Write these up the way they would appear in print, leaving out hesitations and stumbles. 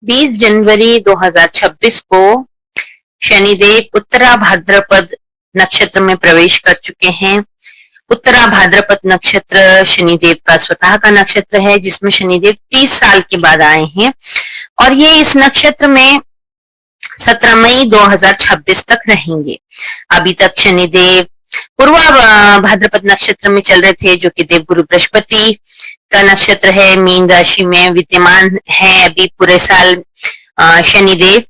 20 जनवरी 2026 को शनिदेव उत्तरा भाद्रपद नक्षत्र में प्रवेश कर चुके हैं। उत्तरा भाद्रपद नक्षत्र शनिदेव का स्वतः का नक्षत्र है, जिसमें शनिदेव 30 साल के बाद आए हैं और ये इस नक्षत्र में 17 मई 2026 तक रहेंगे। अभी तक शनिदेव पूर्वा भाद्रपद नक्षत्र में चल रहे थे, जो कि देवगुरु बृहस्पति का नक्षत्र है, मीन राशि में विद्यमान है अभी पूरे साल शनिदेव।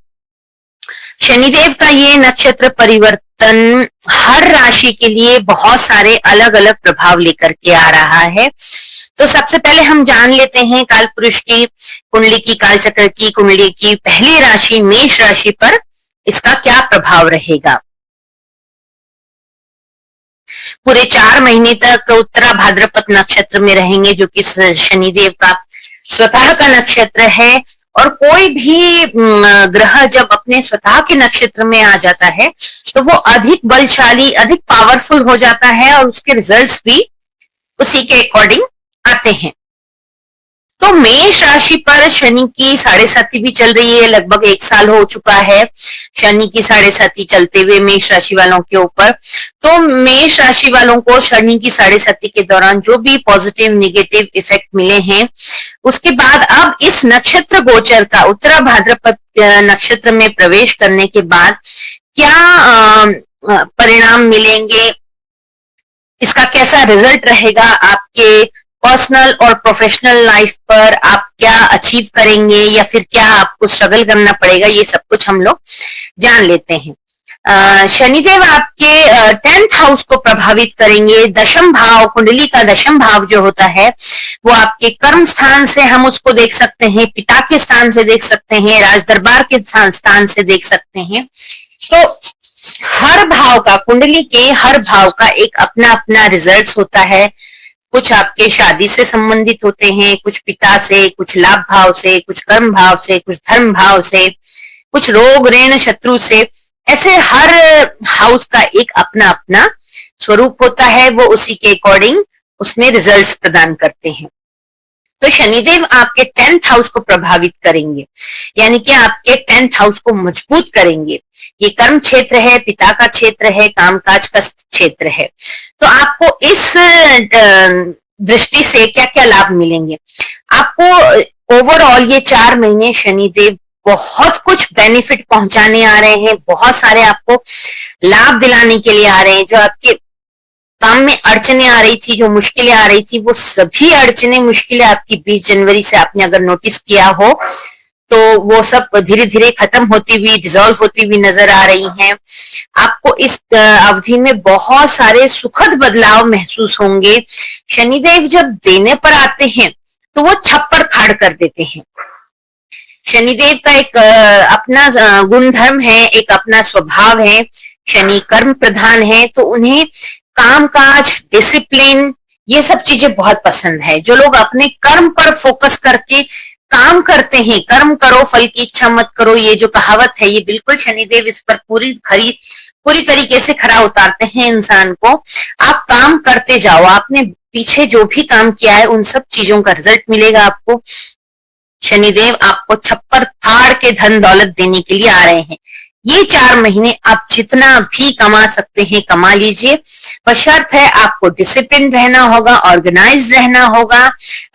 शनिदेव का ये नक्षत्र परिवर्तन हर राशि के लिए बहुत सारे अलग अलग प्रभाव लेकर के आ रहा है। तो सबसे पहले हम जान लेते हैं काल पुरुष की कुंडली की, काल चक्र की कुंडली की पहली राशि मेष राशि पर इसका क्या प्रभाव रहेगा। पूरे 4 महीने तक उत्तरा भाद्रपद नक्षत्र में रहेंगे, जो कि शनिदेव का स्वतः का नक्षत्र है। और कोई भी ग्रह जब अपने स्वतः के नक्षत्र में आ जाता है तो वो अधिक बलशाली, अधिक पावरफुल हो जाता है और उसके रिजल्ट्स भी उसी के अकॉर्डिंग आते हैं। तो मेष राशि पर शनि की 7.5 भी चल रही है, लगभग 1 साल हो चुका है शनि की 7.5 चलते हुए मेष राशि वालों के ऊपर। तो मेष राशि वालों को शनि की 7.5 के दौरान जो भी पॉजिटिव नेगेटिव इफेक्ट मिले हैं, उसके बाद अब इस नक्षत्र गोचर का उत्तरा भाद्रपद नक्षत्र में प्रवेश करने के बाद क्या परिणाम मिलेंगे, इसका कैसा रिजल्ट रहेगा, आपके पर्सनल और प्रोफेशनल लाइफ पर आप क्या अचीव करेंगे या फिर क्या आपको स्ट्रगल करना पड़ेगा, ये सब कुछ हम लोग जान लेते हैं। शनिदेव आपके 10th हाउस को प्रभावित करेंगे। दशम भाव, कुंडली का दशम भाव जो होता है वो आपके कर्म स्थान से हम उसको देख सकते हैं, पिता के स्थान से देख सकते हैं, राज दरबार के स्थान से देख सकते हैं। तो हर भाव का, कुंडली के हर भाव का एक अपना अपना रिजल्ट होता है। कुछ आपके शादी से संबंधित होते हैं, कुछ पिता से, कुछ लाभ भाव से, कुछ कर्म भाव से, कुछ धर्म भाव से, कुछ रोग ऋण शत्रु से। ऐसे हर हाउस का एक अपना अपना स्वरूप होता है, वो उसी के अकॉर्डिंग उसमें रिजल्ट्स प्रदान करते हैं। तो शनिदेव आपके 10th हाउस को प्रभावित करेंगे, यानी कि आपके 10th हाउस को मजबूत करेंगे। ये कर्म क्षेत्र है, पिता का क्षेत्र है, कामकाज का क्षेत्र है। तो आपको इस दृष्टि से क्या क्या लाभ मिलेंगे। आपको ओवरऑल ये 4 महीने शनिदेव बहुत कुछ बेनिफिट पहुंचाने आ रहे हैं, बहुत सारे आपको लाभ दिलाने के लिए आ रहे हैं। जो आपके काम में अड़चने आ रही थी, जो मुश्किलें आ रही थी, वो सभी अड़चने मुश्किलें आपकी 20 जनवरी से आपने अगर नोटिस किया हो तो वो सब धीरे धीरे खत्म होती हुई, डिसॉल्व होती हुई नजर आ रही हैं। आपको इस अवधि में बहुत सारे सुखद बदलाव महसूस होंगे। शनिदेव जब देने पर आते हैं तो वो छप्पर फाड़ कर देते हैं। शनिदेव का एक अपना गुणधर्म है, एक अपना स्वभाव है। शनि कर्म प्रधान है, तो उन्हें कामकाज, डिसिप्लिन, ये सब चीजें बहुत पसंद है। जो लोग अपने कर्म पर फोकस करके काम करते हैं, कर्म करो फल की इच्छा मत करो, ये जो कहावत है, ये बिल्कुल शनिदेव इस पर पूरी तरीके से खरा उतारते हैं इंसान को। आप काम करते जाओ, आपने पीछे जो भी काम किया है उन सब चीजों का रिजल्ट मिलेगा आपको। शनिदेव आपको छप्पर फाड़ के धन दौलत देने के लिए आ रहे हैं। ये 4 महीने आप जितना भी कमा सकते हैं कमा लीजिए, बशर्त है आपको डिसिप्लिन रहना होगा, ऑर्गेनाइज रहना होगा,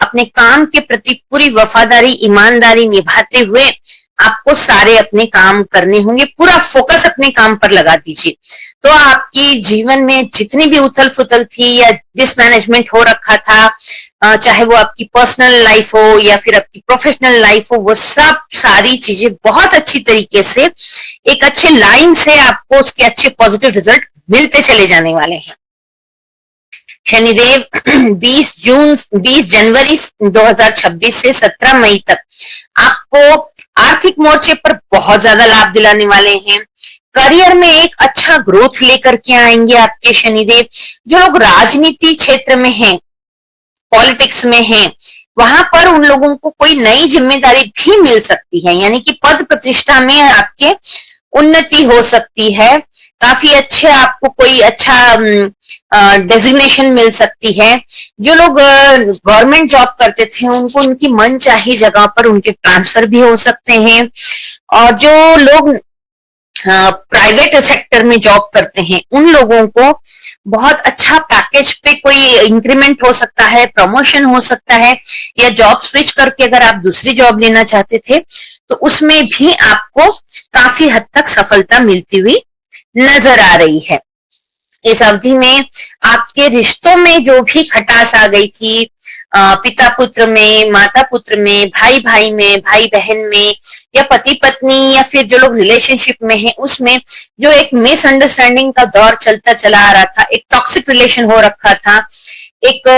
अपने काम के प्रति पूरी वफादारी, ईमानदारी निभाते हुए आपको सारे अपने काम करने होंगे। पूरा फोकस अपने काम पर लगा दीजिए, तो आपकी जीवन में जितनी भी उथल फुथल थी या डिसमैनेजमेंट हो रखा था, चाहे वो आपकी पर्सनल लाइफ हो या फिर आपकी प्रोफेशनल लाइफ हो, वो सब सारी चीजें बहुत अच्छी तरीके से एक अच्छे लाइन से आपको उसके अच्छे पॉजिटिव रिजल्ट मिलते चले जाने वाले हैं। शनिदेव 20 जनवरी 2026 से 17 मई तक आपको आर्थिक मोर्चे पर बहुत ज्यादा लाभ दिलाने वाले हैं। करियर में एक अच्छा ग्रोथ लेकर के आएंगे आपके शनिदेव। जो लोग राजनीति क्षेत्र में हैं, पॉलिटिक्स में हैं, वहां पर उन लोगों को कोई नई जिम्मेदारी भी मिल सकती है, यानी कि पद प्रतिष्ठा में आपके उन्नति हो सकती है। काफी अच्छे आपको कोई अच्छा डेजिग्नेशन मिल सकती है। जो लोग गवर्नमेंट जॉब करते थे उनको उनकी मन चाही जगह पर उनके ट्रांसफर भी हो सकते हैं, और जो लोग प्राइवेट सेक्टर में जॉब करते हैं उन लोगों को बहुत अच्छा पैकेज पे कोई इंक्रीमेंट हो सकता है, प्रमोशन हो सकता है, या जॉब स्विच करके अगर आप दूसरी जॉब लेना चाहते थे तो उसमें भी आपको काफी हद तक सफलता मिलती हुई नजर आ रही है। इस अवधि में आपके रिश्तों में जो भी खटास आ गई थी, पिता पुत्र में, माता पुत्र में, भाई भाई में, भाई बहन में, या पति पत्नी, या फिर जो लोग रिलेशनशिप में हैं उसमें जो एक मिसअंडरस्टैंडिंग का दौर चलता चला आ रहा था, एक टॉक्सिक रिलेशन हो रखा था, एक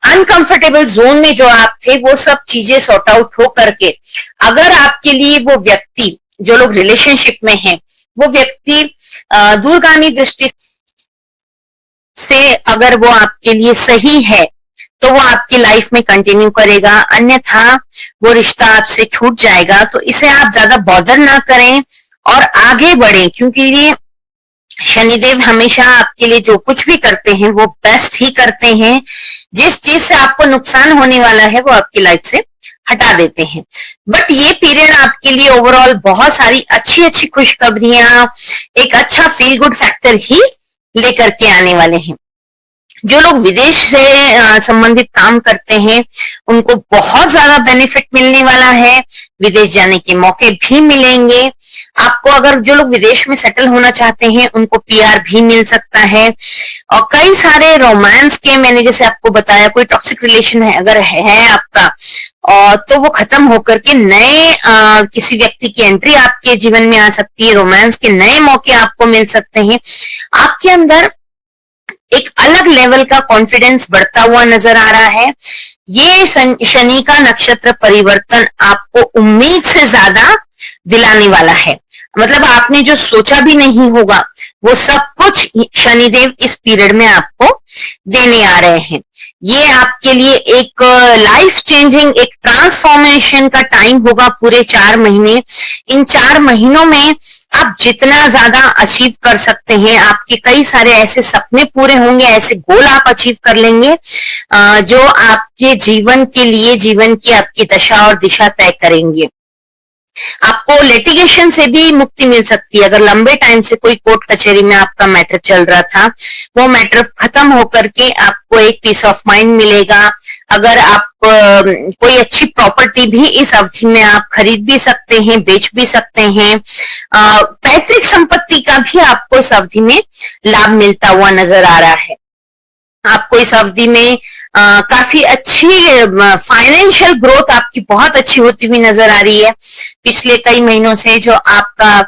अनकंफर्टेबल जोन में जो आप थे, वो सब चीजें सॉर्ट आउट हो करके अगर आपके लिए वो व्यक्ति, जो लोग रिलेशनशिप में हैं, वो व्यक्ति दूरगामी दृष्टि से अगर वो आपके लिए सही है तो वो आपकी लाइफ में कंटिन्यू करेगा, अन्यथा वो रिश्ता आपसे छूट जाएगा। तो इसे आप ज्यादा बॉदर ना करें और आगे बढ़ें, क्योंकि ये शनिदेव हमेशा आपके लिए जो कुछ भी करते हैं वो बेस्ट ही करते हैं। जिस चीज से आपको नुकसान होने वाला है वो आपकी लाइफ से हटा देते हैं। बट ये पीरियड आपके लिए ओवरऑल बहुत सारी अच्छी अच्छी खुशखबरियां, एक अच्छा फील गुड फैक्टर ही लेकर के आने वाले हैं। जो लोग विदेश से संबंधित काम करते हैं उनको बहुत ज्यादा बेनिफिट मिलने वाला है, विदेश जाने के मौके भी मिलेंगे आपको। अगर जो लोग विदेश में सेटल होना चाहते हैं उनको पीआर भी मिल सकता है, और कई सारे रोमांस के, मैंने जैसे आपको बताया, कोई टॉक्सिक रिलेशन है अगर है आपका, और तो वो खत्म होकर के नए किसी व्यक्ति की एंट्री आपके जीवन में आ सकती है, रोमांस के नए मौके आपको मिल सकते हैं। आपके अंदर एक अलग लेवल का कॉन्फिडेंस बढ़ता हुआ नजर आ रहा है। ये शनि का नक्षत्र परिवर्तन आपको उम्मीद से ज्यादा दिलाने वाला है, मतलब आपने जो सोचा भी नहीं होगा वो सब कुछ शनिदेव इस पीरियड में आपको देने आ रहे हैं। ये आपके लिए एक लाइफ चेंजिंग, एक ट्रांसफॉर्मेशन का टाइम होगा पूरे 4 महीने। इन 4 महीनों में आप जितना ज्यादा अचीव कर सकते हैं, आपके कई सारे ऐसे सपने पूरे होंगे, ऐसे गोल आप अचीव कर लेंगे जो आपके जीवन के लिए, जीवन की आपकी दशा और दिशा तय करेंगे। आपको लिटिगेशन से भी मुक्ति मिल सकती है। अगर लंबे टाइम से कोई कोर्ट कचहरी में आपका मैटर चल रहा था, वो मैटर खत्म होकर के आपको एक पीस ऑफ माइंड मिलेगा। अगर आप कोई अच्छी प्रॉपर्टी भी इस अवधि में आप खरीद भी सकते हैं, बेच भी सकते हैं। पैतृक संपत्ति का भी आपको इस अवधि में लाभ मिलता हुआ नजर आ रहा है। आपको इस अवधि में काफी अच्छी फाइनेंशियल ग्रोथ आपकी बहुत अच्छी होती हुई नजर आ रही है। पिछले कई महीनों से जो आपका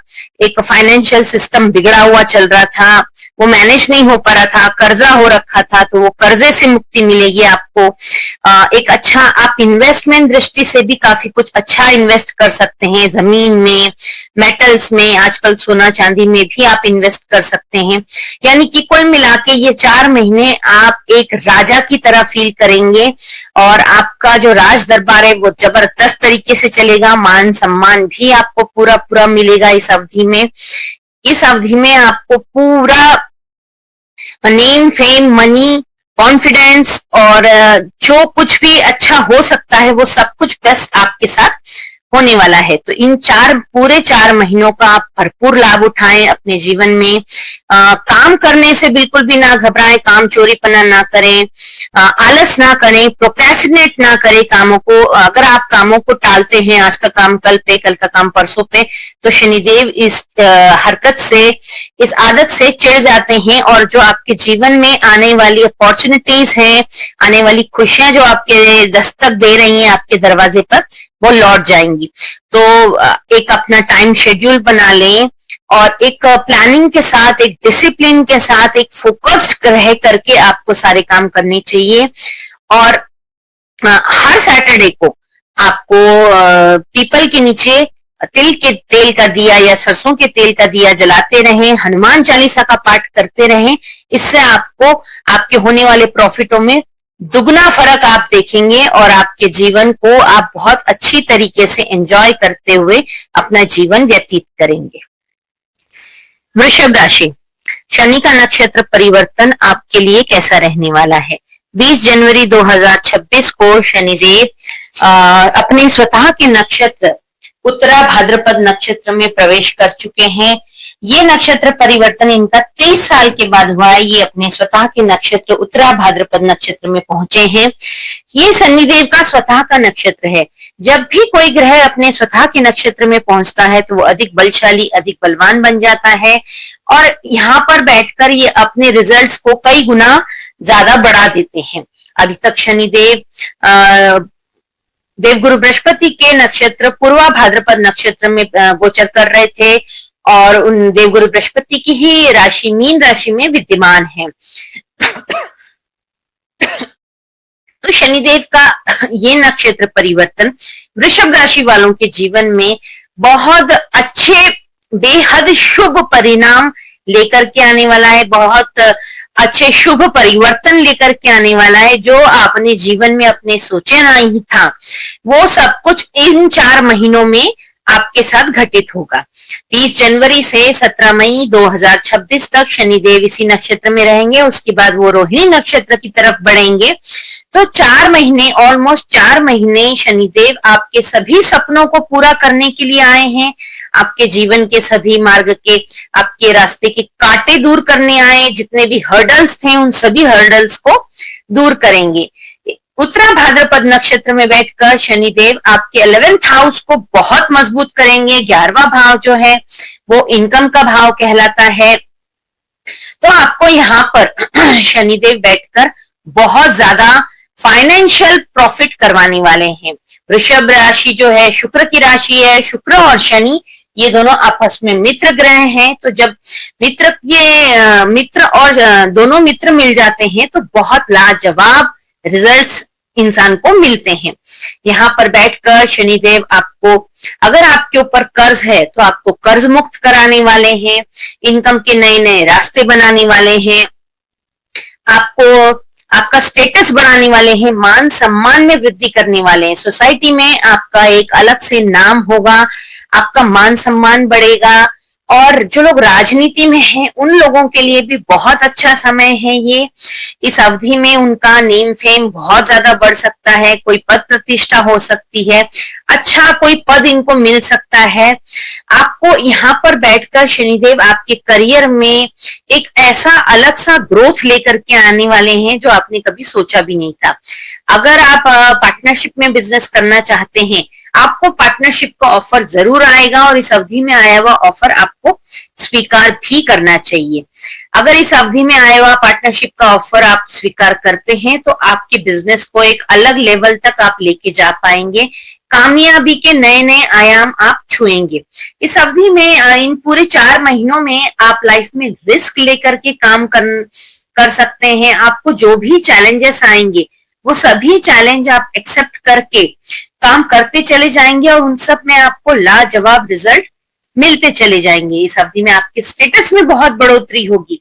एक फाइनेंशियल सिस्टम बिगड़ा हुआ चल रहा था, वो मैनेज नहीं हो पा रहा था, कर्जा हो रखा था, तो वो कर्जे से मुक्ति मिलेगी आपको। एक अच्छा, आप इन्वेस्टमेंट दृष्टि से भी काफी कुछ अच्छा इन्वेस्ट कर सकते हैं, जमीन में, मेटल्स में, आजकल सोना चांदी में भी आप इन्वेस्ट कर सकते हैं। यानी कि कुल मिला के ये 4 महीने आप एक राजा की तरह फील करेंगे, और आपका जो राज दरबार है वो जबरदस्त तरीके से चलेगा। मान सम्मान भी आपको पूरा पूरा मिलेगा इस अवधि में। इस अवधि में आपको पूरा नेम, फेम, मनी, कॉन्फिडेंस और जो कुछ भी अच्छा हो सकता है वो सब कुछ बेस्ट आपके साथ होने वाला है। तो इन पूरे 4 महीनों का आप भरपूर लाभ उठाएं अपने जीवन में। काम करने से बिल्कुल भी ना घबराएं, काम चोरीपना ना करें, आलस ना करें, प्रोक्रेस्टिनेट ना करें कामों को। अगर आप कामों को टालते हैं, आज का काम कल पे, कल का काम परसों पे, तो शनिदेव इस हरकत से, इस आदत से चिढ़ जाते हैं, और जो आपके जीवन में आने वाली अपॉर्चुनिटीज हैं, आने वाली खुशियां जो आपके दस्तक दे रही हैं आपके दरवाजे पर, वो लौट जाएंगी। तो एक अपना टाइम शेड्यूल बना लें, और एक प्लानिंग के साथ, एक डिसिप्लिन के साथ, एक फोकस्ड रह करके आपको सारे काम करने चाहिए। और हर सैटरडे को आपको पीपल के नीचे तिल के तेल का दिया या सरसों के तेल का दिया जलाते रहें, हनुमान चालीसा का पाठ करते रहें। इससे आपको आपके होने वाले प्रॉफिटों में दुगना फर्क आप देखेंगे, और आपके जीवन को आप बहुत अच्छी तरीके से एंजॉय करते हुए अपना जीवन व्यतीत करेंगे। वृषभ राशि, शनि का नक्षत्र परिवर्तन आपके लिए कैसा रहने वाला है। 20 जनवरी 2026 को शनिदेव अपने स्वतः के नक्षत्र उत्तरा भाद्रपद नक्षत्र में प्रवेश कर चुके हैं। ये नक्षत्र परिवर्तन इनका 30 साल के बाद हुआ है। ये अपने स्वतः के नक्षत्र उत्तरा भाद्रपद नक्षत्र में पहुंचे हैं। ये शनिदेव का स्वतः का नक्षत्र है। जब भी कोई ग्रह अपने स्वतः के नक्षत्र में पहुंचता है तो वो अधिक बलशाली, अधिक बलवान बन जाता है और यहाँ पर बैठकर ये अपने रिजल्ट्स को कई गुना ज्यादा बढ़ा देते हैं। अभी तक शनिदेव देवगुरु बृहस्पति के नक्षत्र पूर्वा भाद्रपद नक्षत्र में गोचर कर रहे थे और उन देवगुरु बृहस्पति की ही राशि मीन राशि में विद्यमान है। तो शनिदेव का ये नक्षत्र परिवर्तन वृषभ राशि वालों के जीवन में बहुत अच्छे बेहद शुभ परिणाम लेकर के आने वाला है। बहुत अच्छे शुभ परिवर्तन लेकर के आने वाला है। जो आपने जीवन में अपने सोचे नहीं था वो सब कुछ इन 4 महीनों में आपके साथ घटित होगा। 30 जनवरी से 17 मई 2026 तक शनिदेव इसी नक्षत्र में रहेंगे। उसके बाद वो रोहिणी नक्षत्र की तरफ बढ़ेंगे। तो 4 महीने, ऑलमोस्ट 4 महीने शनिदेव आपके सभी सपनों को पूरा करने के लिए आए हैं। आपके जीवन के सभी मार्ग के, आपके रास्ते के कांटे दूर करने आए। जितने भी हर्डल्स थे उन सभी हर्डल्स को दूर करेंगे। उत्तरा भाद्रपद नक्षत्र में बैठकर शनिदेव आपके 11th हाउस को बहुत मजबूत करेंगे। 11वां भाव जो है वो इनकम का भाव कहलाता है। तो आपको यहाँ पर शनिदेव बैठकर बहुत ज्यादा फाइनेंशियल प्रॉफिट करवाने वाले हैं। वृषभ राशि जो है शुक्र की राशि है। शुक्र और शनि ये दोनों आपस में मित्र ग्रह हैं। तो जब मित्र और दोनों मित्र मिल जाते हैं तो बहुत लाजवाब रिजल्ट्स इंसान को मिलते हैं। यहाँ पर बैठकर शनिदेव आपको, अगर आपके ऊपर कर्ज है तो आपको कर्ज मुक्त कराने वाले हैं। इनकम के नए नए रास्ते बनाने वाले हैं। आपको आपका स्टेटस बढ़ाने वाले हैं। मान सम्मान में वृद्धि करने वाले हैं। सोसाइटी में आपका एक अलग से नाम होगा। आपका मान सम्मान बढ़ेगा। और जो लोग राजनीति में हैं उन लोगों के लिए भी बहुत अच्छा समय है ये। इस अवधि में उनका नेम फेम बहुत ज्यादा बढ़ सकता है। कोई पद प्रतिष्ठा हो सकती है। अच्छा कोई पद इनको मिल सकता है। आपको यहाँ पर बैठकर शनिदेव आपके करियर में एक ऐसा अलग सा ग्रोथ लेकर के आने वाले हैं जो आपने कभी सोचा भी नहीं था। अगर आप पार्टनरशिप में बिजनेस करना चाहते हैं आपको पार्टनरशिप का ऑफर जरूर आएगा और इस अवधि में आया हुआ ऑफर आपको स्वीकार भी करना चाहिए। अगर इस अवधि में आया हुआ पार्टनरशिप का ऑफर आप स्वीकार करते हैं तो आपके बिजनेस को एक अलग लेवल तक आप लेके जा पाएंगे। कामयाबी के नए नए आयाम आप छुएंगे। इस अवधि में इन पूरे 4 महीनों में आप लाइफ में रिस्क लेकर के काम कर सकते हैं। आपको जो भी चैलेंजेस आएंगे वो सभी चैलेंज आप एक्सेप्ट करके काम करते चले जाएंगे और उन सब में आपको लाजवाब रिजल्ट मिलते चले जाएंगे। इस अवधि में आपके स्टेटस में बहुत बढ़ोतरी होगी।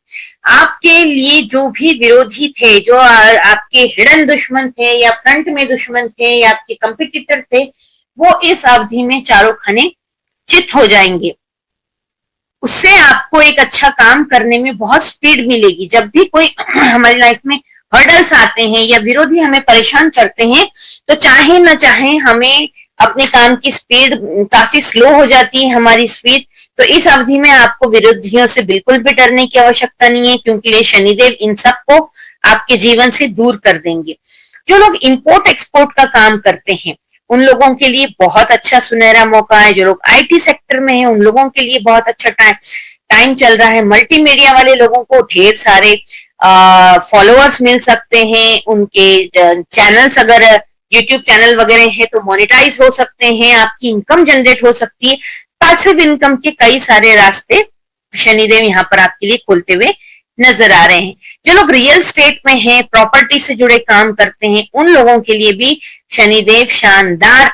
आपके लिए जो भी विरोधी थे, जो आपके हिडन दुश्मन थे या फ्रंट में दुश्मन थे या आपके कंपटीटर थे, वो इस अवधि में चारों खाने चित हो जाएंगे। उससे आपको एक अच्छा काम करने में बहुत स्पीड मिलेगी। जब भी कोई हमारी लाइफ में हर्डल्स आते हैं या विरोधी हमें परेशान करते हैं तो चाहे न चाहे हमें अपने काम की स्पीड काफी स्लो हो जाती है, हमारी स्पीड। तो इस अवधि में आपको विरोधियों से बिल्कुल भी डरने की आवश्यकता नहीं है क्योंकि ये शनिदेव इन सबको आपके जीवन से दूर कर देंगे। जो लोग इंपोर्ट एक्सपोर्ट का काम करते हैं उन लोगों के लिए बहुत अच्छा सुनहरा मौका है। जो लोग आईटी सेक्टर में हैं उन लोगों के लिए बहुत अच्छा टाइम चल रहा है। मल्टीमीडिया वाले लोगों को ढेर सारे फॉलोअर्स मिल सकते हैं। उनके चैनल्स अगर यूट्यूब चैनल वगैरह है तो मोनेटाइज हो सकते हैं। आपकी इनकम जनरेट हो सकती है। पैसिव इनकम के कई सारे रास्ते शनिदेव यहाँ पर आपके लिए खोलते हुए नजर आ रहे हैं। जो लोग रियल स्टेट में हैं, प्रॉपर्टी से जुड़े काम करते हैं, उन लोगों के लिए भी शनिदेव शानदार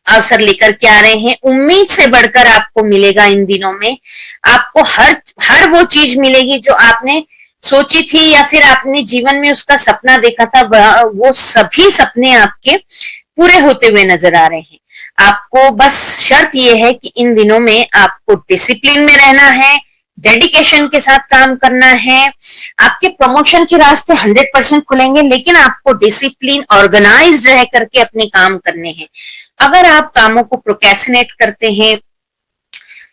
अवसर लेकर के आ रहे हैं। उम्मीद से बढ़कर आपको मिलेगा। इन दिनों में आपको हर वो चीज मिलेगी जो आपने सोची थी या फिर आपने जीवन में उसका सपना देखा था। वो सभी सपने आपके पूरे होते हुए नजर आ रहे हैं। आपको बस शर्त ये है कि इन दिनों में आपको डिसिप्लिन में रहना है, डेडिकेशन के साथ काम करना है। आपके प्रमोशन के रास्ते 100% खुलेंगे, लेकिन आपको डिसिप्लिन, ऑर्गेनाइज्ड रह करके अपने काम करने हैं। अगर आप कामों को प्रोक्रेस्टिनेट करते हैं,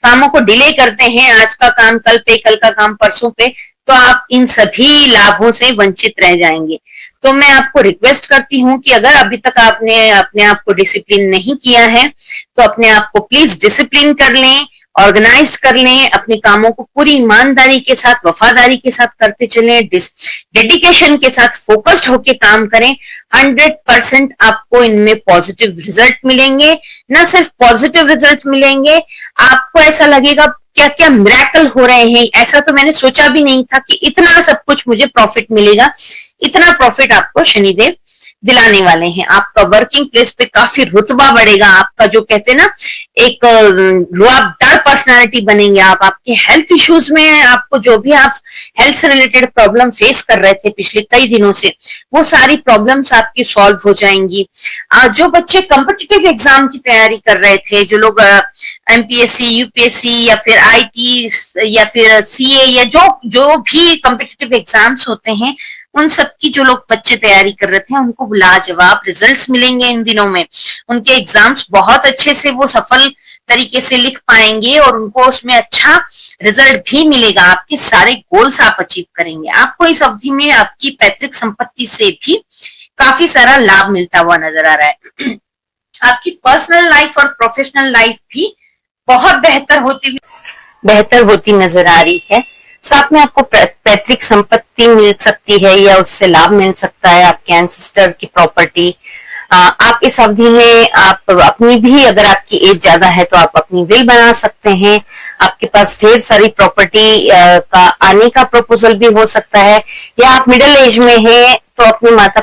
कामों को डिले करते हैं, आज का काम कल पे, कल का काम परसों पे, तो आप इन सभी लाभों से वंचित रह जाएंगे। तो मैं आपको रिक्वेस्ट करती हूँ कि अगर अभी तक आपने अपने आप को डिसिप्लिन नहीं किया है, तो अपने आप को प्लीज डिसिप्लिन कर लें, ऑर्गेनाइज कर लें, अपने कामों को पूरी ईमानदारी के साथ, वफादारी के साथ करते चलें, डेडिकेशन के साथ फोकस्ड होकर काम करें। 100% आपको इनमें पॉजिटिव रिजल्ट मिलेंगे। न सिर्फ पॉजिटिव रिजल्ट मिलेंगे, आपको ऐसा लगेगा क्या क्या मिरेकल हो रहे हैं, ऐसा तो मैंने सोचा भी नहीं था कि इतना सब कुछ मुझे प्रॉफिट मिलेगा। इतना प्रॉफिट आपको शनिदेव दिलाने वाले हैं। आपका वर्किंग प्लेस पे काफी रुतबा बढ़ेगा, आपका जो कहते हैं ना, एक रुआबदार पर्सनालिटी बनेंगे आप। आपके हेल्थ इश्यूज में, आपको जो भी आप हेल्थ से रिलेटेड प्रॉब्लम फेस कर रहे थे पिछले कई दिनों से, वो सारी प्रॉब्लम्स आपकी सॉल्व हो जाएंगी। जो बच्चे कॉम्पिटिटिव एग्जाम की तैयारी कर रहे थे, जो लोग एमपीएससी, यूपीएससी या फिर आईटी या फिर सीए या जो भी कॉम्पिटिटिव एग्जाम्स होते हैं, उन सबकी जो लोग बच्चे तैयारी कर रहे थे, उनको लाजवाब रिजल्ट्स मिलेंगे इन दिनों में। उनके एग्जाम्स बहुत अच्छे से वो सफल तरीके से लिख पाएंगे और उनको उसमें अच्छा रिजल्ट भी मिलेगा। आपके सारे गोल्स आप अचीव करेंगे। आपको इस अवधि में आपकी पैतृक संपत्ति से भी काफी सारा लाभ मिलता हुआ नजर आ रहा है। आपकी पर्सनल लाइफ और प्रोफेशनल लाइफ भी बहुत बेहतर होती नजर आ रही है। साथ में आपको पैतृक संपत्ति मिल सकती है या उससे लाभ मिल सकता है, आपके एंसेस्टर की प्रॉपर्टी। आप इस अवधि में आप अपनी भी, अगर आपकी एज ज्यादा है तो आप अपनी विल बना सकते हैं। आपके पास ढेर सारी प्रॉपर्टी का आने का प्रपोजल भी हो सकता है, या आप मिडिल एज में हैं तो अपने माता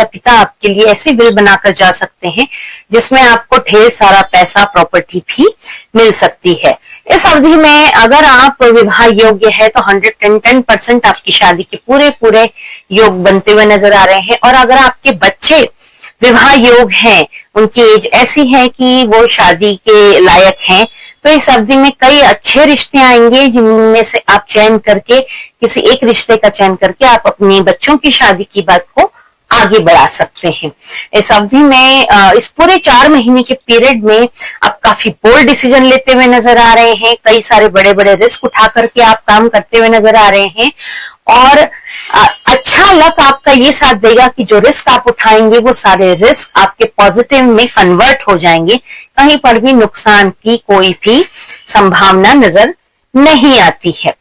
पिता आपके लिए ऐसी विल बनाकर जा सकते हैं जिसमें आपको ढेर सारा पैसा, प्रॉपर्टी भी मिल सकती है। इस अवधि में अगर आप विवाह योग्य है तो 110% आपकी शादी के पूरे योग बनते हुए नजर आ रहे हैं। और अगर आपके बच्चे विवाह योग हैं, उनकी एज ऐसी है कि वो शादी के लायक हैं, तो इस अवधि में कई अच्छे रिश्ते आएंगे जिनमें से आप चयन करके, किसी एक रिश्ते का चयन करके आप अपने बच्चों की शादी की बात को आगे बढ़ा सकते हैं। इस अवधि में, इस पूरे 4 महीने के पीरियड में आप काफी बोल्ड डिसीजन लेते हुए नजर आ रहे हैं। कई सारे बड़े बड़े रिस्क उठा करके आप काम करते हुए नजर आ रहे हैं। और अच्छा लक आपका ये साथ देगा कि जो रिस्क आप उठाएंगे वो सारे रिस्क आपके पॉजिटिव में कन्वर्ट हो जाएंगे। कहीं पर भी नुकसान की कोई भी संभावना नजर नहीं आती है।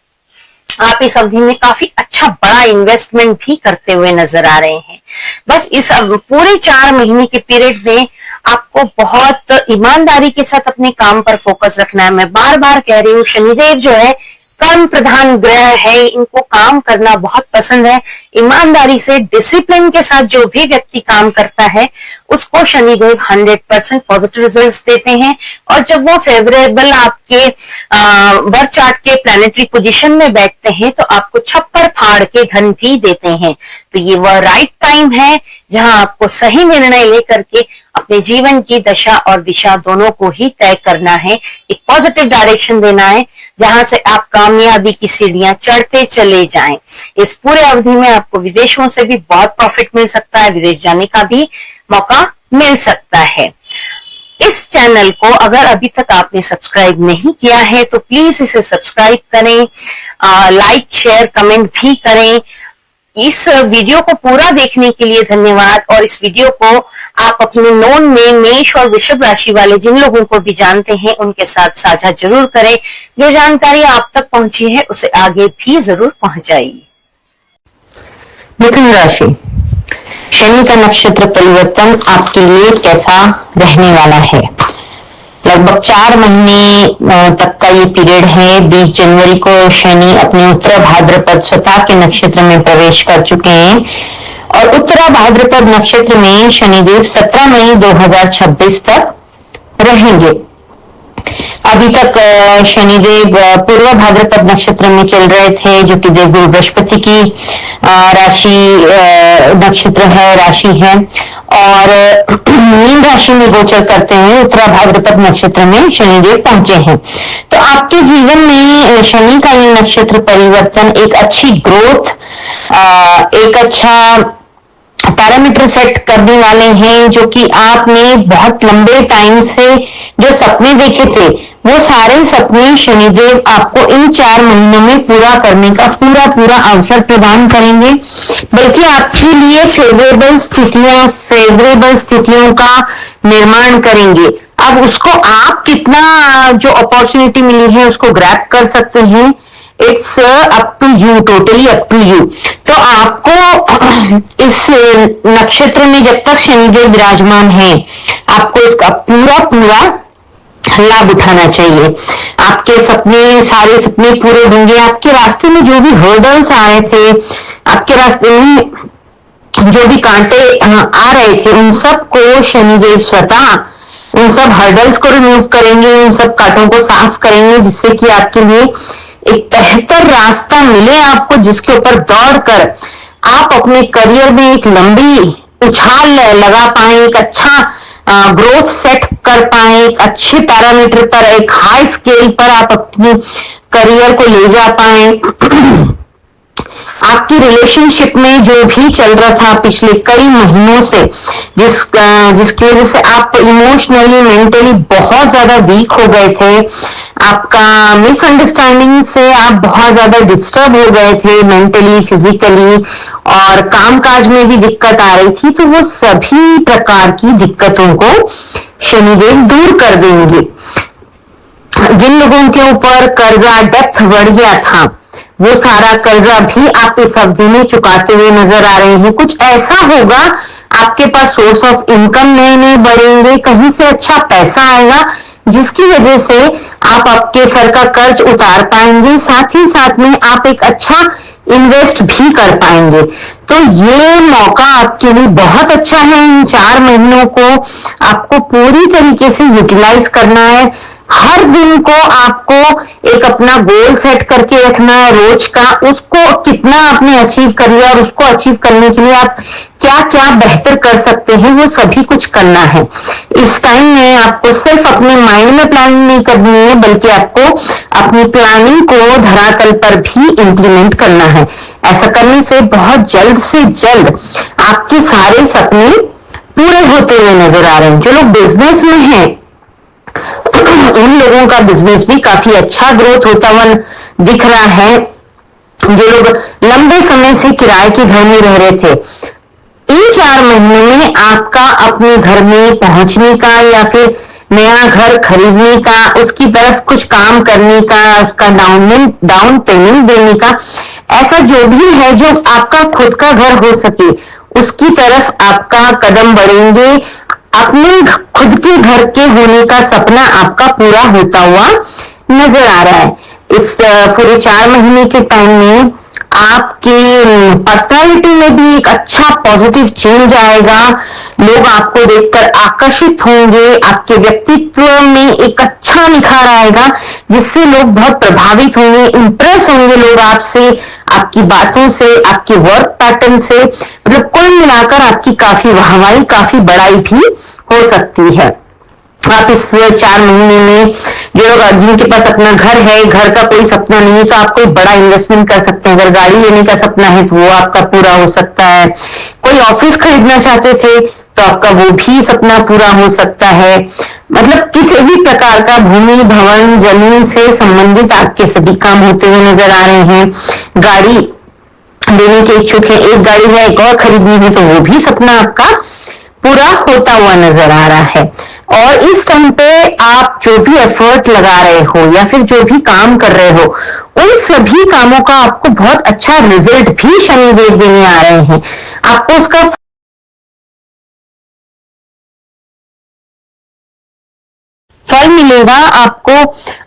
आप इस अवधि में काफी अच्छा बड़ा इन्वेस्टमेंट भी करते हुए नजर आ रहे हैं। बस इस पूरे 4 महीने के पीरियड में आपको बहुत ईमानदारी के साथ अपने काम पर फोकस रखना है। मैं बार बार कह रही हूँ, शनिदेव जो है कर्म प्रधान ग्रह है, इनको काम करना बहुत पसंद है। ईमानदारी से, डिसिप्लिन के साथ जो भी व्यक्ति काम करता है उसको शनिदेव 100% पॉजिटिव रिजल्ट्स देते हैं। और जब वो फेवरेबल आपके बर्थ चार्ट के प्लैनेटरी पोजीशन में बैठते हैं तो आपको छप्पर फाड़ के धन भी देते हैं। तो ये वह राइट टाइम है जहां आपको सही निर्णय लेकर के अपने जीवन की दशा और दिशा दोनों को ही तय करना है, एक पॉजिटिव डायरेक्शन देना है जहां से आप कामयाबी की सीढ़ियां चढ़ते चले जाएं। इस पूरे अवधि में आपको विदेशों से भी बहुत प्रॉफिट मिल सकता है, विदेश जाने का भी मौका मिल सकता है। इस चैनल को अगर अभी तक आपने सब्सक्राइब नहीं किया है तो प्लीज इसे सब्सक्राइब करें, लाइक, शेयर, कमेंट भी करें। इस वीडियो को पूरा देखने के लिए धन्यवाद। और इस वीडियो को आप अपने नोन में मेष और वृषभ राशि वाले जिन लोगों को भी जानते हैं उनके साथ साझा जरूर करें। जो जानकारी आप तक पहुंची है उसे आगे भी जरूर पहुंचाइए। मिथुन राशि, शनि का नक्षत्र परिवर्तन आपके लिए कैसा रहने वाला है? लगभग 4 महीने तक का ये पीरियड है। 20 जनवरी को शनि अपने उत्तरा भाद्रपद स्वतः के नक्षत्र में प्रवेश कर चुके हैं और उत्तरा भाद्रपद नक्षत्र में शनिदेव 17 मई 2026 तक रहेंगे। अभी तक शनिदेव पूर्व भाद्रपद नक्षत्र में चल रहे थे, जो कि देवगुरु बृहस्पति की राशि नक्षत्र है, राशि है, और मीन राशि में गोचर करते हैं। उत्तरा भाद्रपद नक्षत्र में शनिदेव पहुंचे हैं। तो आपके जीवन में शनि का ये नक्षत्र परिवर्तन एक अच्छी ग्रोथ, एक अच्छा पैरामीटर सेट करने वाले हैं, जो कि आपने बहुत लंबे टाइम से जो सपने देखे थे, वो सारे सपने शनिदेव आपको इन 4 महीनों में पूरा करने का पूरा अवसर प्रदान करेंगे। बल्कि आपके लिए फेवरेबल स्थितियों का निर्माण करेंगे। अब उसको आप कितना जो अपॉर्चुनिटी मिली है उसको ग्रैब कर सकते हैं, it's up to you, totally up to you. तो आपको इस नक्षत्र में जब तक शनिदेव विराजमान है, आपको इसका पूरा लाभ उठाना चाहिए। आपके सपने, सारे सपने पूरे होंगे। आपके रास्ते में जो भी हर्डल्स आ रहे थे, आपके रास्ते में जो भी कांटे आ रहे थे, उन सब को शनिदेव स्वतः उन सब हर्डल्स को रिमूव करेंगे, उन सब कांटों को साफ करेंगे, जिससे कि आपके लिए एक बेहतर रास्ता मिले आपको, जिसके ऊपर दौड़कर आप अपने करियर में एक लंबी उछाल लगा पाए, एक अच्छा ग्रोथ सेट कर पाए, एक अच्छे पैरामीटर पर, एक हाई स्केल पर आप अपनी करियर को ले जा पाए। आपकी रिलेशनशिप में जो भी चल रहा था पिछले कई महीनों से, जिसकी वजह से आप इमोशनली, मेंटली बहुत ज्यादा वीक हो गए थे, आपका मिसअंडरस्टैंडिंग से आप बहुत ज्यादा डिस्टर्ब हो गए थे मेंटली, फिजिकली, और कामकाज में भी दिक्कत आ रही थी, तो वो सभी प्रकार की दिक्कतों को शनिदेव दूर कर देंगे। जिन लोगों के ऊपर कर्जा डेप्थ बढ़ गया था, वो सारा कर्जा भी आप इस अवधि में चुकाते हुए नजर आ रहे हैं। कुछ ऐसा होगा, आपके पास सोर्स ऑफ इनकम नए बढ़ेंगे, कहीं से अच्छा पैसा आएगा, जिसकी वजह से आप आपके सर का कर्ज उतार पाएंगे। साथ ही साथ में आप एक अच्छा इन्वेस्ट भी कर पाएंगे। तो ये मौका आपके लिए बहुत अच्छा है। इन 4 महीनों को आपको पूरी तरीके से यूटिलाइज करना है। हर दिन को आपको एक अपना गोल सेट करके रखना है रोज का, उसको कितना आपने अचीव कर लिया और उसको अचीव करने के लिए आप क्या क्या बेहतर कर सकते हैं, वो सभी कुछ करना है। इस टाइम में आपको सिर्फ अपने माइंड में प्लानिंग नहीं करनी है, बल्कि आपको अपनी प्लानिंग को धरातल पर भी इंप्लीमेंट करना है। ऐसा करने से बहुत जल्द से जल्द आपके सारे सपने पूरे होते हुए नजर आ रहे हैं। जो लोग बिजनेस में हैं, उन लोगों का बिजनेस भी काफी अच्छा ग्रोथ होता हुआ दिख रहा है। जो लोग लंबे समय से किराए के घर में रह रहे थे, इन 4 महीनों में आपका अपने घर में पहुंचने का या फिर नया घर खरीदने का, उसकी तरफ कुछ काम करने का, उसका डाउन पेमेंट देने का, ऐसा जो भी है जो आपका खुद का घर हो सके, उसकी तरफ आपका कदम बढ़ेंगे। अपने खुद के घर के होने का सपना आपका पूरा होता हुआ नजर आ रहा है। इस पूरे 4 महीने के टाइम में आपके पर्सनालिटी में भी एक अच्छा पॉजिटिव चेंज आएगा। लोग आपको देखकर आकर्षित होंगे, आपके व्यक्तित्व में एक अच्छा निखार आएगा, जिससे लोग बहुत प्रभावित होंगे, इंप्रेस होंगे लोग आपसे, आपकी बातों से, आपकी वर्क पैटर्न से। मतलब कुल मिलाकर आपकी काफी वाहवाही, काफी बड़ाई भी हो सकती है। आप इस 4 महीने में जो लोग जिनके पास अपना घर है, घर का कोई सपना नहीं है, तो आप कोई बड़ा इन्वेस्टमेंट कर सकते हैं। अगर गाड़ी लेने का सपना है तो वो आपका पूरा हो सकता है। कोई ऑफिस खरीदना चाहते थे तो आपका वो भी सपना पूरा हो सकता है। मतलब किसी भी प्रकार का भूमि, भवन, जमीन से संबंधित आपके सभी काम होते हुए नजर आ रहे हैं। गाड़ी लेने के इच्छुक है, एक गाड़ी है, एक और खरीदनी है, तो वो भी सपना आपका पूरा होता हुआ नजर आ रहा है। और इस टाइम पे आप जो भी एफर्ट लगा रहे हो या फिर जो भी काम कर रहे हो, उन सभी कामों का आपको बहुत अच्छा रिजल्ट भी शनिदेव देने आ रहे हैं। आपको उसका फल मिलेगा। आपको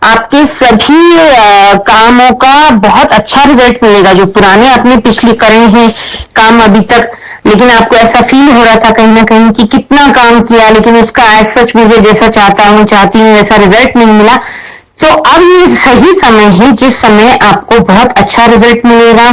आपके सभी कामों का बहुत अच्छा रिजल्ट मिलेगा। जो पुराने आपने पिछले करे हैं काम अभी तक, लेकिन आपको ऐसा फील हो रहा था कहीं ना कहीं कि कितना काम किया, लेकिन उसका एज सच मुझे जैसा चाहती हूँ वैसा रिजल्ट नहीं मिला, तो अब ये सही समय है जिस समय आपको बहुत अच्छा रिजल्ट मिलेगा।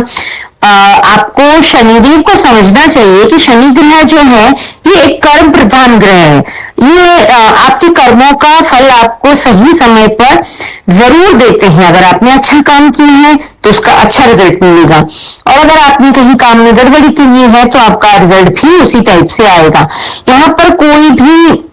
आपको शनिदेव को समझना चाहिए कि शनि ग्रह जो है ये एक कर्म प्रधान ग्रह है। ये आपके कर्मों का फल आपको सही समय पर जरूर देते हैं। अगर आपने अच्छा काम किया है तो उसका अच्छा रिजल्ट मिलेगा, और अगर आपने कहीं काम में गड़बड़ी की है तो आपका रिजल्ट भी उसी टाइप से आएगा। यहाँ पर कोई भी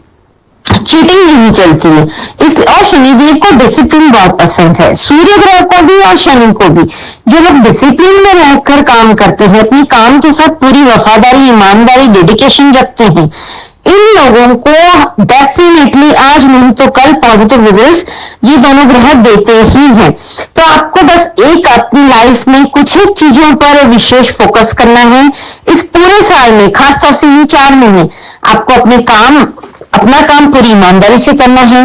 चीटिंग नहीं चलती है। इस और शनिदेव को डिसिप्लिन बहुत पसंद है, सूर्य ग्रह को भी और शनि को भी। जो लोग डिसिप्लिन में रहकर काम करते हैं, अपनी काम के साथ पूरी वफादारी, ईमानदारी, डेडिकेशन रखते हैं, इन लोगों को डेफिनेटली आज नहीं तो कल पॉजिटिव रिजल्ट्स ये दोनों ग्रह देते ही हैं। तो आपको बस एक अपनी लाइफ में कुछ ही चीजों पर विशेष फोकस करना है। इस पूरे साल में, खासतौर से ये 4 महीने, आपको अपना काम पूरी ईमानदारी से करना है।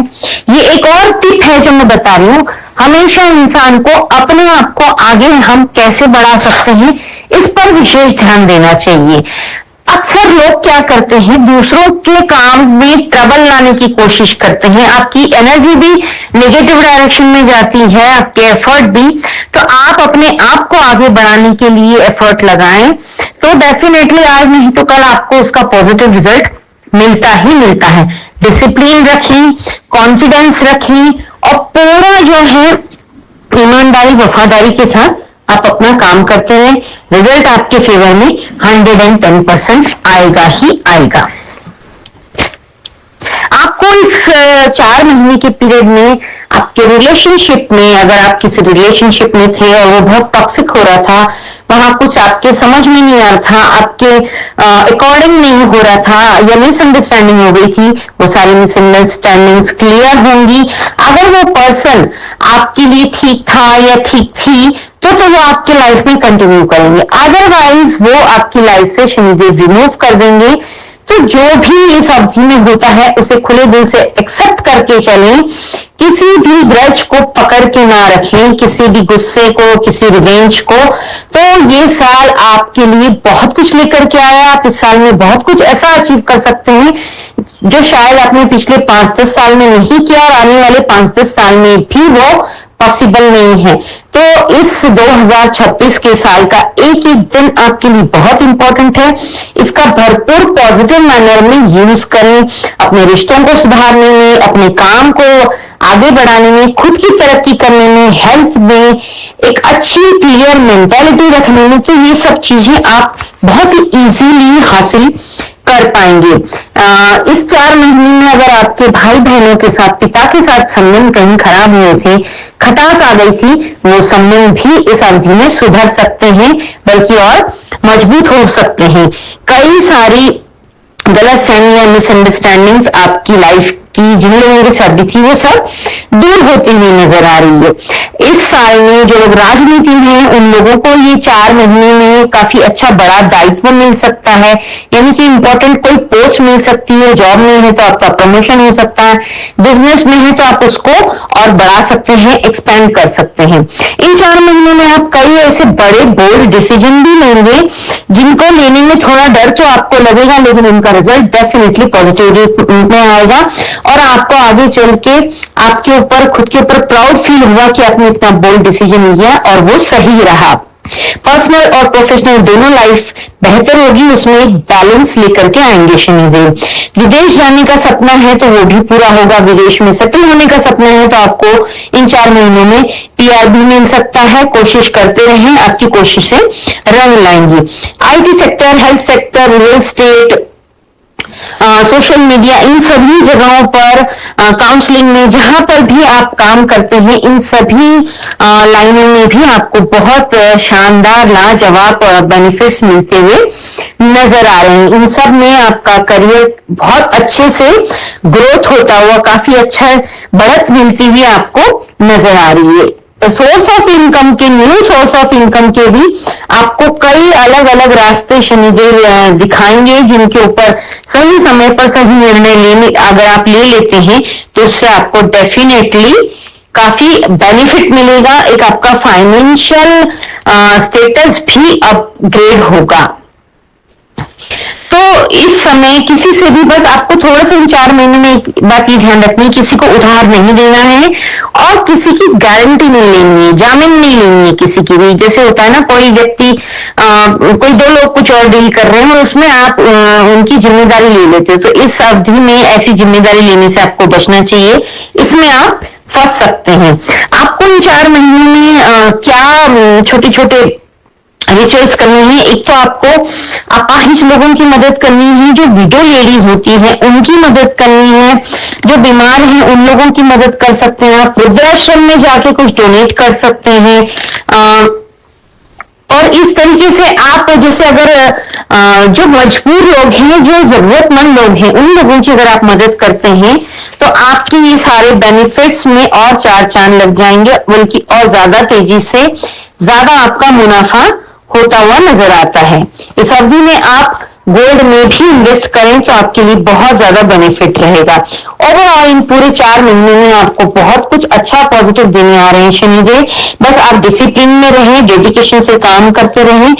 ये एक और टिप है जो मैं बता रही हूँ, हमेशा इंसान को अपने आप को आगे हम कैसे बढ़ा सकते हैं इस पर विशेष ध्यान देना चाहिए। अक्सर लोग क्या करते हैं, दूसरों के काम में ट्रबल लाने की कोशिश करते हैं। आपकी एनर्जी भी नेगेटिव डायरेक्शन में जाती है, आपके एफर्ट भी। तो आप अपने आप को आगे बढ़ाने के लिए एफर्ट लगाएं तो डेफिनेटली आज नहीं तो कल आपको उसका पॉजिटिव रिजल्ट मिलता ही मिलता है। डिसिप्लिन रखें, कॉन्फिडेंस रखें, और पूरा जो है ईमानदारी, वफादारी के साथ आप अपना काम करते रहे। रिजल्ट आपके फेवर में 110% आएगा ही आएगा। आपको इस 4 महीने के पीरियड में आपके रिलेशनशिप में, अगर आप किसी रिलेशनशिप में थे और वो बहुत टॉक्सिक हो रहा था, वहां कुछ आपके समझ में नहीं आ रहा था, आपके अकॉर्डिंग नहीं हो रहा था, या मिसअंडरस्टैंडिंग हो गई थी, वो सारी मिसअंडरस्टैंडिंग्स क्लियर होंगी। अगर वो पर्सन आपके लिए ठीक था या ठीक थी तो वो आपकी लाइफ में कंटिन्यू करेंगे। अदरवाइज वो आपकी लाइफ से शनिदेव रिमूव कर देंगे। तो जो भी इस अवधि में होता है उसे खुले दिल से एक्सेप्ट करके चलें। किसी भी ग्रज को पकड़ के ना रखें, किसी भी गुस्से को, किसी रिवेंज को। तो ये साल आपके लिए बहुत कुछ लेकर के आया। आप इस साल में बहुत कुछ ऐसा अचीव कर सकते हैं जो शायद आपने पिछले 5-10 साल में नहीं किया, और आने वाले 5-10 साल में भी वो पॉसिबल नहीं है। तो इस 2026 के साल का एक एक दिन आपके लिए बहुत इंपॉर्टेंट है। इसका भरपूर पॉजिटिव मैनर में यूज करें, अपने रिश्तों को सुधारने में, अपने काम को आगे बढ़ाने में, खुद की तरक्की करने में, हेल्थ में, एक अच्छी क्लियर मेंटालिटी रखने में। तो ये सब चीजें आप बहुत ही इजीली हासिल कर पाएंगे। इस 4 महीने में अगर आपके भाई बहनों के साथ, पिता के साथ संबंध कहीं खराब हुए थे, खटास आ गई थी, वो संबंध भी इस अवधि में सुधर सकते हैं, बल्कि और मजबूत हो सकते हैं। कई सारी गलत फहमी या मिसअंडरस्टैंडिंग्स आपकी लाइफ की जिन लोगों के साथ भी थी वो सब दूर होती हुई नजर आ रही है। इस साल में जो लोग राजनीति में हैं उन लोगों को ये 4 महीने में काफी अच्छा बड़ा दायित्व मिल सकता है, यानी कि इंपॉर्टेंट कोई पोस्ट मिल सकती है। जॉब में है तो आपका प्रमोशन हो सकता है, बिजनेस में है तो आप उसको और बढ़ा सकते हैं, एक्सपेंड कर सकते हैं। इन 4 महीनों में आप कई ऐसे बड़े बोल्ड डिसीजन भी लेंगे जिनको लेने में थोड़ा डर तो आपको लगेगा, लेकिन उनका रिजल्ट डेफिनेटली पॉजिटिव में आएगा, और आपको आगे चल के आपके ऊपर, खुद के ऊपर प्राउड फील होगा कि आपने इतना बोल्ड डिसीजन लिया और वो सही रहा। पर्सनल और प्रोफेशनल दोनों लाइफ बेहतर होगी, उसमें एक बैलेंस लेकर के आएंगे शनिदेव। विदेश जाने का सपना है तो वो भी पूरा होगा, विदेश में सेटल होने का सपना है तो आपको इन 4 महीनों में PR भी मिल सकता है। कोशिश करते रहें, आपकी कोशिशें रंग लाएंगी। IT sector, health sector, real estate, social media, इन सभी जगहों पर, काउंसलिंग में, जहां पर भी आप काम करते हैं, इन सभी लाइनों में भी आपको बहुत शानदार, लाजवाब बेनिफिट्स मिलते हुए नजर आ रहे हैं। इन सब में आपका करियर बहुत अच्छे से ग्रोथ होता हुआ, काफी अच्छा बढ़त मिलती हुई आपको नजर आ रही है। सोर्स ऑफ इनकम के, न्यू सोर्स ऑफ इनकम के भी आपको कई अलग अलग रास्ते शनिदेव दिखाएंगे, जिनके ऊपर सही समय पर सही निर्णय लेने अगर आप ले लेते हैं तो उससे आपको डेफिनेटली काफी बेनिफिट मिलेगा। एक आपका फाइनेंशियल स्टेटस भी अपग्रेड होगा। तो इस समय किसी से भी बस आपको थोड़ा सा इन 4 महीने में एक बात ये ध्यान रखनी है, किसी को उधार नहीं देना है और किसी की गारंटी नहीं लेनी है, जामीन नहीं लेनी है किसी की भी। जैसे होता है ना, कोई व्यक्ति कोई दो लोग कुछ और डील कर रहे हैं और उसमें आप उनकी जिम्मेदारी ले लेते हो, तो इस अवधि में ऐसी जिम्मेदारी लेने से आपको बचना चाहिए, इसमें आप फंस सकते हैं। आपको इन 4 महीने में क्या छोटे छोटे रिचुअल्स करने हैं। एक तो आपको अपाहिज लोगों की मदद करनी है, जो विडो लेडीज होती हैं उनकी मदद करनी है, जो बीमार हैं उन लोगों की मदद कर सकते हैं, आप वृद्धाश्रम में जाके कुछ डोनेट कर सकते हैं। और इस तरीके से आप जैसे अगर जो मजबूर लोग हैं, जो जरूरतमंद लोग हैं, उन लोगों की अगर आप मदद करते हैं तो आपके ये सारे बेनिफिट्स में और 4 चांद लग जाएंगे, बल्कि और ज्यादा तेजी से ज्यादा आपका मुनाफा होता हुआ नजर आता है। इस अवधि में आप गोल्ड में भी इन्वेस्ट करें तो आपके लिए बहुत ज्यादा बेनिफिट रहेगा। ओवरऑल इन पूरे 4 महीने में आपको बहुत कुछ अच्छा पॉजिटिव देने आ रहे हैं शनिदेव। बस आप डिसिप्लिन में रहें, डेडिकेशन से काम करते रहें।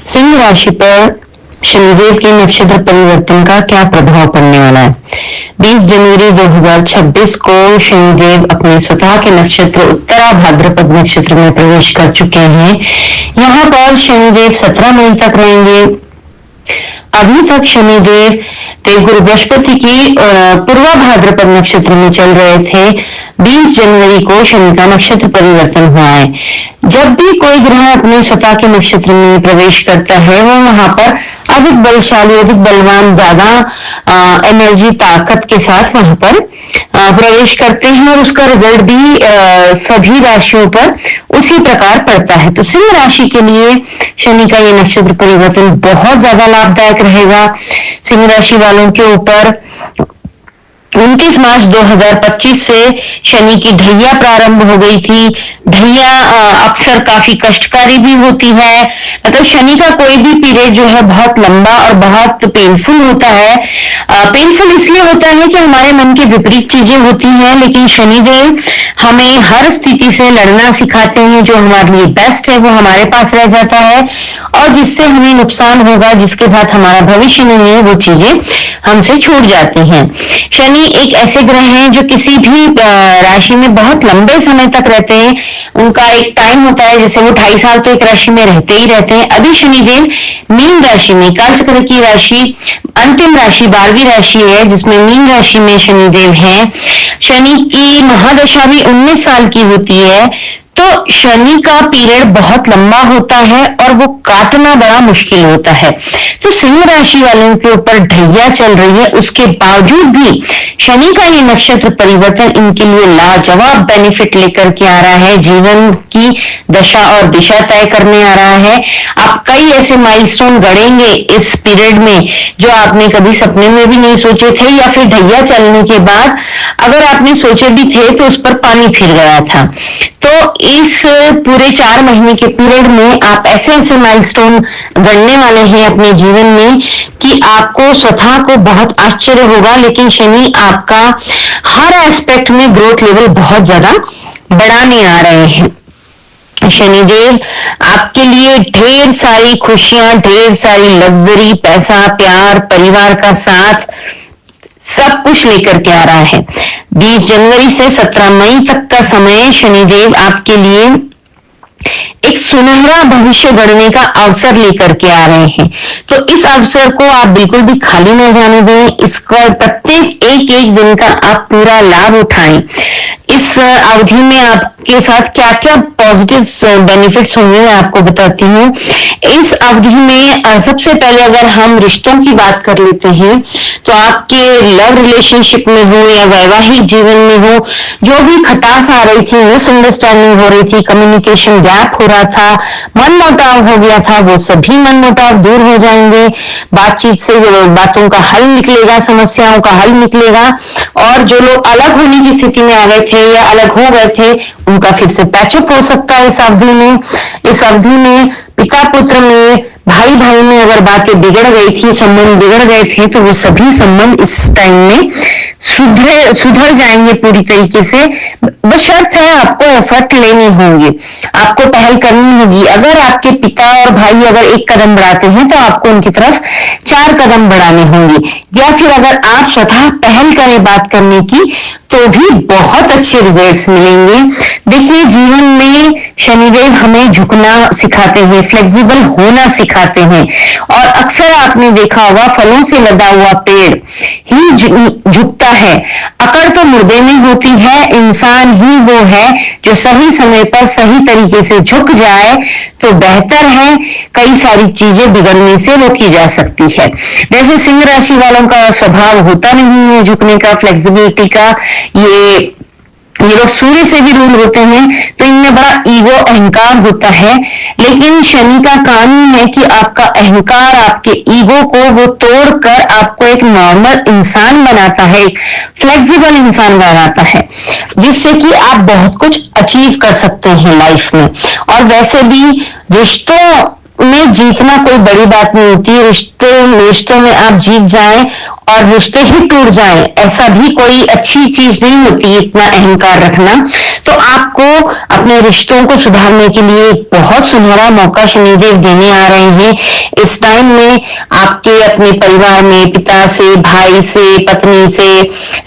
सिंह राशि पर शनिदेव के नक्षत्र परिवर्तन का क्या प्रभाव पड़ने वाला है? 20 जनवरी 2026 को शनिदेव अपने स्वतः के नक्षत्र उत्तरा भाद्रपद नक्षत्र में प्रवेश कर चुके हैं। यहाँ पर शनिदेव 17 मई तक रहेंगे। अभी तक शनिदेव देवगुरु बृहस्पति की पूर्वा भाद्रपद नक्षत्र में चल रहे थे। 20 जनवरी को शनि का नक्षत्र परिवर्तन हुआ है। जब भी कोई ग्रह अपने स्वतः के नक्षत्र में प्रवेश करता है, वो वहां पर अधिक बलशाली, अधिक बलवान, ज्यादा एनर्जी, ताकत के साथ वहां पर प्रवेश करते हैं और उसका रिजल्ट भी सभी राशियों पर उसी प्रकार पड़ता है। तो सिंह राशि के लिए शनि का ये नक्षत्र परिवर्तन बहुत ज्यादा लाभदायक रहेगा। सिंह राशि वालों के ऊपर 29 मार्च 2025 से शनि की ढैया प्रारंभ हो गई थी। ढैया अक्सर काफी कष्टकारी भी होती है, मतलब शनि का कोई भी पीरियड जो है बहुत लंबा और बहुत पेनफुल होता है। पेनफुल इसलिए होता है कि हमारे मन के विपरीत चीजें होती हैं, लेकिन शनिदेव हमें हर स्थिति से लड़ना सिखाते हैं। जो हमारे लिए बेस्ट है वो हमारे पास रह जाता है और जिससे हमें नुकसान होगा, जिसके साथ हमारा भविष्य नहीं है, वो चीजें हमसे छूट जाती हैं। शनि एक ऐसे ग्रह हैं जो किसी भी राशि में बहुत लंबे समय तक रहते हैं। उनका एक टाइम होता है, जैसे वो 2.5 साल तो एक राशि में रहते ही रहते हैं। अभी शनिदेव मीन राशि में, कालचक्र की राशि अंतिम राशि 12वीं राशि है, जिसमें मीन राशि में शनिदेव हैं। शनि की महादशा भी 19 साल की होती है। तो शनि का पीरियड बहुत लंबा होता है और वो काटना बड़ा मुश्किल होता है। तो सिंह राशि वालों के ऊपर ढैया चल रही है, उसके बावजूद भी शनि का ये नक्षत्र परिवर्तन इनके लिए लाजवाब बेनिफिट लेकर के आ रहा है। जीवन की दशा और दिशा तय करने आ रहा है। आप कई ऐसे माइलस्टोन गड़ेंगे इस पीरियड में जो आपने कभी सपने में भी नहीं सोचे थे, या फिर ढैया चलने के बाद अगर आपने सोचे भी थे तो उस पर पानी फिर गया था। तो इस पूरे 4 महीने के पीरियड में आप ऐसे ऐसे माइलस्टोन गढ़ने वाले हैं अपने जीवन में कि आपको स्वतः को बहुत आश्चर्य होगा। लेकिन शनि आपका हर एस्पेक्ट में ग्रोथ लेवल बहुत ज्यादा बढ़ाने आ रहे हैं। शनिदेव आपके लिए ढेर सारी खुशियां, ढेर सारी लग्जरी, पैसा, प्यार, परिवार का साथ, सब कुछ लेकर के आ रहा है। 20 जनवरी से 17 मई तक का समय शनिदेव आपके लिए एक सुनहरा भविष्य गढ़ने का अवसर लेकर के आ रहे हैं। तो इस अवसर को आप बिल्कुल भी खाली न जाने दें। इसका प्रत्येक एक एक दिन का आप पूरा लाभ उठाएं। इस अवधि में आपके साथ क्या क्या पॉजिटिव बेनिफिट्स होंगे मैं आपको बताती हूँ। इस अवधि में सबसे पहले अगर हम रिश्तों की बात कर लेते हैं तो आपके लव रिलेशनशिप में हो या वैवाहिक जीवन में हो, जो भी खटास आ रही थी, मिसअंडरस्टैंडिंग हो रही थी, कम्युनिकेशन गैप हो रहा था, मन मुटाव हो गया था, वो सभी मन मुटाव दूर हो जाएंगे। बातचीत से बातों का हल निकलेगा, समस्याओं का हल निकलेगा। और जो लोग अलग होने की स्थिति में आ गए थे या अलग हो गए थे, उनका फिर से पैचअप हो सकता है इस अवधि में। इस अवधि में पिता पुत्र में, भाई भाई में अगर बातें बिगड़ गई थी, संबंध बिगड़ गए थे, तो वो सभी संबंध इस टाइम में सुधर जाएंगे पूरी तरीके से। बशर्त है आपको एफर्ट लेने होंगे, आपको पहल करनी होगी। अगर आपके पिता और भाई अगर एक कदम बढ़ाते हैं तो आपको उनकी तरफ 4 कदम बढ़ाने होंगे, या फिर अगर आप स्वतः पहल करें बात करने की तो भी बहुत अच्छे रिजल्ट्स मिलेंगे। देखिए, जीवन में शनिदेव हमें झुकना सिखाते हैं, फ्लेक्सिबल होना सिखाते हैं, और अक्सर आपने देखा होगा फलों से लदा हुआ पेड़ ही झुकता है। अकड़ तो मुर्दे में होती है, इंसान ही वो है जो सही समय पर सही तरीके से झुक जाए तो बेहतर है, कई सारी चीजें बिगड़ने से रोकी जा सकती है। वैसे सिंह राशि वालों का स्वभाव होता नहीं है झुकने का, फ्लेक्सिबिलिटी का। ये लोग सूर्य से भी रूल होते हैं, तो इनमें बड़ा ईगो अहंकार होता है। लेकिन शनि का काम ही है कि आपका अहंकार, आपके ईगो को वो तोड़कर आपको एक नॉर्मल इंसान बनाता है, एक फ्लेक्सिबल इंसान बनाता है, जिससे कि आप बहुत कुछ अचीव कर सकते हैं लाइफ में। और वैसे भी रिश्तों में जीतना कोई बड़ी बात नहीं होती है। रिश्तों में आप जीत जाएं और रिश्ते ही टूट जाएं, ऐसा भी कोई अच्छी चीज नहीं होती इतना अहंकार रखना। तो आपको अपने रिश्तों को सुधारने के लिए बहुत सुनहरा मौका शनिदेव देने आ रहे हैं। इस टाइम में आपके अपने परिवार में पिता से, भाई से, पत्नी से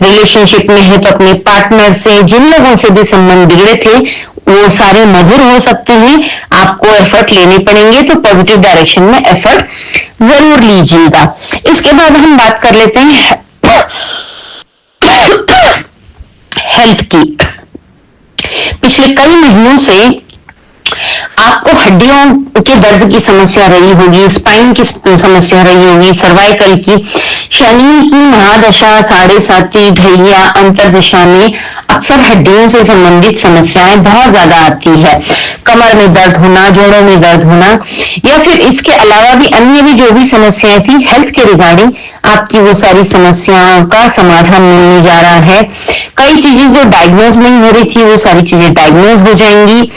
रिलेशनशिप में है तो अपने पार्टनर से, जिन लोगों से भी संबंध बिगड़े थे वो सारे मधुर हो सकते हैं। आपको एफर्ट लेने पड़ेंगे, तो पॉजिटिव डायरेक्शन में एफर्ट जरूर लीजिएगा। इसके बाद हम बात कर लेते हैं हेल्थ की। पिछले कई महीनों से आपको हड्डियों के दर्द की समस्या रही होगी, स्पाइन की समस्या रही होगी, सर्वाइकल की। शनि की महादशा 7.5 ढैया अंतर दिशा में अक्सर हड्डियों से संबंधित समस्याएं बहुत ज्यादा आती है। कमर में दर्द होना, जोड़ों में दर्द होना, या फिर इसके अलावा भी अन्य भी जो भी समस्याएं थी हेल्थ के रिगार्डिंग, आपकी वो सारी समस्याओं का समाधान मिलने जा रहा है। कई चीजें जो डायग्नोज नहीं हो रही थी वो सारी चीजें डायग्नोज हो जाएंगी,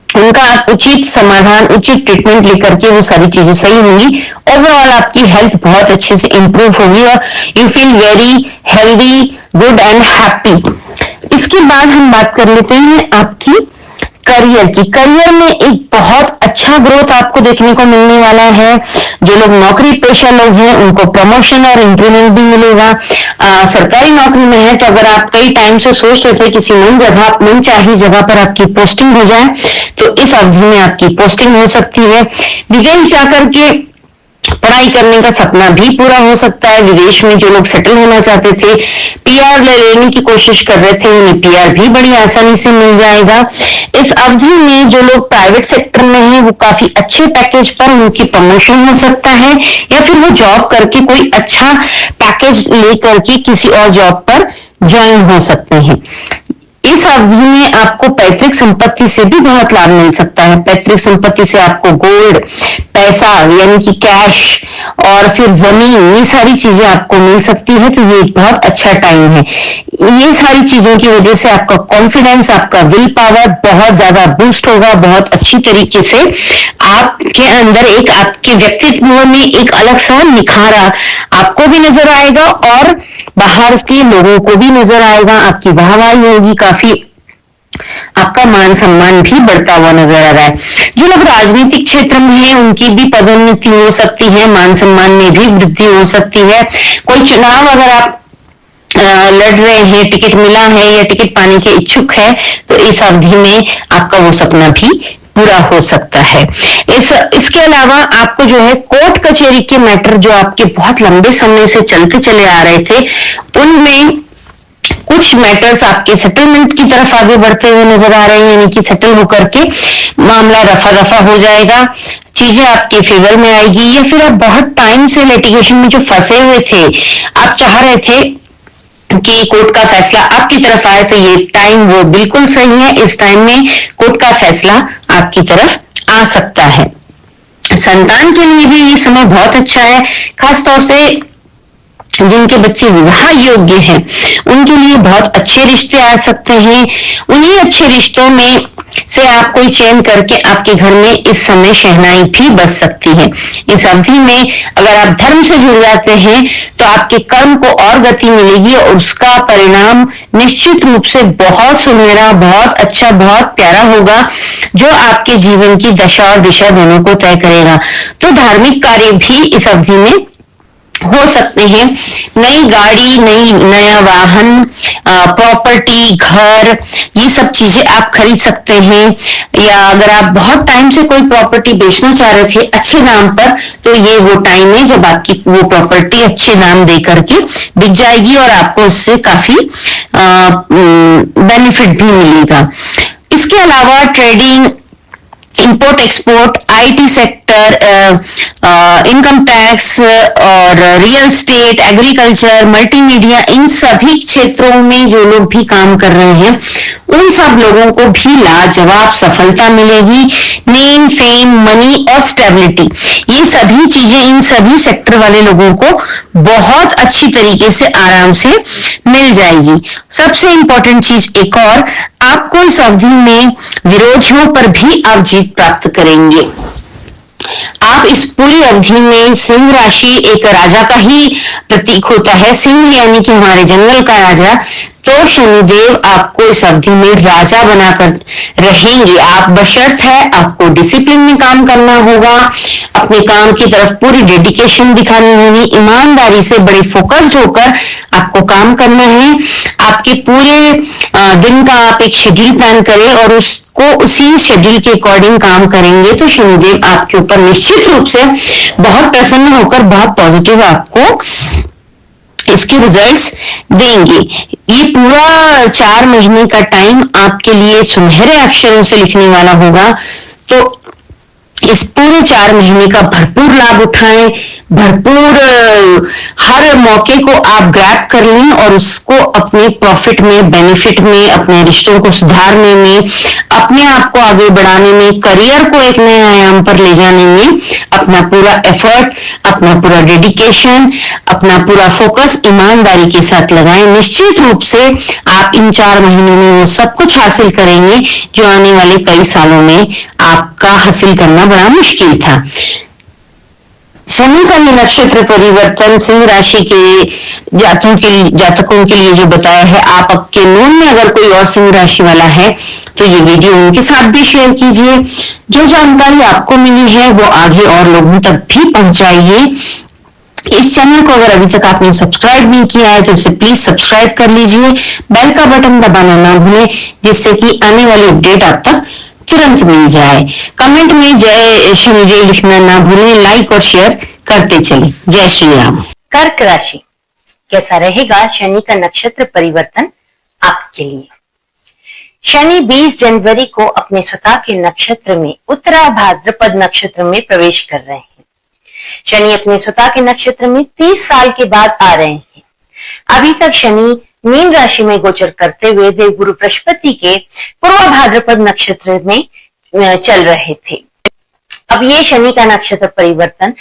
उनका आप उचित समाधान, उचित ट्रीटमेंट लेकर के वो सारी चीजें सही होंगी। ओवरऑल आपकी हेल्थ बहुत अच्छे से इंप्रूव होगी और you feel very healthy, good and happy. इसके बाद हम बात कर लेते हैं आपकी करियर की। करियर में एक बहुत अच्छा ग्रोथ आपको देखने को मिलने वाला है। जो लोग नौकरी पेशा लोग हैं उनको प्रमोशन और इंक्रीमेंट भी मिलेगा। सरकारी नौकरी में है तो अगर आप कई टाइम से सोच रहे थे किसी मनचाही जगह पर आपकी पोस्टिंग हो जाए तो इस अवधि में आपकी पोस्टिंग हो सकती है। विदेश जाकर के पढ़ाई करने का सपना भी पूरा हो सकता है। विदेश में जो लोग सेटल होना चाहते थे, पीआर लेने की कोशिश कर रहे थे, उन्हें पीआर भी बड़ी आसानी से मिल जाएगा। इस अवधि में जो लोग प्राइवेट सेक्टर में हैं वो काफी अच्छे पैकेज पर उनकी प्रमोशन हो सकता है, या फिर वो जॉब करके कोई अच्छा पैकेज लेकर के किसी और जॉब पर ज्वाइन हो सकते हैं। इस अवधि में आपको पैतृक संपत्ति से भी बहुत लाभ मिल सकता है। पैतृक संपत्ति से आपको गोल्ड, पैसा यानी कि कैश और फिर जमीन, ये सारी चीजें आपको मिल सकती है। तो ये एक बहुत अच्छा टाइम है। ये सारी चीजों की वजह से आपका कॉन्फिडेंस, आपका विल पावर बहुत ज्यादा बूस्ट होगा। बहुत अच्छी तरीके से आपके अंदर एक, आपके व्यक्तित्व में एक अलग सा निखारा आपको भी नजर आएगा और बाहर के लोगों को भी नजर आएगा। आपकी वाहवाही होगी, काफी आपका मान सम्मान भी बढ़ता हुआ नजर आ रहा है। जो लोग राजनीतिक क्षेत्र में हैं उनकी भी पदोन्नति हो सकती है, मान सम्मान में भी वृद्धि हो सकती है। कोई चुनाव अगर आप लड़ रहे हैं, टिकट मिला है या टिकट पाने के इच्छुक है तो इस अवधि में आपका वो सपना भी पूरा हो सकता है। इसके अलावा आपको जो है कोर्ट कचहरी के मैटर जो आपके बहुत लंबे समय से चलते चले आ रहे थे, उनमें कुछ मैटर्स आपके सेटलमेंट की तरफ आगे बढ़ते हुए नजर आ रहे हैं, यानी कि सेटल होकर के मामला रफा दफा हो जाएगा, चीजें आपके फेवर में आएगी। या फिर आप बहुत टाइम से लिटिगेशन में जो फंसे हुए थे, आप चाह रहे थे कि कोर्ट का फैसला आपकी तरफ आए, तो ये टाइम वो बिल्कुल सही है। इस टाइम में कोर्ट का फैसला आपकी तरफ आ सकता है। संतान के लिए भी ये समय बहुत अच्छा है, खासतौर से जिनके बच्चे विवाह योग्य हैं उनके लिए बहुत अच्छे रिश्ते आ सकते हैं। उन्हीं अच्छे रिश्तों में से आप कोई चयन करके आपके घर में इस समय शहनाई भी बज सकती है। इस अवधि में अगर आप धर्म से जुड़ जाते हैं तो आपके कर्म को और गति मिलेगी और उसका परिणाम निश्चित रूप से बहुत सुनहरा, बहुत अच्छा, बहुत प्यारा होगा, जो आपके जीवन की दशा और दिशा दोनों को तय करेगा। तो धार्मिक कार्य भी इस अवधि में हो सकते हैं। नई गाड़ी, नया वाहन, प्रॉपर्टी, घर, ये सब चीजें आप खरीद सकते हैं। या अगर आप बहुत टाइम से कोई प्रॉपर्टी बेचना चाह रहे थे अच्छे दाम पर, तो ये वो टाइम है जब आपकी वो प्रॉपर्टी अच्छे दाम दे करके बिक जाएगी और आपको उससे काफी बेनिफिट भी मिलेगा। इसके अलावा trading, import export, IT sector, income tax और रियल एस्टेट, एग्रीकल्चर, मल्टीमीडिया, इन सभी क्षेत्रों में जो लोग भी काम कर रहे हैं उन सब लोगों को भी लाजवाब सफलता मिलेगी। नेम, फेम, मनी और स्टेबिलिटी, ये सभी चीजें इन सभी सेक्टर वाले लोगों को बहुत अच्छी तरीके से आराम से मिल जाएगी। सबसे इंपॉर्टेंट चीज एक और, आपको इस अवधि में विरोधियों पर भी आप जीत प्राप्त करेंगे। आप इस पूरी अवधि में, सिंह राशि एक राजा का ही प्रतीक होता है, सिंह यानी कि हमारे जंगल का राजा, तो शनिदेव आपको इस अवधि में राजा बनाकर रहेंगे। आप बशर्त है आपको डिसिप्लिन में काम करना होगा, अपने काम की तरफ पूरी डेडिकेशन दिखानी होगी, ईमानदारी से बड़े फोकस्ड होकर आपको काम करना है। आपके पूरे दिन का आप एक शेड्यूल प्लान करें और उसको उसी शेड्यूल के अकॉर्डिंग काम करेंगे तो शनिदेव आपके ऊपर निश्चित रूप से बहुत प्रसन्न होकर बहुत पॉजिटिव आपको इसके रिजल्ट्स देंगे। ये पूरा 4 महीने का टाइम आपके लिए सुनहरे अक्षरों से लिखने वाला होगा, तो इस पूरे 4 महीने का भरपूर लाभ उठाएं, भरपूर हर मौके को आप ग्रैब कर लें और उसको अपने प्रॉफिट में, बेनिफिट में, अपने रिश्तों को सुधारने में, अपने आप को आगे बढ़ाने में, करियर को एक नए आयाम पर ले जाने में अपना पूरा एफर्ट, अपना पूरा डेडिकेशन, अपना पूरा फोकस ईमानदारी के साथ लगाएं। निश्चित रूप से आप इन 4 महीनों में वो सब कुछ हासिल करेंगे जो आने वाले कई सालों में आपका हासिल करना बड़ा मुश्किल था। शनि का ये नक्षत्र परिवर्तन सिंह राशि के जातकों के लिए जो बताया है, आप आपके नोन में अगर कोई और सिंह राशि वाला है तो ये वीडियो उनके साथ भी शेयर कीजिए। जो जानकारी आपको मिली है वो आगे और लोगों तक भी पहुंचाइए। इस चैनल को अगर अभी तक आपने सब्सक्राइब नहीं किया है तो इसे प्लीज सब्सक्राइब कर लीजिए, बेल का बटन दबाना ना भूलें जिससे कि आने वाली अपडेट आप तक तुरंत मिल जाए। कमेंट में जय शनिदेव लिखना ना भूलें, लाइक और शेयर करते चलें। जय श्री राम। कर्क राशि, कैसा रहेगा शनि का नक्षत्र परिवर्तन आपके लिए? शनि 20 जनवरी को अपने स्वतः के नक्षत्र में उत्तरा भाद्रपद नक्षत्र में प्रवेश कर रहे हैं। शनि अपने स्वतः के नक्षत्र में 30 साल के बाद आ रहे हैं। अभी तक शनि मीन राशि में गोचर करते हुए देवगुरु बृहस्पति के पूर्व भाद्रपद नक्षत्र में चल रहे थे। अब ये शनि का नक्षत्र परिवर्तन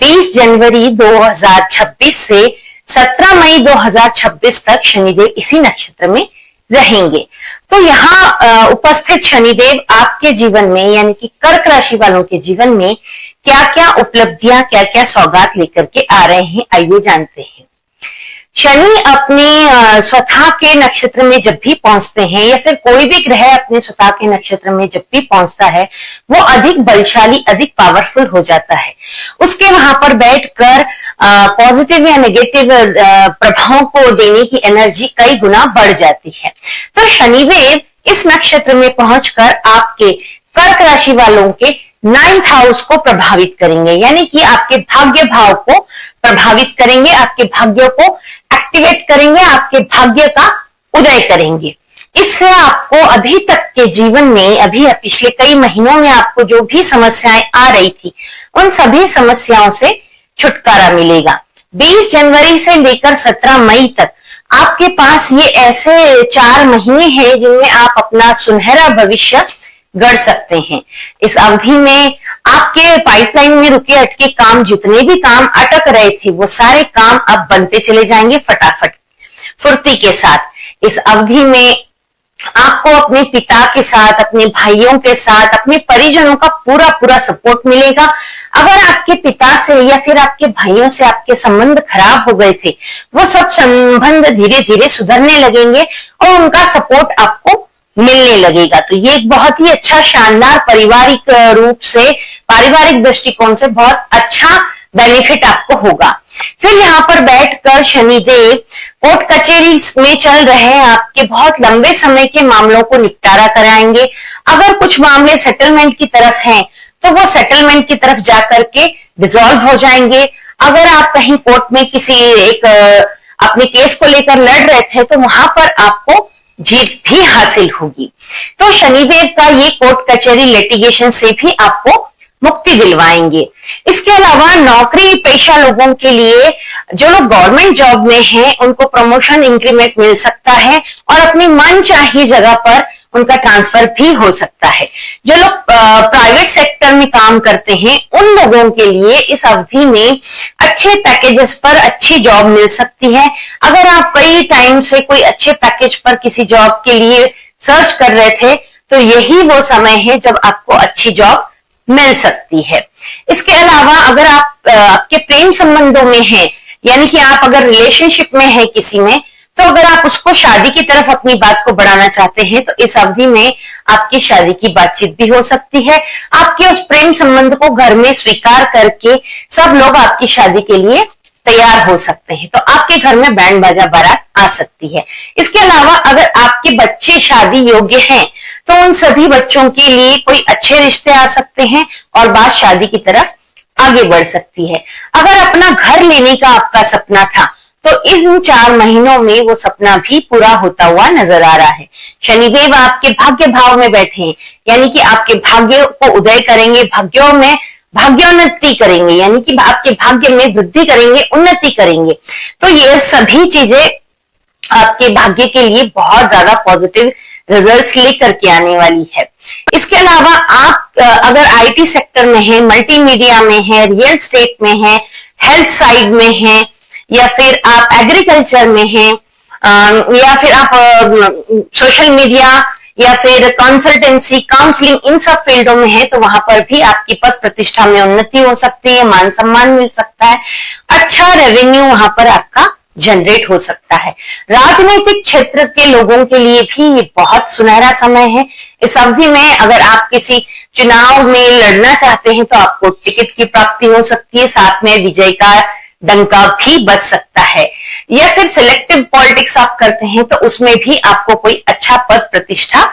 20 जनवरी 2026 से 17 मई 2026 तक शनिदेव इसी नक्षत्र में रहेंगे। तो यहाँ उपस्थित शनिदेव आपके जीवन में यानी कि कर्क राशि वालों के जीवन में क्या क्या उपलब्धियां, क्या क्या सौगात लेकर के आ रहे हैं, आइए जानते हैं। शनि अपने स्वतः के नक्षत्र में जब भी पहुंचते हैं या फिर कोई भी ग्रह अपने स्वतः के नक्षत्र में जब भी पहुंचता है वो अधिक बलशाली, अधिक पावरफुल हो जाता है। उसके वहां पर बैठकर पॉजिटिव या नेगेटिव प्रभावों को देने की एनर्जी कई गुना बढ़ जाती है। तो शनिदेव इस नक्षत्र में पहुंचकर आपके कर्क राशि वालों के 9th हाउस को प्रभावित करेंगे, यानी कि आपके भाग्य भाव को प्रभावित करेंगे, आपके भाग्य को एक्टिवेट करेंगे, आपके भाग्य का उदय करेंगे। इससे आपको अभी तक के जीवन में, अभी पिछले कई महीनों में आपको जो भी समस्याएं आ रही थी उन सभी समस्याओं से छुटकारा मिलेगा। 20 जनवरी से लेकर 17 मई तक आपके पास ये ऐसे 4 महीने हैं जिनमें आप अपना सुनहरा भविष्य गढ़ सकते हैं। इस अवधि में आपके पाइपलाइन में रुके अटके काम, जितने भी काम अटक रहे थे वो सारे काम अब बनते चले जाएंगे फटाफट, फुर्ती के साथ। इस अवधि में आपको अपने पिता के साथ, अपने भाइयों के साथ, अपने परिजनों का पूरा पूरा सपोर्ट मिलेगा। अगर आपके पिता से या फिर आपके भाइयों से आपके संबंध खराब हो गए थे, वो सब संबंध धीरे धीरे सुधरने लगेंगे और उनका सपोर्ट आपको मिलने लगेगा। तो ये एक बहुत ही अच्छा शानदार पारिवारिक रूप से, पारिवारिक दृष्टिकोण से बहुत अच्छा बेनिफिट आपको होगा। फिर यहाँ पर बैठकर शनिदेव कोर्ट कचहरी में चल रहे आपके बहुत लंबे समय के मामलों को निपटारा कराएंगे। अगर कुछ मामले सेटलमेंट की तरफ हैं, तो वो सेटलमेंट की तरफ जाकर के डिसॉल्व हो जाएंगे। अगर आप कहीं कोर्ट में किसी एक अपने केस को लेकर लड़ रहे थे, तो वहां पर आपको जीत भी हासिल होगी। तो शनिदेव का ये कोर्ट कचहरी लिटिगेशन से भी आपको मुक्ति दिलवाएंगे। इसके अलावा नौकरी पेशा लोगों के लिए, जो लोग गवर्नमेंट जॉब में हैं, उनको प्रमोशन इंक्रीमेंट मिल सकता है और अपनी मनचाही जगह पर उनका ट्रांसफर भी हो सकता है। जो लोग प्राइवेट सेक्टर में काम करते हैं, उन लोगों के लिए इस अवधि में अच्छे पैकेजेस पर अच्छी जॉब मिल सकती है। अगर आप कई टाइम से कोई अच्छे पैकेज पर किसी जॉब के लिए सर्च कर रहे थे, तो यही वो समय है जब आपको अच्छी जॉब मिल सकती है। इसके अलावा अगर आप आपके प्रेम संबंधों में हैं, यानी कि आप अगर रिलेशनशिप में हैं किसी में, तो अगर आप उसको शादी की तरफ अपनी बात को बढ़ाना चाहते हैं, तो इस अवधि में आपकी शादी की बातचीत भी हो सकती है। आपके उस प्रेम संबंध को घर में स्वीकार करके सब लोग आपकी शादी के लिए तैयार हो सकते हैं। तो आपके घर में बैंड बाजा बारात आ सकती है। इसके अलावा अगर आपके बच्चे शादी योग्य हैं, तो उन सभी बच्चों के लिए कोई अच्छे रिश्ते आ सकते हैं और बात शादी की तरफ आगे बढ़ सकती है। अगर अपना घर लेने का आपका सपना था, तो इन 4 महीनों में वो सपना भी पूरा होता हुआ नजर आ रहा है। शनिदेव आपके भाग्य भाव में बैठे हैं, यानी कि आपके भाग्य को उदय करेंगे, भाग्यों में भाग्योन्नति करेंगे, यानी कि आपके भाग्य में वृद्धि करेंगे, उन्नति करेंगे। तो ये सभी चीजें आपके भाग्य के लिए बहुत ज्यादा पॉजिटिव रिजल्ट्स लेकर के आने वाली है। इसके अलावा आप अगर आईटी सेक्टर में हैं, मल्टीमीडिया में हैं, रियल एस्टेट में हैं, हेल्थ साइड में हैं, या फिर आप एग्रीकल्चर में हैं, या फिर आप सोशल मीडिया या फिर कंसल्टेंसी, काउंसलिंग, इन सब फील्डों में है, तो वहां पर भी आपकी पद प्रतिष्ठा में उन्नति हो सकती है, मान सम्मान मिल सकता है, अच्छा रेवेन्यू वहां पर आपका जनरेट हो सकता है। राजनीतिक क्षेत्र के लोगों के लिए भी ये बहुत सुनहरा समय है। इस अवधि में अगर आप किसी चुनाव में लड़ना चाहते हैं, तो आपको टिकट की प्राप्ति हो सकती है, साथ में विजय का डंका भी बज सकता है। या फिर सिलेक्टिव पॉलिटिक्स आप करते हैं, तो उसमें भी आपको कोई अच्छा पद प्रतिष्ठा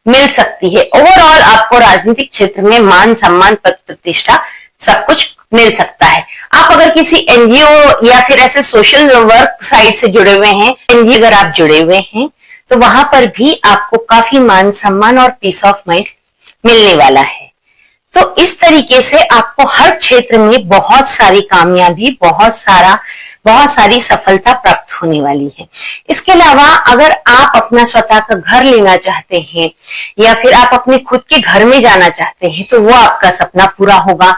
मिल सकती है। ओवरऑल आपको राजनीतिक क्षेत्र में मान सम्मान, पद प्रतिष्ठा सब कुछ मिल सकता है। आप अगर किसी एनजीओ या फिर ऐसे सोशल वर्क साइट से जुड़े हुए हैं, एनजीओ अगर आप जुड़े हुए हैं, तो वहां पर भी आपको काफी मान सम्मान और पीस ऑफ माइंड मिलने वाला है। तो इस तरीके से आपको हर क्षेत्र में बहुत सारी कामयाबी, बहुत सारी सफलता प्राप्त होने वाली है। इसके अलावा अगर आप अपना स्वतः का घर लेना चाहते हैं या फिर आप अपने खुद के घर में जाना चाहते हैं, तो वो आपका सपना पूरा होगा।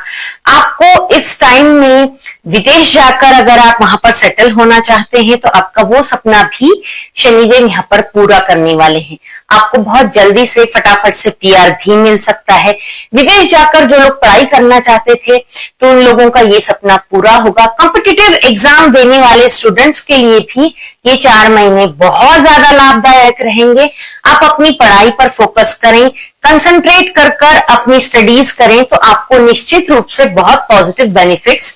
आपको इस टाइम में विदेश जाकर अगर आप वहां पर सेटल होना चाहते हैं, तो आपका वो सपना भी शनिदेव यहाँ पर पूरा करने वाले हैं। आपको बहुत जल्दी से फटाफट से पीआर भी मिल सकता है। विदेश जाकर जो लोग पढ़ाई करना चाहते थे, तो उन लोगों का ये सपना पूरा होगा। कॉम्पिटिटिव एग्जाम देने वाले स्टूडेंट्स के लिए भी ये 4 महीने बहुत ज्यादा लाभदायक रहेंगे। आप अपनी पढ़ाई पर फोकस करें, कंसंट्रेट कर अपनी स्टडीज करें, तो आपको निश्चित रूप से बहुत पॉजिटिव बेनिफिट्स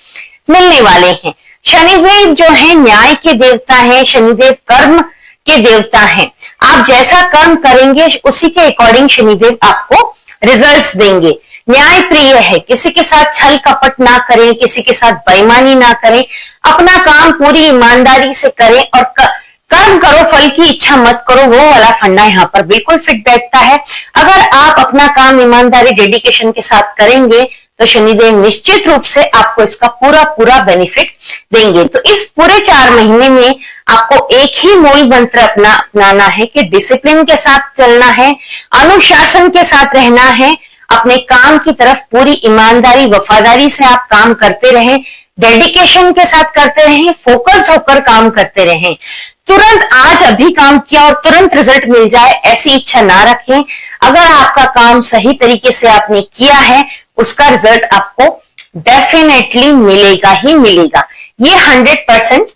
मिलने वाले हैं। शनिदेव जो है न्याय के देवता है, शनिदेव कर्म के देवता हैं। आप जैसा कर्म करेंगे उसी के अकॉर्डिंग शनिदेव आपको रिजल्ट्स देंगे। न्याय प्रिय है, किसी के साथ छल कपट ना करें, किसी के साथ बेईमानी ना करें, अपना काम पूरी ईमानदारी से करें और कर्म करो, फल की इच्छा मत करो, वो वाला फंडा यहाँ पर बिल्कुल फिट बैठता है। अगर आप अपना काम ईमानदारी, डेडिकेशन के साथ करेंगे, तो शनिदेव निश्चित रूप से आपको इसका पूरा बेनिफिट देंगे। तो इस पूरे 4 महीने में आपको एक ही मूल मंत्र अपनाना है कि डिसिप्लिन के साथ चलना है, अनुशासन के साथ रहना है, अपने काम की तरफ पूरी ईमानदारी, वफादारी से आप काम करते रहें, डेडिकेशन के साथ करते रहें, फोकस होकर काम करते रहें। तुरंत आज अभी काम किया और तुरंत रिजल्ट मिल जाए, ऐसी इच्छा ना रखें। अगर आपका काम सही तरीके से आपने किया है, उसका रिजल्ट आपको डेफिनेटली मिलेगा ही मिलेगा, ये 100%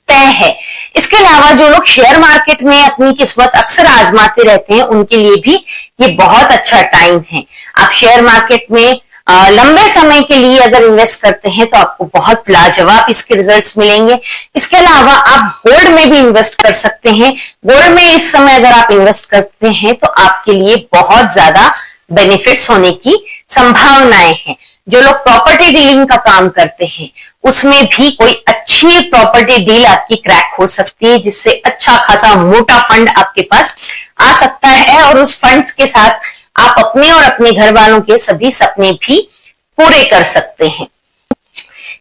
तय है। इसके अलावा जो लोग शेयर मार्केट में अपनी किस्मत अक्सर आजमाते रहते हैं, उनके लिए भी ये बहुत अच्छा टाइम है। आप शेयर मार्केट में लंबे समय के लिए अगर इन्वेस्ट करते हैं तो आपको बहुत लाजवाब इसके रिजल्ट्स मिलेंगे। इसके अलावा आप गोल्ड में भी इन्वेस्ट कर सकते हैं। गोल्ड में इस समय अगर आप इन्वेस्ट करते हैं तो आपके लिए बहुत ज्यादा बेनिफिट्स होने की संभावनाएं हैं। जो लोग प्रॉपर्टी डीलिंग का काम करते हैं, उसमें भी कोई अच्छी प्रॉपर्टी डील आपकी क्रैक हो सकती है, जिससे अच्छा खासा मोटा फंड आपके पास आ सकता है और उस फंड के साथ आप अपने और अपने घर वालों के सभी सपने भी पूरे कर सकते हैं।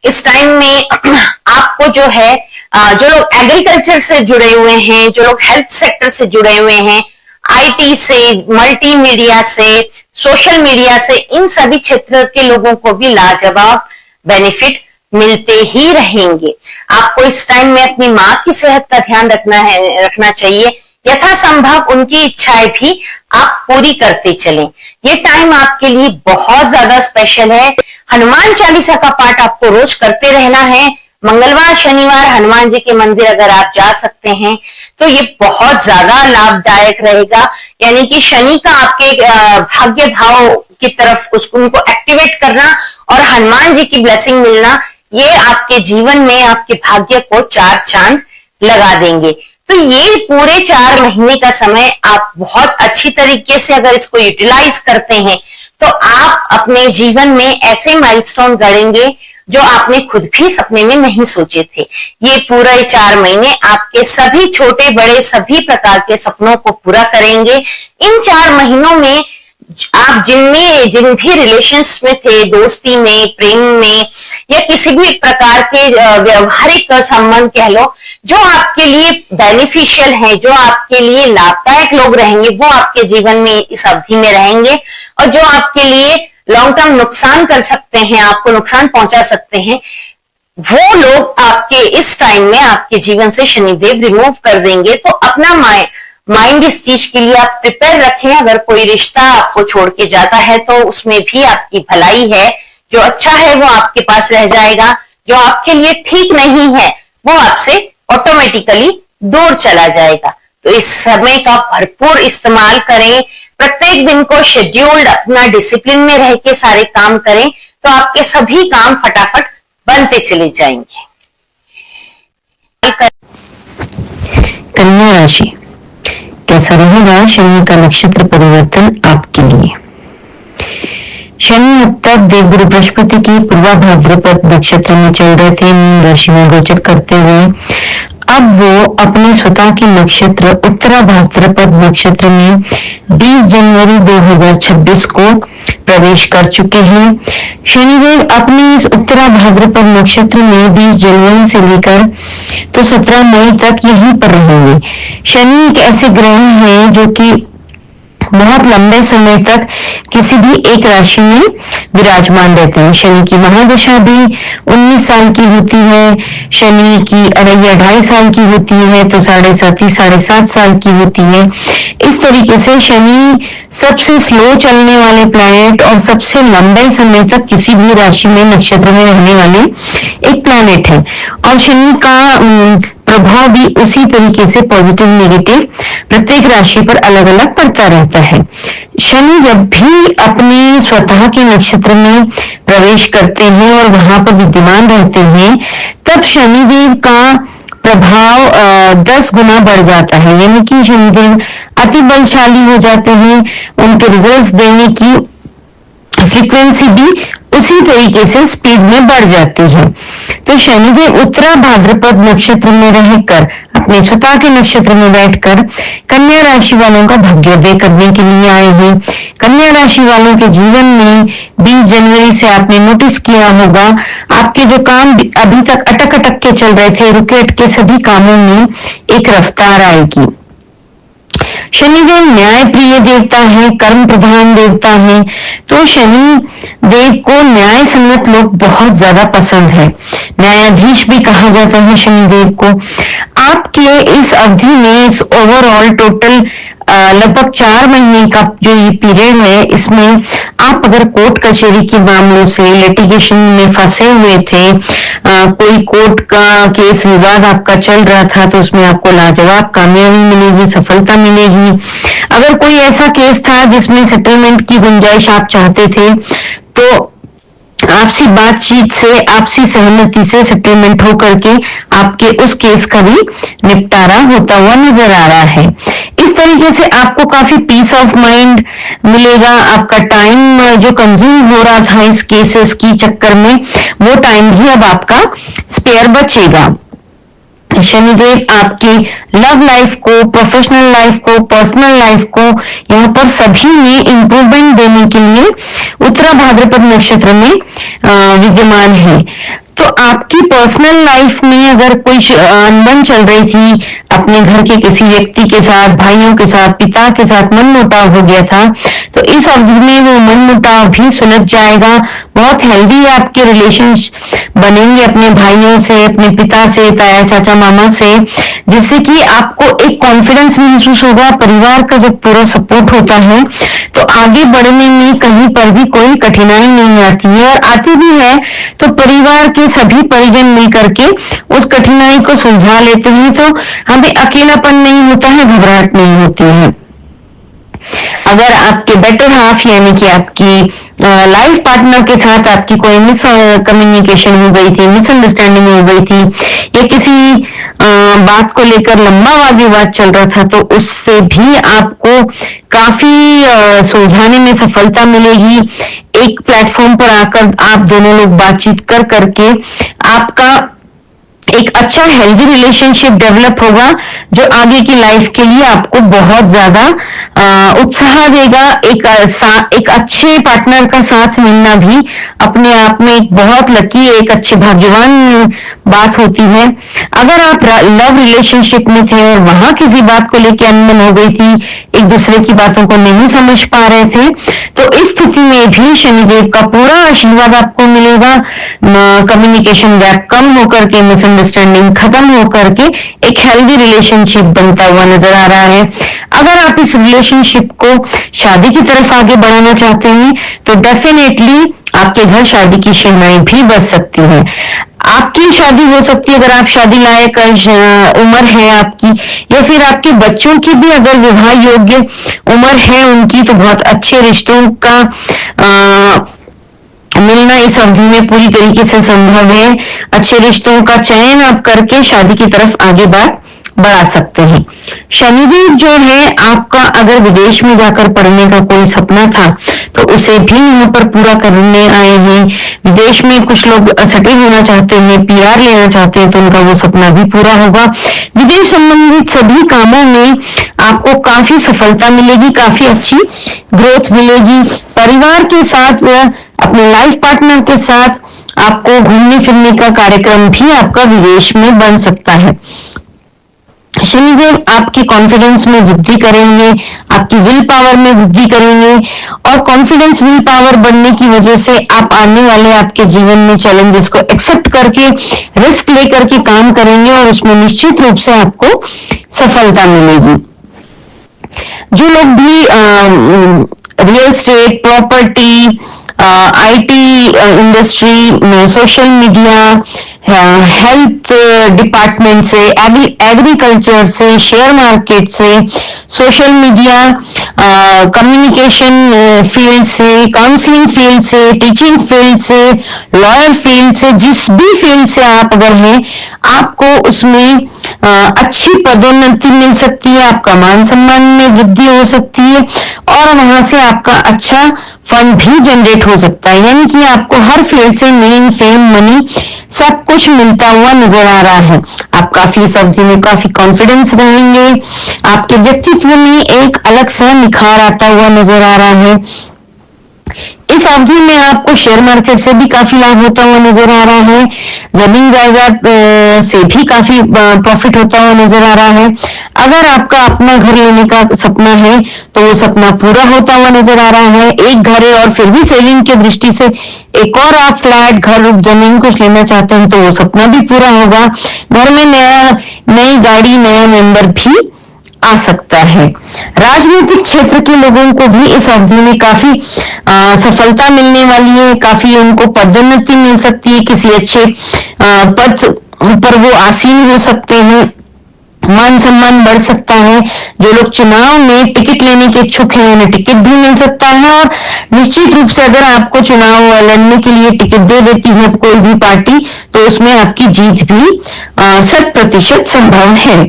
इस टाइम में आपको जो है, जो लोग एग्रीकल्चर से जुड़े हुए हैं, जो लोग हेल्थ सेक्टर से जुड़े हुए हैं, आईटी से, मल्टीमीडिया से, सोशल मीडिया से, इन सभी क्षेत्र के लोगों को भी लाजवाब बेनिफिट मिलते ही रहेंगे। आपको इस टाइम में अपनी माँ की सेहत का ध्यान रखना चाहिए। यथासंभव उनकी इच्छाएं भी आप पूरी करते चलें। ये टाइम आपके लिए बहुत ज्यादा स्पेशल है। हनुमान चालीसा का पाठ आपको रोज करते रहना है। मंगलवार शनिवार हनुमान जी के मंदिर अगर आप जा सकते हैं तो ये बहुत ज्यादा लाभदायक रहेगा। यानी कि शनि का आपके भाग्य भाव की तरफ उनको एक्टिवेट करना और हनुमान जी की ब्लेसिंग मिलना, ये आपके जीवन में आपके भाग्य को 4 चांद लगा देंगे। तो ये पूरे 4 महीने का समय आप बहुत अच्छी तरीके से अगर इसको यूटिलाइज करते हैं तो आप अपने जीवन में ऐसे माइलस्टोन गढ़ेंगे जो आपने खुद भी सपने में नहीं सोचे थे। ये पूरे 4 महीने आपके सभी छोटे बड़े सभी प्रकार के सपनों को पूरा करेंगे। इन 4 महीनों में आप जिन भी रिलेशंस में थे, दोस्ती में, प्रेम में या किसी भी प्रकार के व्यवहारिक संबंध कह लो, जो आपके लिए बेनिफिशियल है, जो आपके लिए लाभदायक लोग रहेंगे, वो आपके जीवन में इस अवधि में रहेंगे। और जो आपके लिए लॉन्ग टर्म नुकसान कर सकते हैं, आपको नुकसान पहुंचा सकते हैं, वो लोग आपके इस टाइम में आपके जीवन से शनिदेव रिमूव कर देंगे। तो अपना माइंड इस चीज के लिए आप प्रिपेयर रखें। अगर कोई रिश्ता आपको छोड़ के जाता है तो उसमें भी आपकी भलाई है। जो अच्छा है वो आपके पास रह जाएगा, जो आपके लिए ठीक नहीं है वो आपसे ऑटोमेटिकली दूर चला जाएगा। तो इस समय का भरपूर इस्तेमाल करें। प्रत्येक दिन को शेड्यूल्ड अपना डिसिप्लिन में रह के सारे काम करें तो आपके सभी काम फटाफट बनते चले जाएंगे। कन्या राशि, कैसा रहेगा शनि का नक्षत्र परिवर्तन आपके लिए? शनि अब तक देवगुरु बृहस्पति की पूर्वा भाद्रपद नक्षत्र में चल रहे थे, मीन राशि में गोचर करते हुए अब वो अपने स्वतः के नक्षत्र उत्तरा भाद्रपद नक्षत्र में 20 जनवरी 2026 को प्रवेश कर चुके हैं। शनिदेव अपने इस उत्तरा भाद्रपद नक्षत्र में 20 जनवरी से लेकर तो 17 मई तक यहीं पर रहेंगे। शनि एक ऐसे ग्रह हैं जो कि बहुत लंबे समय तक किसी भी एक राशि में विराजमान रहते हैं। शनि की महादशा भी 19 साल की होती है, शनि की 2.5 साल की होती है, तो 7.5 साल की होती है। इस तरीके से शनि सबसे स्लो चलने वाले प्लैनेट और सबसे लंबे समय तक किसी भी राशि में नक्षत्र में रहने वाले एक प्लैनेट है। और शनि का प्रभाव भी उसी तरीके से पॉजिटिव नेगेटिव प्रत्येक राशि पर अलग अलग पड़ता रहता है। शनि जब भी अपने स्वतः के नक्षत्र में प्रवेश करते हैं और वहां पर विद्यमान रहते हैं, तब शनिदेव का प्रभाव 10 गुना बढ़ जाता है। यानी कि शनिदेव अति बलशाली हो जाते हैं, उनके रिजल्ट्स देने की फ्रीक्वेंसी भी उसी तरीके से स्पीड में बढ़ जाती है। तो शनिदेव उत्तरा भाद्रपद नक्षत्र में रहकर अपने स्वतः के नक्षत्र में बैठकर कन्या राशि वालों का भाग्योदय करने के लिए आए हैं। कन्या राशि वालों के जीवन में 20 जनवरी से आपने नोटिस किया होगा, आपके जो काम अभी तक अटक अटक के चल रहे थे, रुके अटके सभी कामों में एक रफ्तार आएगी। शनिदेव न्याय प्रिय देवता है, कर्म प्रधान देवता है, तो शनि देव को न्याय सम्मत लोग बहुत ज्यादा पसंद है। न्यायाधीश भी कहा जाता है शनिदेव को। आपके इस अवधि में, इस ओवरऑल टोटल लगभग 4 महीने का जो ये पीरियड है, इसमें आप अगर कोर्ट कचहरी के मामलों से, लिटिगेशन में फंसे हुए थे, कोई कोर्ट का केस विवाद आपका चल रहा था, तो उसमें आपको लाजवाब कामयाबी मिलेगी, सफलता मिलेगी। अगर कोई ऐसा केस था जिसमें सेटलमेंट की गुंजाइश आप चाहते थे, तो आपसी बातचीत से, आपसी सहमति से सेटलमेंट हो करके आपके उस केस का भी निपटारा होता हुआ नजर आ रहा है। इस तरीके से आपको काफी पीस ऑफ माइंड मिलेगा। आपका टाइम जो कंज्यूम हो रहा था इस केसेस की चक्कर में, वो टाइम भी अब आपका स्पेयर बचेगा। शनिदेव आपकी लव लाइफ को, प्रोफेशनल लाइफ को, पर्सनल लाइफ को, यहाँ पर सभी में इंप्रूवमेंट देने के लिए उत्तरा भाद्रपद नक्षत्र में विद्यमान है। तो आपकी पर्सनल लाइफ में अगर कोई अनबन चल रही थी, अपने घर के किसी व्यक्ति के साथ, भाइयों के साथ, पिता के साथ मनमुटाव हो गया था, तो इस अवधि में वो मनमुटाव भी सुलझ जाएगा। बहुत हेल्दी आपके रिलेशन बनेंगे अपने भाइयों से, अपने पिता से, ताया चाचा मामा से, जिससे कि आपको एक कॉन्फिडेंस महसूस होगा। परिवार का जब पूरा सपोर्ट होता है तो आगे बढ़ने में कहीं पर भी कोई कठिनाई नहीं आती है, और आती भी है तो परिवार के सभी परिजन मिलकर के उस कठिनाई को सुलझा लेते हैं, तो हमें अकेलापन नहीं होता है, घबराहट नहीं होती है। अगर आपके बेटर हाफ यानी कि आपकी लाइफ पार्टनर के साथ आपकी कोई मिस कम्युनिकेशन हो गई थी, मिसअंडरस्टैंडिंग हो गई थी, या किसी बात को लेकर लंबा वाद विवाद चल रहा था, तो उससे भी आपको काफी सुलझाने में सफलता मिलेगी। एक प्लेटफॉर्म पर आकर आप दोनों लोग बातचीत कर करके आपका एक अच्छा हेल्दी रिलेशनशिप डेवलप होगा, जो आगे की लाइफ के लिए आपको बहुत ज्यादा उत्साह देगा। एक अच्छे पार्टनर का साथ मिलना भी अपने आप में एक बहुत लकी, एक अच्छे भाग्यवान बात होती है। अगर आप लव रिलेशनशिप में थे और वहां किसी बात को लेकर अनबन हो गई थी, एक दूसरे की बातों को नहीं समझ पा रहे थे, तो इस स्थिति में भी शनिदेव का पूरा आशीर्वाद आपको मिलेगा। कम्युनिकेशन गैप कम होकर के, मिसअंडरस्टैंडिंग खत्म होकर के एक हेल्दी रिलेशनशिप बनता हुआ नजर आ रहा है। अगर आप इस रिलेशनशिप को शादी की तरफ आगे बढ़ाना चाहते हैं, तो डेफिनेटली आपके घर शादी की शहनाई भी बज सकती है। आपकी शादी हो सकती है अगर आप शादी लायक उम्र है आपकी, या फिर आपके बच्चों की भी अगर विवाह योग्य उम्र है उनकी, तो बहुत अच्छे रिश्तों का मिलना इस अवधि में पूरी तरीके से संभव है। अच्छे रिश्तों का चयन आप करके शादी की तरफ आगे बढ़ा सकते हैं। शनिदेव जो है आपका, अगर विदेश में जाकर पढ़ने का कोई सपना था तो उसे भी यहाँ पर पूरा करने आए हैं। विदेश में कुछ लोग सेटल होना चाहते हैं, पीआर लेना चाहते हैं, तो उनका वो सपना भी पूरा होगा। विदेश संबंधित सभी कामों में आपको काफी सफलता मिलेगी, काफी अच्छी ग्रोथ मिलेगी। परिवार के साथ, अपने लाइफ पार्टनर के साथ आपको घूमने फिरने का कार्यक्रम भी आपका विदेश में बन सकता है। शनिदेव आपके कॉन्फिडेंस में वृद्धि करेंगे, आपकी विल पावर में वृद्धि करेंगे, और कॉन्फिडेंस विल पावर बढ़ने की वजह से आप आने वाले आपके जीवन में चैलेंजेस को एक्सेप्ट करके, रिस्क लेकर के काम करेंगे, और उसमें निश्चित रूप से आपको सफलता मिलेगी। जो लोग भी real estate, property, IT industry, social media, health department से, एग्रीकल्चर से, शेयर मार्केट से, सोशल मीडिया, कम्युनिकेशन फील्ड से, काउंसलिंग फील्ड से, टीचिंग फील्ड से, लॉयर फील्ड से, जिस भी फील्ड से आप अगर हैं, आपको उसमें अच्छी पदोन्नति मिल सकती है, आपका मान सम्मान में वृद्धि हो सकती है, और वहां से आपका अच्छा फंड भी जनरेट हो सकता है। यानी कि आपको हर फील्ड से नेम, फेम, मनी सब कुछ मिलता हुआ नजर आ रहा है। आप काफी इस अवधि में काफी कॉन्फिडेंस रहेंगे, आपके व्यक्तित्व में एक अलग सा निखार आता हुआ नजर आ रहा है। इस अवधि में आपको शेयर मार्केट से भी काफी लाभ होता हुआ नजर आ रहा है, जमीन जायदाद से भी काफी प्रॉफिट होता हुआ नजर आ रहा है। अगर आपका अपना घर लेने का सपना है तो वो सपना पूरा होता हुआ नजर आ रहा है। एक घर है और फिर भी सेविंग की दृष्टि से एक और आप फ्लैट, घर, जमीन कुछ लेना चाहते हैं तो वो सपना भी पूरा होगा। घर में नई गाड़ी, नया मेंबर भी आ सकता है। राजनीतिक क्षेत्र के लोगों को भी इस अवधि में काफी सफलता मिलने वाली है, काफी उनको पदोन्नति मिल सकती है, किसी अच्छे पद पर वो आसीन हो सकते हैं, मान सम्मान बढ़ सकता है। जो लोग चुनाव में टिकट लेने के इच्छुक हैं उन्हें टिकट भी मिल सकता है, और निश्चित रूप से अगर आपको चुनाव लड़ने के लिए टिकट दे देती है कोई भी पार्टी तो उसमें आपकी जीत भी 100% संभव है।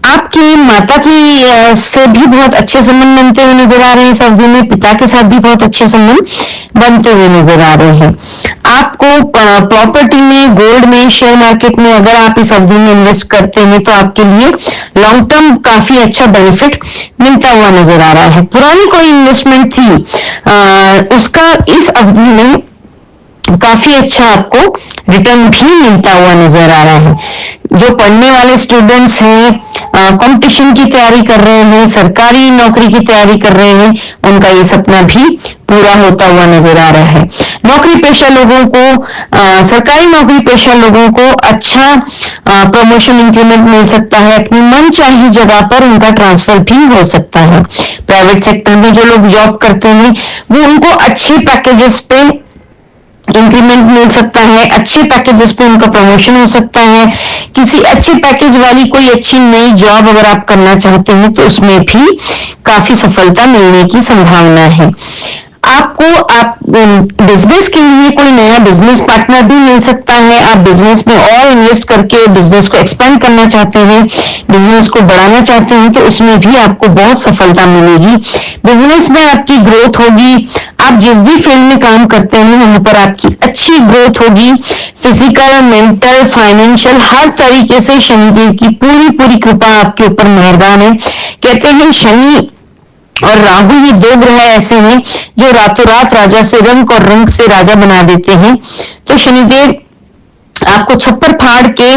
आपकी माता की से भी बहुत अच्छे संबंध बनते हुए नजर आ रहे हैं इस अवधि में, पिता के साथ भी बहुत अच्छे संबंध बनते हुए नजर आ रहे हैं। आपको प्रॉपर्टी में, गोल्ड में, शेयर मार्केट में अगर आप इस अवधि में इन्वेस्ट करते हैं तो आपके लिए लॉन्ग टर्म काफी अच्छा बेनिफिट मिलता हुआ नजर आ रहा है। पुरानी कोई इन्वेस्टमेंट थी उसका इस अवधि में काफी अच्छा आपको रिटर्न भी मिलता हुआ नजर आ रहा है। जो पढ़ने वाले स्टूडेंट्स हैं, कंपटीशन की तैयारी कर रहे हैं, सरकारी नौकरी की तैयारी कर रहे हैं, उनका ये सपना भी पूरा होता हुआ नजर आ रहा है। नौकरी पेशा लोगों को, सरकारी नौकरी पेशा लोगों को अच्छा प्रमोशन, इंक्रीमेंट मिल सकता है, अपनी मनचाही जगह पर उनका ट्रांसफर भी हो सकता है। प्राइवेट सेक्टर में जो लोग जॉब करते हैं वो उनको अच्छे पैकेजेस पे इंक्रीमेंट मिल सकता है, अच्छे पैकेजेस पे उनका प्रमोशन हो सकता है। किसी अच्छे पैकेज वाली कोई अच्छी नई जॉब अगर आप करना चाहते हैं तो उसमें भी काफी सफलता मिलने की संभावना है। आपको बिजनेस के लिए कोई नया बिजनेस पार्टनर भी मिल सकता है। आप बिजनेस में और इन्वेस्ट करके बिजनेस को एक्सपेंड करना चाहते हैं, बिजनेस को बढ़ाना चाहते हैं तो उसमें भी आपको बहुत सफलता मिलेगी। बिजनेस में आपकी ग्रोथ होगी। आप जिस भी फील्ड में काम करते हैं वहां पर आपकी अच्छी ग्रोथ होगी। फिजिकल, मेंटल, फाइनेंशियल, हर तरीके से शनिदेव की पूरी कृपा आपके ऊपर मेहरबान है। कहते हैं शनि और राहु ये दो ग्रह ऐसे हैं जो रातों रात राजा से रंग से राजा बना देते हैं। तो शनिदेव आपको छप्पर फाड़ के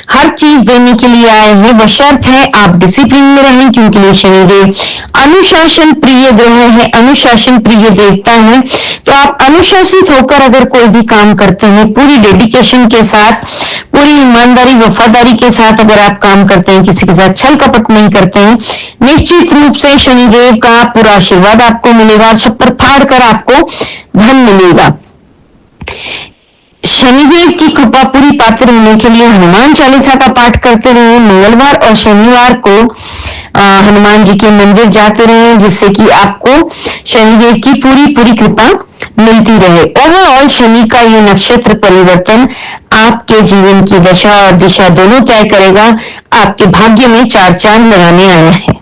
हर चीज देने के लिए आए हैं, बशर्त है आप डिसिप्लिन में रहें, क्योंकि शनिदेव अनुशासन प्रिय ग्रह है, अनुशासन प्रिय देवता है। तो आप अनुशासित होकर अगर कोई भी काम करते हैं, पूरी डेडिकेशन के साथ, पूरी ईमानदारी, वफादारी के साथ अगर आप काम करते हैं, किसी के साथ छल कपट नहीं करते हैं, निश्चित रूप से शनिदेव का पूरा आशीर्वाद आपको मिलेगा। छप्पर फाड़ कर आपको धन मिलेगा। शनिदेव की कृपा पूरी पात्र होने के लिए हनुमान चालीसा का पाठ करते रहे। मंगलवार और शनिवार को हनुमान जी के मंदिर जाते रहे, जिससे कि आपको शनिदेव की पूरी कृपा मिलती रहे। ओवरऑल शनि का ये नक्षत्र परिवर्तन आपके जीवन की दशा और दिशा दोनों तय करेगा। आपके भाग्य में 4 चांद लगाने आया है।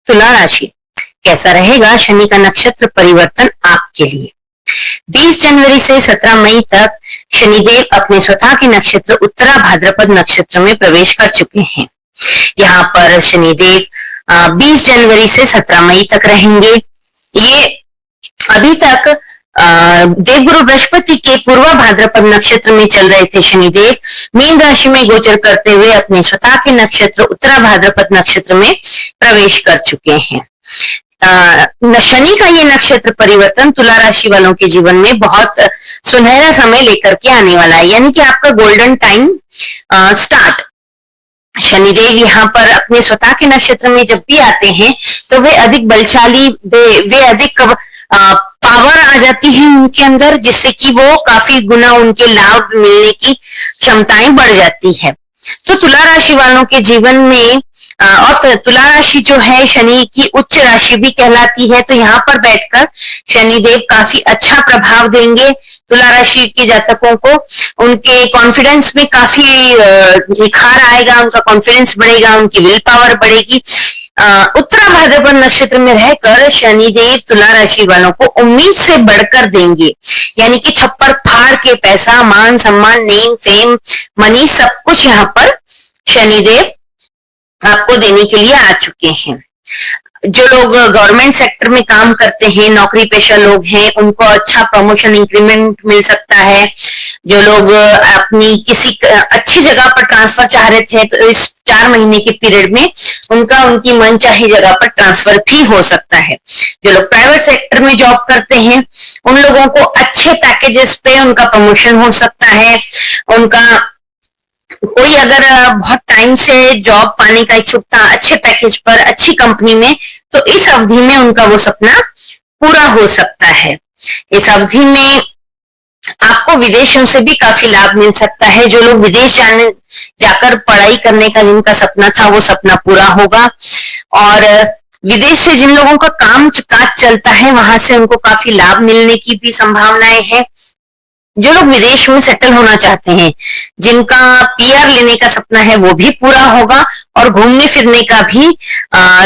तुला राशि, कैसा रहेगा शनि का नक्षत्र परिवर्तन आपके लिए? 20 जनवरी से 17 मई तक शनिदेव अपने स्वतः के नक्षत्र उत्तरा भाद्रपद नक्षत्र में प्रवेश कर चुके हैं। यहाँ पर शनिदेव 20 जनवरी से 17 मई तक रहेंगे। ये अभी तक देवगुरु बृहस्पति के पूर्वा भाद्रपद नक्षत्र में चल रहे थे शनिदेव, मीन राशि में गोचर करते हुए अपने स्वतः के नक्षत्र उत्तरा भाद्रपद नक्षत्र में प्रवेश कर चुके हैं। शनि का ये नक्षत्र परिवर्तन तुला राशि वालों के जीवन में बहुत सुनहरा समय लेकर के आने वाला है, यानी कि आपका गोल्डन टाइम स्टार्ट। शनिदेव यहाँ पर अपने स्वतः के नक्षत्र में जब भी आते हैं तो वे अधिक बलशाली, वे अधिक पावर आ जाती है उनके अंदर, जिससे कि वो काफी गुना उनके लाभ मिलने की क्षमताएं बढ़ जाती है। तो तुला राशि वालों के जीवन में और तुला राशि जो है शनि की उच्च राशि भी कहलाती है, तो यहाँ पर बैठकर शनिदेव काफी अच्छा प्रभाव देंगे तुला राशि के जातकों को। उनके कॉन्फिडेंस में काफी निखार आएगा, उनका कॉन्फिडेंस बढ़ेगा, उनकी विल पावर बढ़ेगी। उत्तरा भाद्रपद नक्षत्र में रहकर शनिदेव तुला राशि वालों को उम्मीद से बढ़कर देंगे, यानी कि छप्पर फाड़ के पैसा, मान सम्मान, नेम, फेम, मनी, सब कुछ यहाँ पर शनिदेव आपको देने के लिए आ चुके हैं। जो लोग गवर्नमेंट सेक्टर में काम करते हैं, नौकरी पेशा लोग हैं, उनको अच्छा प्रमोशन इंक्रीमेंट मिल सकता है। जो लोग अपनी किसी अच्छी जगह पर ट्रांसफर चाह रहे थे, तो इस 4 महीने के पीरियड में उनकी मनचाही जगह पर ट्रांसफर भी हो सकता है। जो लोग प्राइवेट सेक्टर में जॉब करते हैं, उन लोगों को अच्छे पैकेजेस पे उनका प्रमोशन हो सकता है। उनका कोई अगर बहुत टाइम से जॉब पाने का इच्छुक था अच्छे पैकेज पर, अच्छी कंपनी में, तो इस अवधि में उनका वो सपना पूरा हो सकता है। इस अवधि में आपको विदेशों से भी काफी लाभ मिल सकता है। जो लोग विदेश जाकर पढ़ाई करने का जिनका सपना था, वो सपना पूरा होगा। और विदेश से जिन लोगों का काम काज चलता है, वहां से उनको काफी लाभ मिलने की भी संभावनाएं हैं। जो लोग विदेश में सेटल होना चाहते हैं, जिनका पीआर लेने का सपना है, वो भी पूरा होगा और घूमने फिरने का भी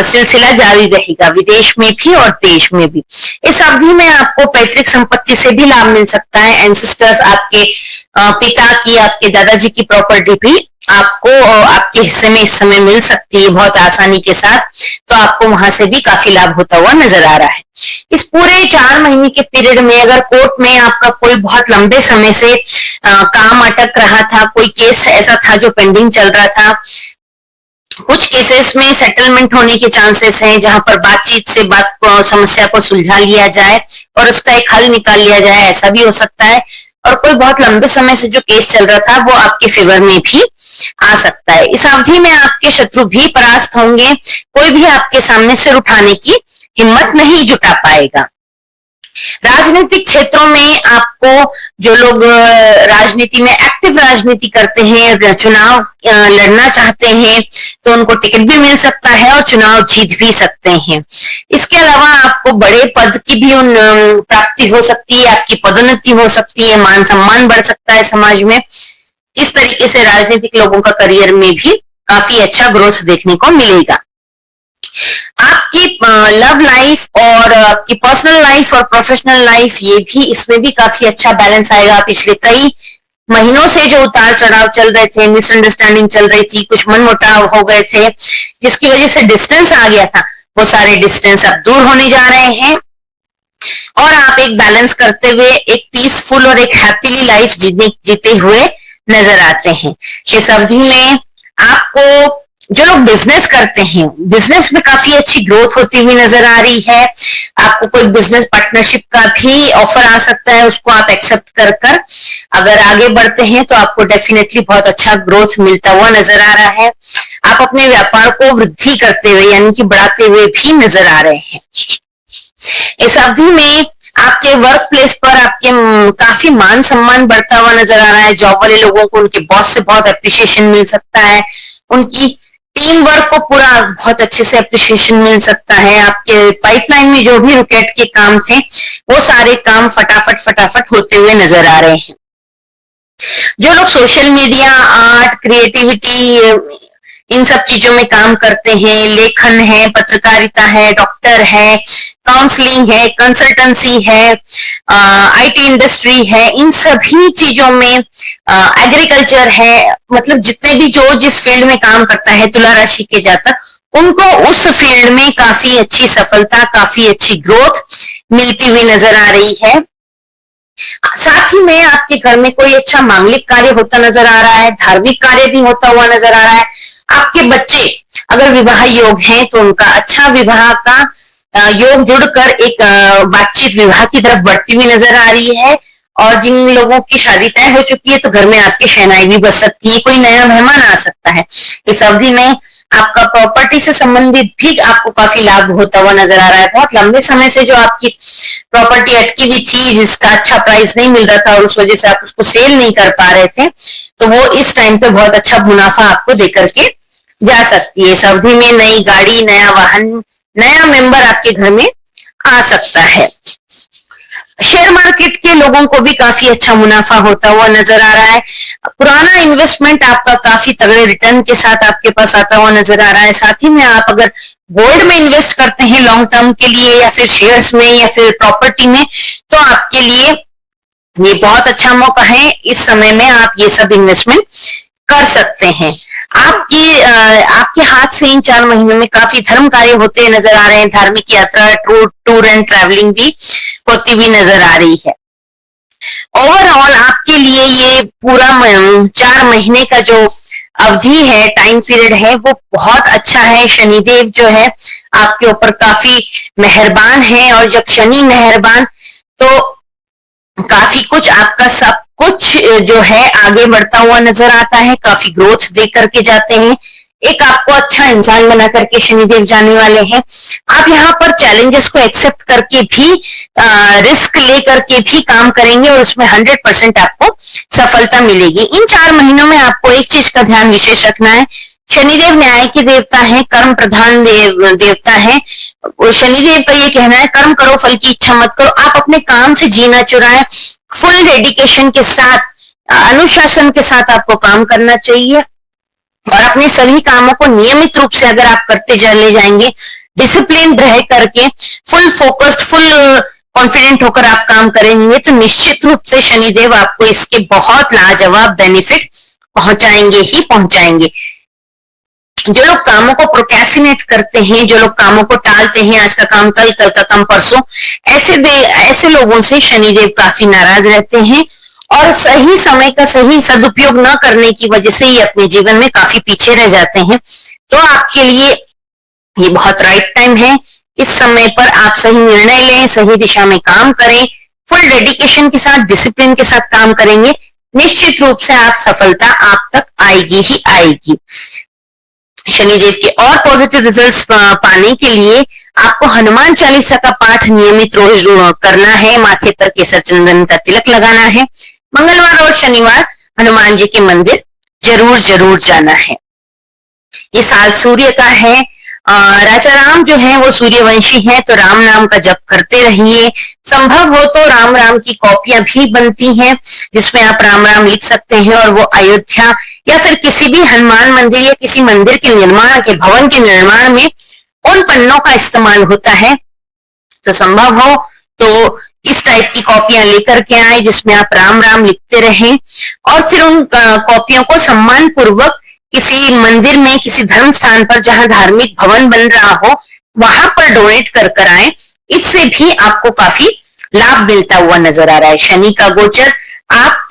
सिलसिला जारी रहेगा, विदेश में भी और देश में भी। इस अवधि में आपको पैतृक संपत्ति से भी लाभ मिल सकता है। एंसेस्टर्स, आपके पिता की, आपके दादाजी की प्रॉपर्टी भी आपको आपके हिस्से में इस समय मिल सकती है बहुत आसानी के साथ, तो आपको वहां से भी काफी लाभ होता हुआ नजर आ रहा है। इस पूरे 4 महीने के पीरियड में अगर कोर्ट में आपका कोई बहुत लंबे समय से काम अटक रहा था, कोई केस ऐसा था जो पेंडिंग चल रहा था, कुछ केसेस में सेटलमेंट होने के चांसेस हैं, जहां पर बातचीत से समस्या को सुलझा लिया जाए और उसका एक हल निकाल लिया जाए, ऐसा भी हो सकता है। और कोई बहुत लंबे समय से जो केस चल रहा था, वो आपके फेवर में भी आ सकता है। इस अवधि में आपके शत्रु भी परास्त होंगे, कोई भी आपके सामने सिर उठाने की हिम्मत नहीं जुटा पाएगा। राजनीतिक क्षेत्रों में आपको, जो लोग राजनीति में एक्टिव राजनीति करते हैं, चुनाव लड़ना चाहते हैं, तो उनको टिकट भी मिल सकता है और चुनाव जीत भी सकते हैं। इसके अलावा आपको बड़े पद की भी प्राप्ति हो सकती है, आपकी पदोन्नति हो सकती है, मान सम्मान बढ़ सकता है समाज में। इस तरीके से राजनीतिक लोगों का करियर में भी काफी अच्छा ग्रोथ देखने को मिलेगा। आपकी लव लाइफ और आपकी पर्सनल लाइफ और प्रोफेशनल लाइफ, ये भी, इसमें भी काफी अच्छा बैलेंस आएगा। पिछले कई महीनों से जो उतार चढ़ाव चल रहे थे, मिसअंडरस्टैंडिंग चल रही थी, कुछ मनमुटाव हो गए थे, जिसकी वजह से डिस्टेंस आ गया था, वो सारे डिस्टेंस अब दूर होने जा रहे हैं और आप एक बैलेंस करते हुए एक पीसफुल और एक हैप्पीली लाइफ जीते हुए नजर आते हैं। इस अवधि में आपको, जो लोग बिजनेस करते हैं, बिजनेस में काफी अच्छी ग्रोथ होती हुई नजर आ रही है। आपको कोई बिजनेस पार्टनरशिप का भी ऑफर आ सकता है, उसको आप एक्सेप्ट कर अगर आगे बढ़ते हैं तो आपको डेफिनेटली बहुत अच्छा ग्रोथ मिलता हुआ नजर आ रहा है। आप अपने व्यापार को वृद्धि करते हुए, यानी कि बढ़ाते हुए भी नजर आ रहे हैं। इस अवधि में आपके वर्क प्लेस पर आपके काफी मान सम्मान बढ़ता हुआ नजर आ रहा है। जॉब वाले लोगों को उनके बॉस से बहुत अप्रिशिएशन मिल सकता है, उनकी टीम वर्क को पूरा बहुत अच्छे से अप्रिशिएशन मिल सकता है। आपके पाइपलाइन में जो भी रुकेट के काम थे, वो सारे काम फटाफट होते हुए नजर आ रहे हैं। जो लोग सोशल मीडिया, आर्ट, क्रिएटिविटी, इन सब चीजों में काम करते हैं, लेखन है, पत्रकारिता है, डॉक्टर है, काउंसलिंग है, कंसल्टेंसी है, आईटी इंडस्ट्री है, इन सभी चीजों में, एग्रीकल्चर है, मतलब जितने भी जो जिस फील्ड में काम करता है, तुला राशि के जातक, उनको उस फील्ड में काफी अच्छी सफलता, काफी अच्छी ग्रोथ मिलती हुई नजर आ रही है। साथ ही में आपके घर में कोई अच्छा मांगलिक कार्य होता नजर आ रहा है, धार्मिक कार्य भी होता हुआ नजर आ रहा है। आपके बच्चे अगर विवाह योग हैं, तो उनका अच्छा विवाह का योग जुड़कर एक बातचीत विवाह की तरफ बढ़ती हुई नजर आ रही है। और जिन लोगों की शादी तय हो चुकी है, तो घर में आपकी शहनाई भी बज सकती है, कोई नया मेहमान आ सकता है। इस अवधि में आपका प्रॉपर्टी से संबंधित भी आपको काफी लाभ होता हुआ नजर आ रहा है। बहुत लंबे समय से जो आपकी प्रॉपर्टी अटकी हुई थी, जिसका अच्छा प्राइस नहीं मिल रहा था और उस वजह से आप उसको सेल नहीं कर पा रहे थे, तो वो इस टाइम पे बहुत अच्छा मुनाफा आपको देकर के जा सकती है। इस अवधि में नई गाड़ी, नया वाहन, नया मेंबर आपके घर में आ सकता है। शेयर मार्केट के लोगों को भी काफी अच्छा मुनाफा होता हुआ नजर आ रहा है। पुराना इन्वेस्टमेंट आपका काफी तगड़े रिटर्न के साथ आपके पास आता हुआ नजर आ रहा है। साथ ही में आप अगर गोल्ड में इन्वेस्ट करते हैं लॉन्ग टर्म के लिए, या फिर शेयर्स में, या फिर प्रॉपर्टी में, तो आपके लिए ये बहुत अच्छा मौका है। इस समय में आप ये सब इन्वेस्टमेंट कर सकते हैं। आपके हाथ से इन 4 महीनों में काफी धर्म कार्य होते नजर आ रहे हैं, धार्मिक यात्रा, टूर एंड ट्रैवलिंग भी होती हुई नजर आ रही है। ओवरऑल आपके लिए ये पूरा 4 महीने का जो अवधि है, टाइम पीरियड है, वो बहुत अच्छा है। शनिदेव जो है आपके ऊपर काफी मेहरबान है, और जब शनि मेहरबान तो काफी कुछ आपका सब कुछ जो है आगे बढ़ता हुआ नजर आता है, काफी ग्रोथ दे करके जाते हैं, एक आपको अच्छा इंसान बना करके शनिदेव जाने वाले हैं। आप यहाँ पर चैलेंजेस को एक्सेप्ट करके भी रिस्क ले करके भी काम करेंगे और उसमें 100% आपको सफलता मिलेगी। इन 4 महीनों में आपको एक चीज का ध्यान विशेष रखना है, शनिदेव न्याय के देवता है, कर्म प्रधान देवता है। शनिदेव का ये कहना है, कर्म करो फल की इच्छा मत करो। आप अपने काम से जीना चुराएं, फुल डेडिकेशन के साथ, अनुशासन के साथ आपको काम करना चाहिए, और अपने सभी कामों को नियमित रूप से अगर आप करते चले जाएंगे, डिसिप्लिन रह करके, फुल फोकस्ड, फुल कॉन्फिडेंट होकर आप काम करेंगे, तो निश्चित रूप से शनिदेव आपको इसके बहुत लाजवाब बेनिफिट पहुंचाएंगे ही पहुंचाएंगे। जो लोग कामों को प्रोक्रेस्टिनेट करते हैं, जो लोग कामों को टालते हैं, आज का काम कल, कल का काम परसों, ऐसे लोगों से शनिदेव काफी नाराज रहते हैं, और सही समय का सही सदुपयोग न करने की वजह से ये अपने जीवन में काफी पीछे रह जाते हैं। तो आपके लिए ये बहुत राइट टाइम है, इस समय पर आप सही निर्णय लें, सही दिशा में काम करें, फुल डेडिकेशन के साथ, डिसिप्लिन के साथ काम करेंगे, निश्चित रूप से आप सफलता आप तक आएगी ही आएगी। शनिदेव के और पॉजिटिव रिजल्ट्स पाने के लिए आपको हनुमान चालीसा का पाठ नियमित रोज करना है, माथे पर केसर चंदन का तिलक लगाना है, मंगलवार और शनिवार हनुमान जी के मंदिर जरूर जरूर जाना है। ये साल सूर्य का है, राजा राम जो है वो सूर्यवंशी है, तो राम नाम का जप करते रहिए। संभव हो तो राम राम की कॉपियां भी बनती हैं, जिसमें आप राम राम लिख सकते हैं, और वो अयोध्या या फिर किसी भी हनुमान मंदिर या किसी मंदिर के निर्माण के भवन के निर्माण में उन पन्नों का इस्तेमाल होता है। तो संभव हो तो इस टाइप की कॉपियां लेकर के आए, जिसमें आप राम राम लिखते रहें, और फिर उन कॉपियों को सम्मान पूर्वक किसी मंदिर में, किसी धर्म स्थान पर जहां धार्मिक भवन बन रहा हो, वहां पर डोनेट कर कर आए। इससे भी आपको काफी लाभ मिलता हुआ नजर आ रहा है। शनि का गोचर आप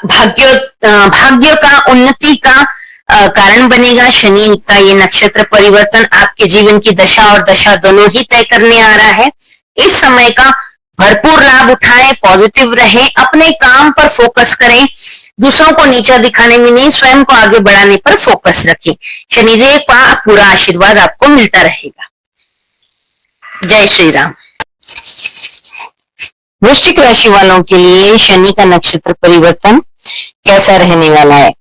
भाग्य का, उन्नति का कारण बनेगा। शनि का ये नक्षत्र परिवर्तन आपके जीवन की दशा और दशा दोनों ही तय करने आ रहा है। इस समय का भरपूर लाभ उठाएं, पॉजिटिव रहें, अपने काम पर फोकस करें, दूसरों को नीचा दिखाने में नहीं, स्वयं को आगे बढ़ाने पर फोकस रखें। शनिदेव का पूरा आशीर्वाद आपको मिलता रहेगा। जय श्री राम। वृश्चिक राशि वालों के लिए शनि का नक्षत्र परिवर्तन कैसा रहने वाला है?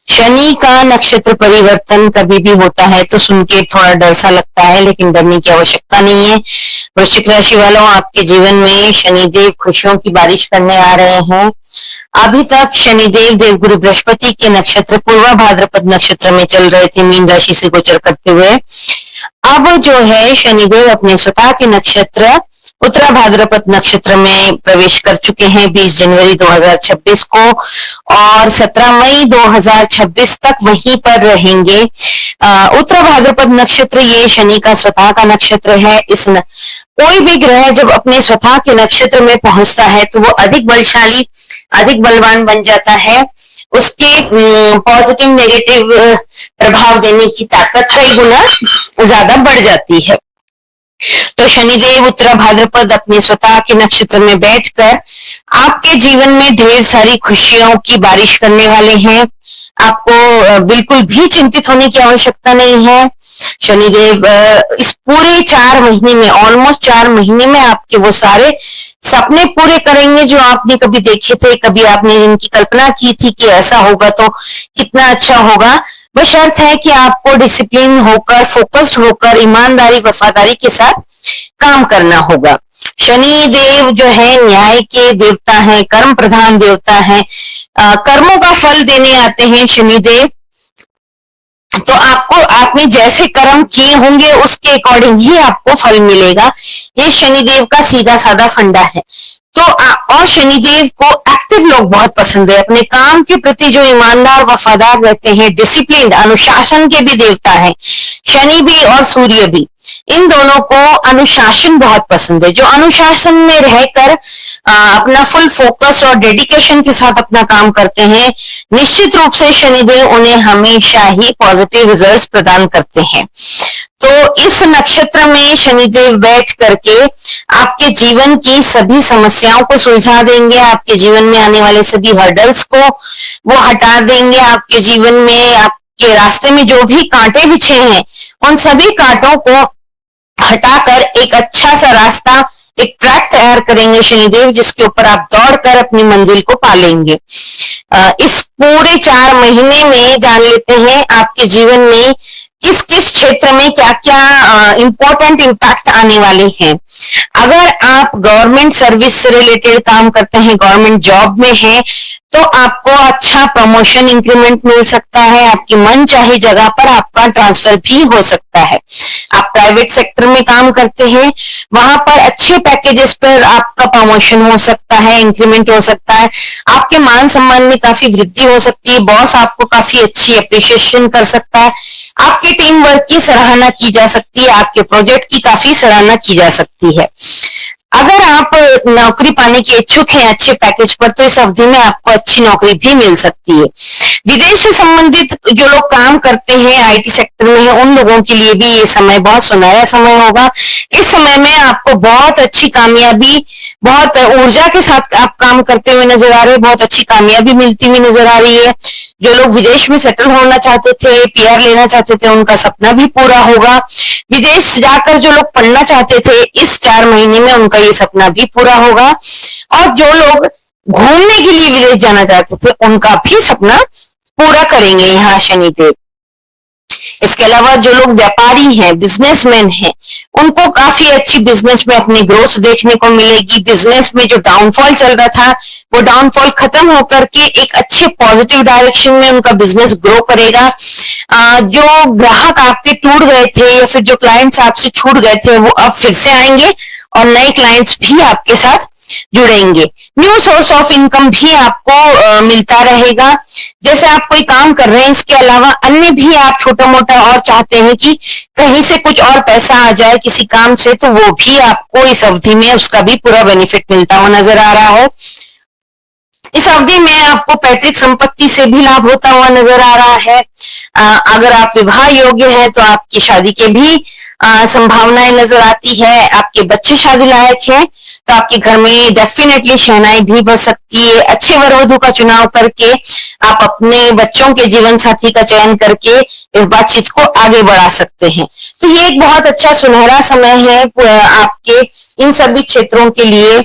शनि का नक्षत्र परिवर्तन कभी भी होता है तो सुन के थोड़ा डर सा लगता है, लेकिन डरने की आवश्यकता नहीं है। वृश्चिक राशि वालों, आपके जीवन में शनिदेव खुशियों की बारिश करने आ रहे हैं। अभी तक शनिदेव देवगुरु बृहस्पति के नक्षत्र पूर्वा भाद्रपद नक्षत्र में चल रहे थे, मीन राशि से गोचर करते हुए। अब जो है शनिदेव अपने स्वतः के नक्षत्र उत्तरा भाद्रपद नक्षत्र में प्रवेश कर चुके हैं 20 जनवरी 2026 को, और 17 मई 2026 तक वहीं पर रहेंगे। उत्तरा भाद्रपद नक्षत्र ये शनि का स्वतः का नक्षत्र है। कोई भी ग्रह जब अपने स्वतः के नक्षत्र में पहुंचता है तो वो अधिक बलशाली, अधिक बलवान बन जाता है। उसके पॉजिटिव नेगेटिव प्रभाव देने की ताकत कई गुना ज्यादा बढ़ जाती है। तो शनिदेव उत्तरा भाद्रपद अपने स्वतः के नक्षत्र में बैठकर आपके जीवन में ढेर सारी खुशियों की बारिश करने वाले हैं। आपको बिल्कुल भी चिंतित होने की आवश्यकता नहीं है। शनिदेव इस पूरे 4 महीने में, ऑलमोस्ट 4 महीने में आपके वो सारे सपने पूरे करेंगे जो आपने कभी देखे थे, कभी आपने जिनकी कल्पना की थी कि ऐसा होगा तो कितना अच्छा होगा। बशर्त है कि आपको डिसिप्लिन होकर, फोकस्ड होकर, ईमानदारी, वफादारी के साथ काम करना होगा। शनि देव जो है न्याय के देवता हैं, कर्म प्रधान देवता हैं, कर्मों का फल देने आते हैं शनिदेव। तो आपने जैसे कर्म किए होंगे उसके अकॉर्डिंग ही आपको फल मिलेगा। ये शनिदेव का सीधा साधा फंडा है। तो और शनिदेव को एक्टिव लोग बहुत पसंद है, अपने काम के प्रति जो ईमानदार वफादार रहते हैं, डिसिप्लिन अनुशासन के भी देवता है शनि भी और सूर्य भी। इन दोनों को अनुशासन बहुत पसंद है। जो अनुशासन में रहकर अपना फुल फोकस और डेडिकेशन के साथ अपना काम करते हैं, निश्चित रूप से शनिदेव उन्हें हमेशा ही पॉजिटिव रिजल्ट्स प्रदान करते हैं। तो इस नक्षत्र में शनिदेव बैठ करके आपके जीवन की सभी समस्याओं को सुलझा देंगे, आपके जीवन में आने वाले सभी हर्डल्स को वो हटा देंगे, आपके जीवन में आपके रास्ते में जो भी कांटे बिछे हैं उन सभी कांटों को हटाकर एक अच्छा सा रास्ता, एक ट्रैक तैयार करेंगे शनिदेव, जिसके ऊपर आप दौड़कर अपनी मंजिल को पा लेंगे। इस पूरे 4 महीने में जान लेते हैं आपके जीवन में किस किस क्षेत्र में क्या क्या इंपॉर्टेंट इम्पैक्ट आने वाले हैं। अगर आप गवर्नमेंट सर्विस से रिलेटेड काम करते हैं, गवर्नमेंट जॉब में हैं, तो आपको अच्छा प्रमोशन इंक्रीमेंट मिल सकता है, आपकी मन चाहे जगह पर आपका ट्रांसफर भी हो सकता है। आप प्राइवेट सेक्टर में काम करते हैं, वहां पर अच्छे पैकेजेस पर आपका प्रमोशन हो सकता है, इंक्रीमेंट हो सकता है, आपके मान सम्मान में काफी वृद्धि हो सकती है, बॉस आपको काफी अच्छी अप्रिशिएशन कर सकता है, आपके टीम वर्क की सराहना की जा सकती है, आपके प्रोजेक्ट की काफी सराहना की जा सकती है। अगर आप नौकरी पाने के इच्छुक हैं अच्छे पैकेज पर, तो इस अवधि में आपको अच्छी नौकरी भी मिल सकती है। विदेश से संबंधित जो लोग काम करते हैं, आईटी सेक्टर में है, उन लोगों के लिए भी ये समय बहुत सुनहरा समय होगा। इस समय में आपको बहुत अच्छी कामयाबी, बहुत ऊर्जा के साथ आप काम करते हुए नजर आ रहे हैं, बहुत अच्छी कामयाबी मिलती हुई नजर आ रही है। जो लोग विदेश में सेटल होना चाहते थे, पीआर लेना चाहते थे, उनका सपना भी पूरा होगा। विदेश जाकर जो लोग पढ़ना चाहते थे, इस 4 महीने में उनका ये सपना भी पूरा होगा। और जो लोग घूमने के लिए विदेश जाना चाहते थे, उनका भी सपना पूरा करेंगे यहाँ शनिदेव। इसके अलावा जो लोग व्यापारी हैं, बिजनेसमैन हैं, उनको काफी अच्छी बिजनेस में अपनी ग्रोथ देखने को मिलेगी। बिजनेस में जो डाउनफॉल चल रहा था, वो डाउनफॉल खत्म होकर के एक अच्छे पॉजिटिव डायरेक्शन में उनका बिजनेस ग्रो करेगा। जो ग्राहक आपके टूट गए थे या फिर जो क्लाइंट्स आपसे छूट गए थे, वो अब फिर से आएंगे और नए क्लाइंट्स भी आपके साथ जुड़ेंगे। न्यू सोर्स ऑफ इनकम भी आपको मिलता रहेगा। जैसे आप कोई काम कर रहे हैं, इसके अलावा अन्य भी आप छोटा मोटा और चाहते हैं कि कहीं से कुछ और पैसा आ जाए किसी काम से, तो वो भी आपको इस अवधि में उसका भी पूरा बेनिफिट मिलता हुआ नजर आ रहा है। इस अवधि में आपको पैतृक संपत्ति से भी लाभ होता हुआ नजर आ रहा है। अगर आप विवाह योग्य हैं तो आपकी शादी के भी संभावनाएं नजर आती है। आपके बच्चे शादी लायक हैं तो आपके घर में डेफिनेटली शहनाई भी बज सकती है। अच्छे वर वधू का चुनाव करके आप अपने बच्चों के जीवन साथी का चयन करके इस बातचीत को आगे बढ़ा सकते हैं। तो ये एक बहुत अच्छा सुनहरा समय है आपके इन सभी क्षेत्रों के लिए।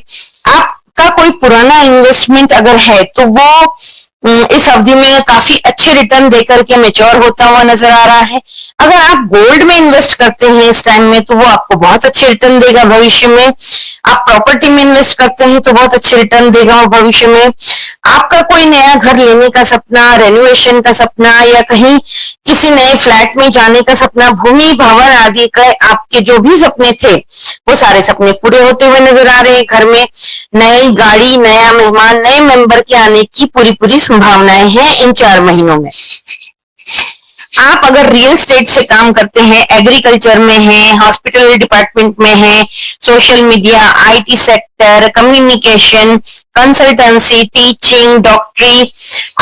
आपका कोई पुराना इन्वेस्टमेंट अगर है तो वो इस अवधि में काफी अच्छे रिटर्न देकर के मैच्योर होता हुआ नजर आ रहा है। अगर आप गोल्ड में इन्वेस्ट करते हैं इस टाइम में, तो वो आपको बहुत अच्छे रिटर्न देगा भविष्य में। आप प्रॉपर्टी में इन्वेस्ट करते हैं तो बहुत अच्छे रिटर्न देगा वो भविष्य में। आपका कोई नया घर लेने का सपना, रेनोवेशन का सपना, या कहीं किसी नए फ्लैट में जाने का सपना, भूमि भवन आदि का आपके जो भी सपने थे, वो सारे सपने पूरे होते हुए नजर आ रहे हैं। घर में नई गाड़ी, नया मेहमान, नए मेंबर के आने की पूरी संभावनाएं हैं इन 4 महीनों में। आप अगर रियल एस्टेट से काम करते हैं, एग्रीकल्चर में हैं, हॉस्पिटल डिपार्टमेंट में हैं, social media, IT sector, communication, consultancy, teaching, डॉक्टरी,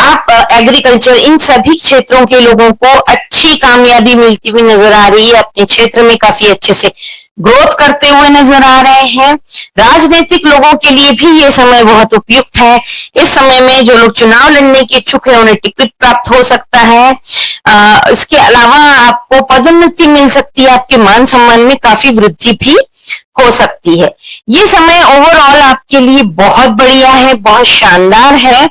आप एग्रीकल्चर, इन सभी क्षेत्रों के लोगों को अच्छी कामयाबी मिलती हुई नजर आ रही है। अपने क्षेत्र में काफी अच्छे से ग्रोथ करते हुए नजर आ रहे हैं। राजनीतिक लोगों के लिए भी ये समय बहुत उपयुक्त है। इस समय में जो लोग चुनाव लड़ने के इच्छुक है, उन्हें टिकट प्राप्त हो सकता है। इसके अलावा आपको पदोन्नति मिल सकती है, आपके मान सम्मान में काफी वृद्धि भी हो सकती है। ये समय ओवरऑल आपके लिए बहुत बढ़िया है, बहुत शानदार है।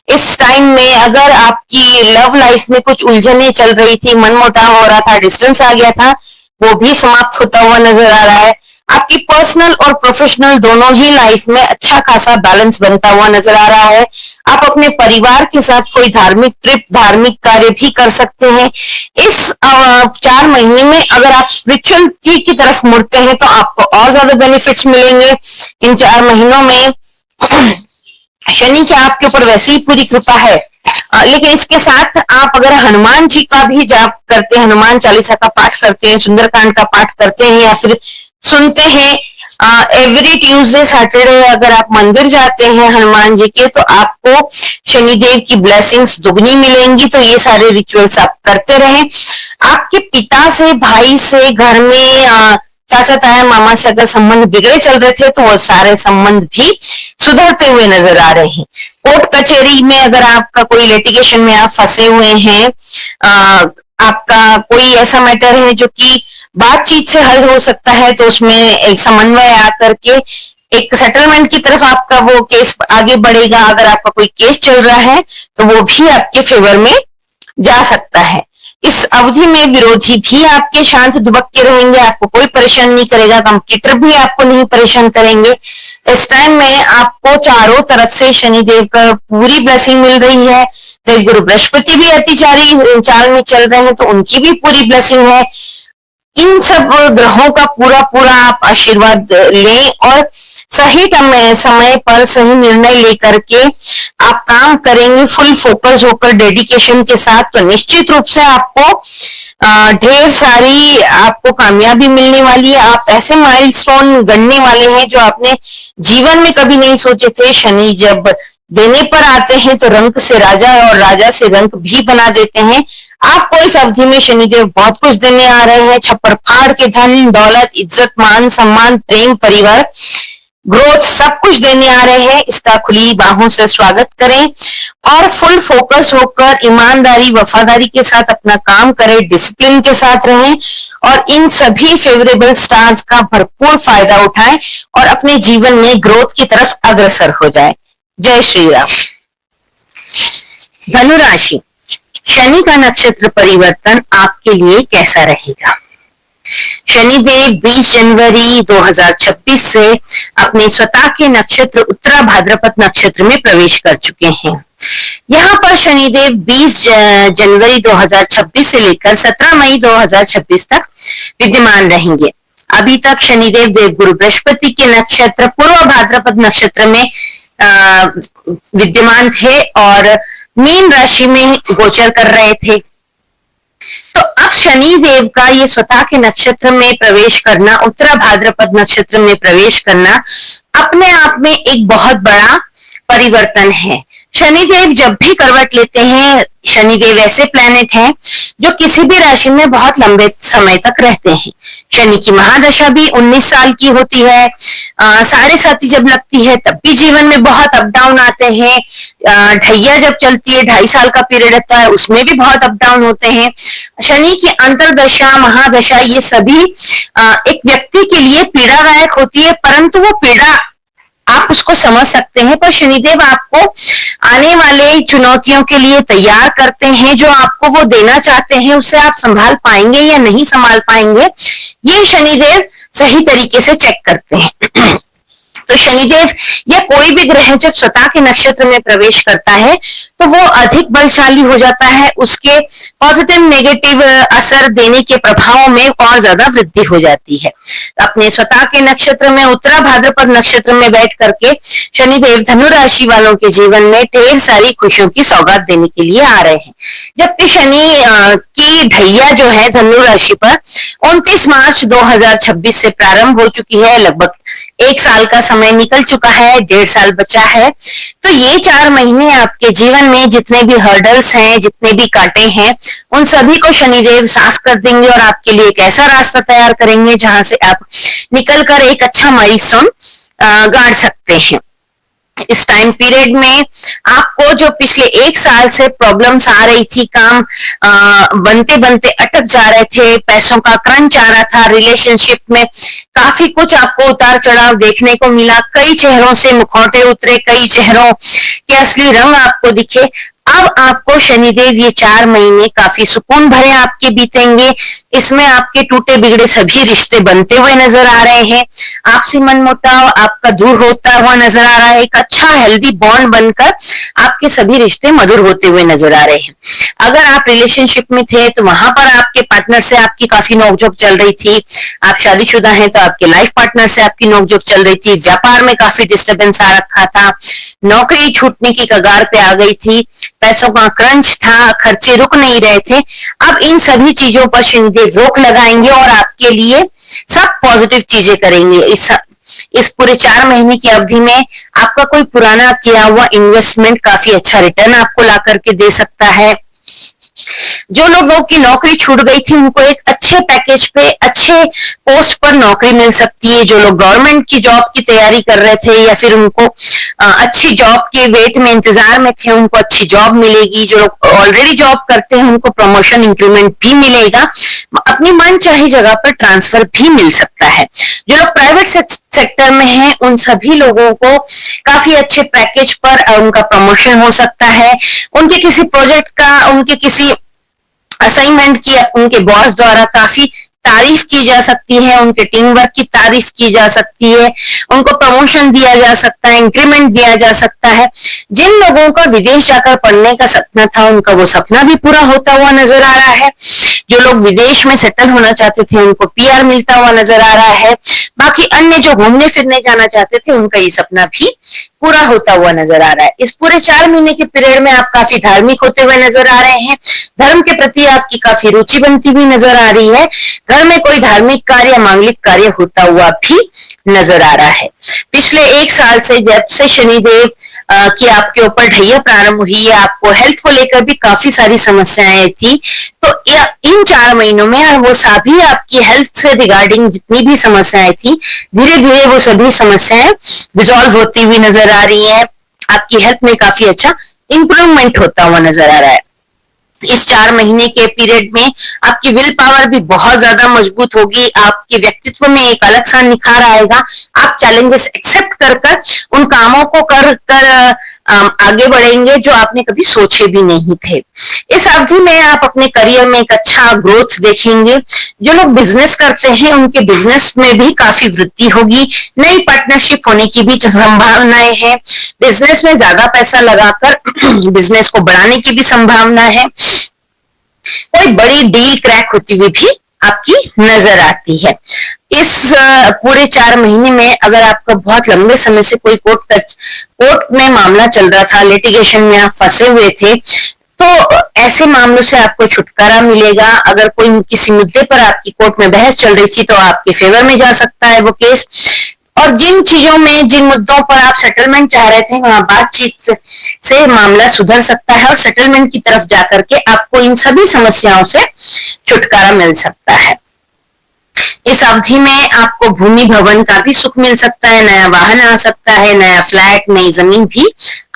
इस टाइम में अगर आपकी लव लाइफ में कुछ उलझने चल रही थी, मनमुटाव हो रहा था, डिस्टेंस आ गया था, वो भी समाप्त होता हुआ नजर आ रहा है। आपकी पर्सनल और प्रोफेशनल दोनों ही लाइफ में अच्छा खासा बैलेंस बनता हुआ नजर आ रहा है। आप अपने परिवार के साथ कोई धार्मिक ट्रिप, धार्मिक कार्य भी कर सकते हैं। इस 4 महीने में अगर आप स्पिरिचुअलिटी की तरफ मुड़ते हैं तो आपको और ज्यादा बेनिफिट्स मिलेंगे इन 4 महीनों में। शनि की आपके ऊपर वैसे ही पूरी कृपा है, लेकिन इसके साथ आप अगर हनुमान जी का भी जाप करते हैं, हनुमान चालीसा का पाठ करते हैं, सुंदरकांड का पाठ करते हैं या फिर सुनते हैं, एवरी ट्यूसडे सैटरडे अगर आप मंदिर जाते हैं हनुमान जी के, तो आपको शनिदेव की ब्लेसिंग्स दुगनी मिलेंगी। तो ये सारे रिचुअल्स आप करते रहें। आपके पिता से, भाई से, घर में चाचा ताया मामा से अगर संबंध बिगड़े चल रहे थे तो वो सारे संबंध भी सुधरते हुए नजर आ रहे हैं। कोर्ट कचहरी में अगर आपका कोई लिटिगेशन में आप फंसे हुए हैं, आपका कोई ऐसा मैटर है जो कि बातचीत से हल हो सकता है, तो उसमें एक समन्वय आकर के एक सेटलमेंट की तरफ आपका वो केस आगे बढ़ेगा। अगर आपका कोई केस चल रहा है तो वो भी आपके फेवर में जा सकता है। इस अवधि में विरोधी भी आपके शांत दुबक के रहेंगे, आपको कोई परेशान नहीं करेगा, कंप्यूटर भी आपको नहीं परेशान करेंगे। इस टाइम में आपको चारों तरफ से शनिदेव का पूरी ब्लेसिंग मिल रही है। देव गुरु बृहस्पति भी अतिचारी चाल में चल रहे हैं, तो उनकी भी पूरी ब्लेसिंग है। इन सब ग्रहों का पूरा पूरा आप आशीर्वाद लें और सही समय पर सही निर्णय लेकर के आप काम करेंगे फुल फोकस होकर, डेडिकेशन के साथ, तो निश्चित रूप से आपको ढेर सारी आपको कामयाबी मिलने वाली है। आप ऐसे माइलस्टोन गढ़ने वाले हैं जो आपने जीवन में कभी नहीं सोचे थे। शनि जब देने पर आते हैं तो रंक से राजा और राजा से रंक भी बना देते हैं। आपको इस अवधि में शनिदेव बहुत कुछ देने आ रहे हैं। छप्पर फाड़ के धन दौलत, इज्जत, मान सम्मान, प्रेम, परिवार, ग्रोथ सब कुछ देने आ रहे हैं। इसका खुली बाहों से स्वागत करें और फुल फोकस होकर ईमानदारी वफादारी के साथ अपना काम करें, डिसिप्लिन के साथ रहें और इन सभी फेवरेबल स्टार्स का भरपूर फायदा उठाएं और अपने जीवन में ग्रोथ की तरफ अग्रसर हो जाए। जय श्री राम। धनु राशि, शनि का नक्षत्र परिवर्तन आपके लिए कैसा रहेगा? शनिदेव 20 जनवरी 2026 से अपने स्वतः के नक्षत्र उत्तरा भाद्रपद नक्षत्र में प्रवेश कर चुके हैं। यहाँ पर शनिदेव 20 जनवरी 2026 से लेकर 17 मई 2026 तक विद्यमान रहेंगे। अभी तक शनिदेव देवगुरु बृहस्पति के नक्षत्र पूर्व भाद्रपद नक्षत्र में विद्यमान थे और मीन राशि में गोचर कर रहे थे। तो अब शनि देव का ये स्वतः के नक्षत्र में प्रवेश करना, उत्तरा भाद्रपद नक्षत्र में प्रवेश करना अपने आप में एक बहुत बड़ा परिवर्तन है। शनिदेव जब भी करवट लेते हैं, शनिदेव ऐसे प्लैनेट हैं जो किसी भी राशि में बहुत लंबे समय तक रहते हैं। शनि की महादशा भी 19 साल की होती है। 7.5 जब लगती है तब भी जीवन में बहुत अप डाउन आते हैं। ढैया जब चलती है 2.5 साल का पीरियड रहता है, उसमें भी बहुत अप डाउन होते हैं। शनि की अंतरदशा, महादशा, ये सभी एक व्यक्ति के लिए पीड़ादायक होती है, परंतु वो पीड़ा आप उसको समझ सकते हैं। पर शनिदेव आपको आने वाले चुनौतियों के लिए तैयार करते हैं। जो आपको वो देना चाहते हैं उसे आप संभाल पाएंगे या नहीं संभाल पाएंगे, ये शनिदेव सही तरीके से चेक करते हैं। तो शनिदेव या कोई भी ग्रह जब स्वतः के नक्षत्र में प्रवेश करता है तो वो अधिक बलशाली हो जाता है। उसके पॉजिटिव नेगेटिव असर देने के प्रभाव में और ज्यादा वृद्धि हो जाती है। अपने स्वतः के नक्षत्र में उत्तरा भाद्रपद नक्षत्र में बैठ करके शनिदेव धनु राशि वालों के जीवन में ढेर सारी खुशियों की सौगात देने के लिए आ रहे हैं। जबकि शनि की ढैया जो है धनु राशि पर 29 मार्च 2026 से प्रारंभ हो चुकी है। लगभग 1 साल का समय निकल चुका है, 1.5 साल बचा है। तो ये 4 महीने आपके जीवन में जितने भी हर्डल्स हैं, जितने भी कांटे हैं, उन सभी को शनिदेव साफ कर देंगे और आपके लिए एक ऐसा रास्ता तैयार करेंगे जहां से आप निकलकर एक अच्छा माइलस्टोन गाड़ सकते हैं। इस टाइम पीरियड में आपको जो पिछले 1 साल से प्रॉब्लम्स आ रही थी, काम बनते बनते अटक जा रहे थे, पैसों का क्रंच आ रहा था, रिलेशनशिप में काफी कुछ आपको उतार चढ़ाव देखने को मिला, कई चेहरों से मुखौटे उतरे, कई चेहरों के असली रंग आपको दिखे। अब आपको शनिदेव ये 4 महीने काफी सुकून भरे आपके बीतेंगे। इसमें आपके टूटे बिगड़े सभी रिश्ते बनते हुए नजर आ रहे हैं। आपसे मनमुटाव आपका दूर होता हुआ नजर आ रहा है। एक अच्छा हेल्दी बॉन्ड बनकर आपके सभी रिश्ते मधुर होते हुए नजर आ रहे हैं। अगर आप रिलेशनशिप में थे तो वहां पर आपके पार्टनर से आपकी काफी नोकझोंक चल रही थी। आप शादीशुदा हैं तो आपके लाइफ पार्टनर से आपकी नोकझोंक चल रही थी। व्यापार में काफी डिस्टर्बेंस आ रखा था। नौकरी छूटने की कगार पे आ गई थी। पैसों का क्रंच था, खर्चे रुक नहीं रहे थे। अब इन सभी चीजों पर शनिदेव रोक लगाएंगे और आपके लिए सब पॉजिटिव चीजें करेंगे। इस पूरे 4 महीने की अवधि में आपका कोई पुराना किया हुआ इन्वेस्टमेंट काफी अच्छा रिटर्न आपको ला करके दे सकता है। जो लोगों की नौकरी छूट गई थी उनको एक अच्छे पैकेज पे अच्छे पोस्ट पर नौकरी मिल सकती है। जो लोग गवर्नमेंट की जॉब की तैयारी कर रहे थे या फिर उनको अच्छी जॉब के वेट में इंतजार में थे उनको अच्छी जॉब मिलेगी। जो लोग ऑलरेडी जॉब करते हैं उनको प्रमोशन इंक्रीमेंट भी मिलेगा। अपनी मन चाही जगह पर ट्रांसफर भी मिल सकता है। जो लोग प्राइवेट सेक्टर में हैं उन सभी लोगों को काफी अच्छे पैकेज पर उनका प्रमोशन हो सकता है। उनके किसी प्रोजेक्ट का उनके किसी असाइनमेंट की उनके बॉस द्वारा काफी तारीफ की जा सकती है। उनके टीम वर्क की तारीफ की जा सकती है। उनको प्रमोशन दिया जा सकता है, इंक्रीमेंट दिया जा सकता है। जिन लोगों का विदेश जाकर पढ़ने का सपना था उनका वो सपना भी पूरा होता हुआ नजर आ रहा है। जो लोग विदेश में सेटल होना चाहते थे उनको पीआर मिलता हुआ नजर आ रहा है। बाकी अन्य जो घूमने फिरने जाना चाहते थे उनका ये सपना भी पूरा होता हुआ नजर आ रहा है। इस पूरे 4 महीने के पीरियड में आप काफी धार्मिक होते हुए नजर आ रहे हैं। धर्म के प्रति आपकी काफी रुचि बनती हुई नजर आ रही है। घर में कोई धार्मिक कार्य, मांगलिक कार्य होता हुआ भी नजर आ रहा है। पिछले 1 साल से जब से शनिदेव की आपके ऊपर ढैया प्रारंभ हुई है, आपको हेल्थ को लेकर भी काफी सारी समस्याएं थी। तो इन 4 महीनों में वो सभी आपकी हेल्थ से रिगार्डिंग जितनी भी समस्याएं थी धीरे धीरे वो सभी समस्याएं रिजॉल्व होती हुई नजर आ रही है। आपकी हेल्थ में काफी अच्छा इंप्रूवमेंट होता हुआ नजर आ रहा है। इस 4 महीने के पीरियड में आपकी विल पावर भी बहुत ज्यादा मजबूत होगी। आपके व्यक्तित्व में एक अलग सा निखार आएगा। आप चैलेंजेस एक्सेप्ट कर उन कामों को कर आगे बढ़ेंगे जो आपने कभी सोचे भी नहीं थे। इस अवधि में आप अपने करियर में एक अच्छा ग्रोथ देखेंगे। जो लोग बिजनेस करते हैं उनके बिजनेस में भी काफी वृद्धि होगी। नई पार्टनरशिप होने की भी संभावनाएं हैं। बिजनेस में ज्यादा पैसा लगाकर बिजनेस को बढ़ाने की भी संभावना है। कोई बड़ी डील क्रैक होती हुई भी आपकी नजर आती है। इस पूरे 4 महीने में अगर आपका बहुत लंबे समय से कोई कोर्ट में मामला चल रहा था, लिटिगेशन में आप फंसे हुए थे, तो ऐसे मामलों से आपको छुटकारा मिलेगा। अगर कोई किसी मुद्दे पर आपकी कोर्ट में बहस चल रही थी तो आपके फेवर में जा सकता है वो केस। और जिन चीजों में, जिन मुद्दों पर आप सेटलमेंट चाह रहे थे वहां बातचीत से मामला सुधर सकता है और सेटलमेंट की तरफ जाकर के आपको इन सभी समस्याओं से छुटकारा मिल सकता है। इस अवधि में आपको भूमि भवन का भी सुख मिल सकता है। नया वाहन आ सकता है, नया फ्लैट, नई जमीन भी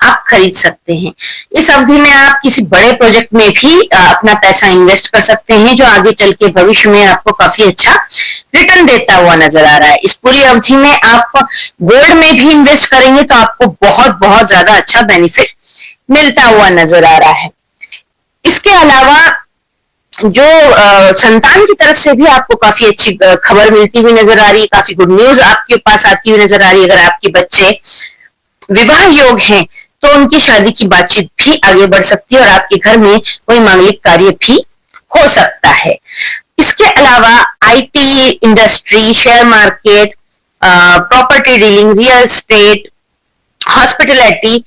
आप खरीद सकते हैं। इस अवधि में आप किसी बड़े प्रोजेक्ट में भी अपना पैसा इन्वेस्ट कर सकते हैं जो आगे चल के भविष्य में आपको काफी अच्छा रिटर्न देता हुआ नजर आ रहा है। इस पूरी अवधि में आप गोल्ड में भी इन्वेस्ट करेंगे तो आपको बहुत बहुत ज्यादा अच्छा बेनिफिट मिलता हुआ नजर आ रहा है। इसके अलावा जो संतान की तरफ से भी आपको काफी अच्छी खबर मिलती हुई नजर आ रही है। काफी गुड न्यूज आपके पास आती हुई नजर आ रही है। अगर आपके बच्चे विवाह योग हैं तो उनकी शादी की बातचीत भी आगे बढ़ सकती है और आपके घर में कोई मांगलिक कार्य भी हो सकता है। इसके अलावा IT industry, share market, property dealing, real estate, hospitality,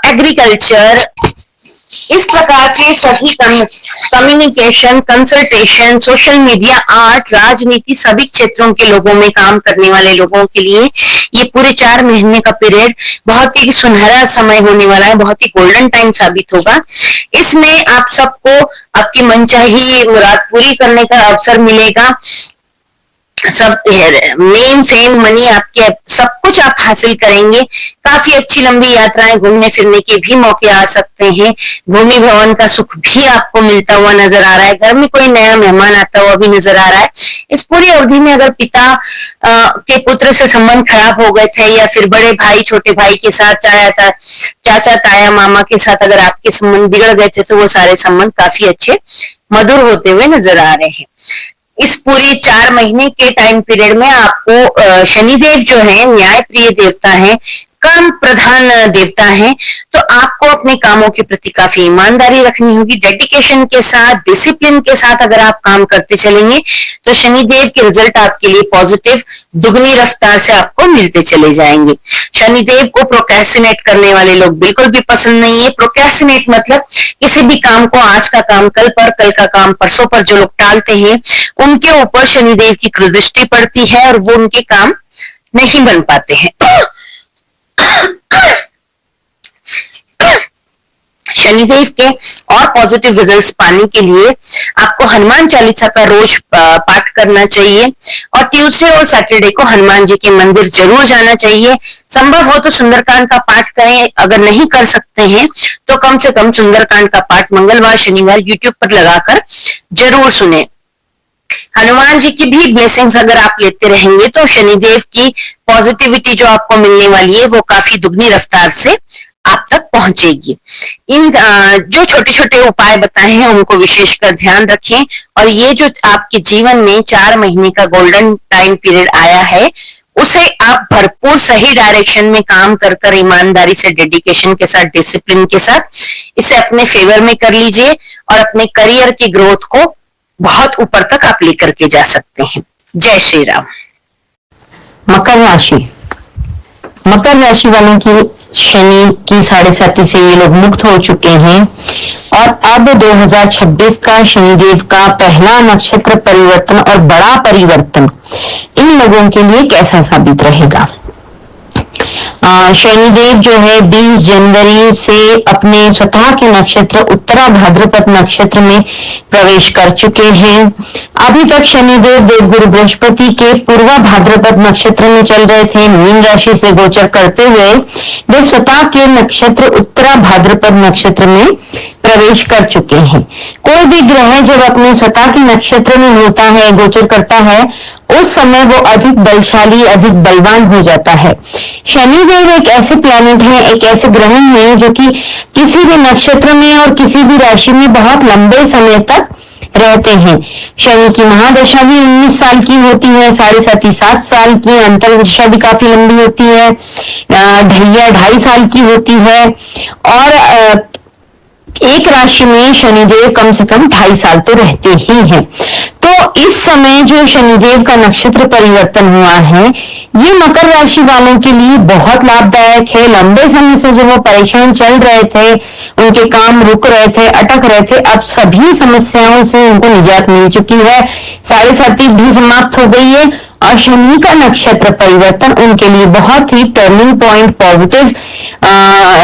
agriculture, इस प्रकार के सभी communication, consultation, social media, art, राजनीति, सभी क्षेत्रों के लोगों में काम करने वाले लोगों के लिए ये पूरे 4 महीने का पीरियड बहुत ही सुनहरा समय होने वाला है। बहुत ही गोल्डन टाइम साबित होगा। इसमें आप सबको आपकी मनचाही मुराद पूरी करने का अवसर मिलेगा। सब नेम, फेम, मनी, आपके सब कुछ आप हासिल करेंगे। काफी अच्छी लंबी यात्राएं, घूमने फिरने के भी मौके आ सकते हैं। भूमि भवन का सुख भी आपको मिलता हुआ नजर आ रहा है। घर में कोई नया मेहमान आता हुआ भी नजर आ रहा है। इस पूरी अवधि में अगर पिता के पुत्र से संबंध खराब हो गए थे, या फिर बड़े भाई छोटे भाई के साथ, चाचा ताया मामा के साथ अगर आपके संबंध बिगड़ गए थे, तो वो सारे संबंध काफी अच्छे मधुर होते हुए नजर आ रहे हैं। इस पूरी 4 महीने के टाइम पीरियड में आपको शनिदेव जो है न्याय प्रिय देवता है, कर्म प्रधान देवता है, तो आपको अपने कामों के प्रति काफी ईमानदारी रखनी होगी। डेडिकेशन के साथ, डिसिप्लिन के साथ अगर आप काम करते चलेंगे तो शनिदेव के रिजल्ट आपके लिए पॉजिटिव दुगनी रफ्तार से आपको मिलते चले जाएंगे। शनिदेव को प्रोक्रेस्टिनेट करने वाले लोग बिल्कुल भी पसंद नहीं है। प्रोक्रेस्टिनेट मतलब किसी भी काम को आज का काम कल पर, कल का काम परसों पर जो लोग टालते हैं, उनके ऊपर शनिदेव की कुदृष्टि पड़ती है और वो उनके काम नहीं बन पाते हैं। शनिदेव के और पॉजिटिव रिजल्ट्स पाने के लिए आपको हनुमान चालीसा का रोज पाठ करना चाहिए, और ट्यूसडे और सैटरडे को हनुमान जी के मंदिर जरूर जाना चाहिए। संभव हो तो सुंदरकांड का पाठ करें, अगर नहीं कर सकते हैं तो कम से कम सुंदरकांड का पाठ मंगलवार शनिवार यूट्यूब पर लगाकर जरूर सुने। हनुमान जी की भी ब्लेसिंग्स अगर आप लेते रहेंगे तो शनिदेव की पॉजिटिविटी जो आपको मिलने वाली है वो काफी दुगनी रफ्तार से आप तक पहुंचेगी। इन जो छोटे छोटे उपाय बताए हैं उनको विशेषकर ध्यान रखें, और ये जो आपके जीवन में 4 महीने का गोल्डन टाइम पीरियड आया है, उसे आप भरपूर सही डायरेक्शन में काम कर ईमानदारी से, डेडिकेशन के साथ, डिसिप्लिन के साथ इसे अपने फेवर में कर लीजिए, और अपने करियर की ग्रोथ को बहुत ऊपर तक आप लेकर के जा सकते हैं। जय श्री राम। मकर राशि, मकर राशि वालों की शनि की 7.5 से ये लोग मुक्त हो चुके हैं, और अब 2026 का शनिदेव का पहला नक्षत्र परिवर्तन और बड़ा परिवर्तन इन लोगों के लिए कैसा साबित रहेगा। शनिदेव जो है 20 जनवरी से अपने स्वतः के नक्षत्र उत्तरा भाद्रपद नक्षत्र में प्रवेश कर चुके हैं। अभी तक शनिदेव देवगुरु बृहस्पति के पूर्वा भाद्रपद नक्षत्र में चल रहे थे। मीन राशि से गोचर करते हुए वे स्वतः के नक्षत्र उत्तरा भाद्रपद नक्षत्र में प्रवेश कर चुके हैं। कोई भी ग्रह जब अपने स्वतः के नक्षत्र में होता है, गोचर करता है, उस समय वो अधिक बलशाली, अधिक बलवान हो जाता है। शनिदेव एक ऐसे प्लैनेट है, एक ऐसे ग्रह है जो कि किसी भी नक्षत्र में और किसी भी राशि में बहुत लंबे समय तक रहते हैं। शनि की महादशा भी 19 साल की होती है, 7.5 साल की। अंतर्दशा भी काफी लंबी होती है, ढैया 2.5 साल की होती है, और एक राशि में शनिदेव कम से कम 2.5 साल तो रहते ही हैं। तो इस समय जो शनिदेव का नक्षत्र परिवर्तन हुआ है, ये मकर राशि वालों के लिए बहुत लाभदायक है। लंबे समय से जो वो परेशान चल रहे थे, उनके काम रुक रहे थे, अटक रहे थे, अब सभी समस्याओं से उनको निजात मिल चुकी है। 7.5 भी समाप्त हो गई है, और शनि का नक्षत्र परिवर्तन उनके लिए बहुत ही टर्निंग पॉइंट, पॉजिटिव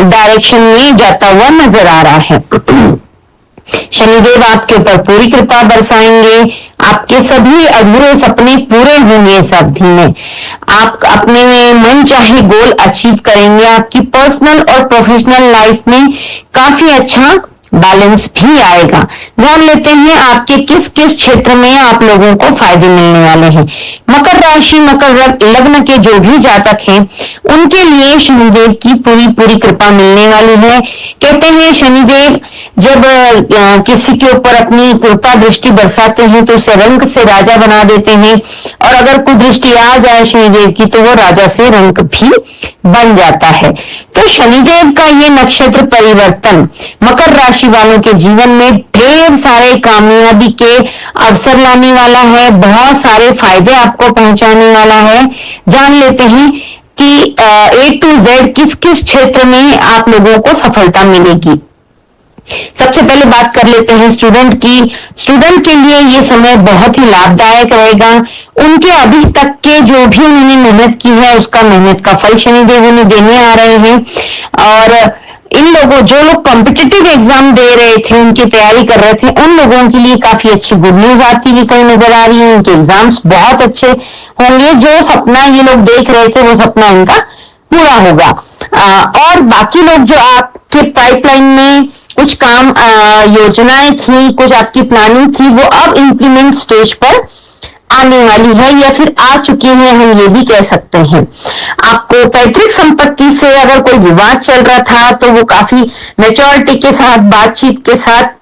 डायरेक्शन में जाता हुआ नजर आ रहा है। शनिदेव आपके ऊपर पूरी कृपा बरसाएंगे, आपके सभी अधूरे सपने पूरे होंगे इस अवधि में। आप अपने मन चाहे गोल अचीव करेंगे। आपकी पर्सनल और प्रोफेशनल लाइफ में काफी अच्छा बैलेंस भी आएगा। जान लेते हैं आपके किस किस क्षेत्र में आप लोगों को फायदे मिलने वाले हैं। मकर राशि, मकर लग्न के जो भी जातक हैं, उनके लिए शनिदेव की पूरी पूरी कृपा मिलने वाली है। कहते हैं शनिदेव जब किसी के ऊपर अपनी कृपा दृष्टि बरसाते हैं तो उसे रंक से राजा बना देते हैं, और अगर कुदृष्टि आ जाए शनिदेव की तो वो राजा से रंक भी बन जाता है। तो शनिदेव का ये नक्षत्र परिवर्तन मकर राशि वालों के जीवन में ढेर सारे कामयाबी के अवसर लाने वाला है, बहुत सारे फायदे आपको पहुंचाने वाला है। जान लेते हैं कि A to Z किस किस क्षेत्र में आप लोगों को सफलता मिलेगी। सबसे पहले बात कर लेते हैं स्टूडेंट की। स्टूडेंट के लिए ये समय बहुत ही लाभदायक रहेगा। उनके अभी तक के जो भी उन्होंने मेहनत की है, उसका मेहनत का फल शनिदेव उन्हें देने आ रहे हैं। और इन लोगों, जो लोग कॉम्पिटिटिव एग्जाम दे रहे थे, उनकी तैयारी कर रहे थे, उन लोगों के लिए काफी अच्छी गुड न्यूज आती हुई कहीं नजर आ रही है। उनके एग्जाम्स बहुत अच्छे होंगे। जो सपना ये लोग देख रहे थे, वो सपना इनका पूरा होगा। और बाकी लोग जो आपके पाइपलाइन में कुछ काम, योजनाएं थी, कुछ आपकी प्लानिंग थी, वो अब इम्प्लीमेंट स्टेज पर आने वाली है या फिर आ चुकी है, हम ये भी कह सकते हैं। आपको पैतृक संपत्ति से अगर कोई विवाद चल रहा था तो वो काफी मैच्योरिटी के साथ, बातचीत के साथ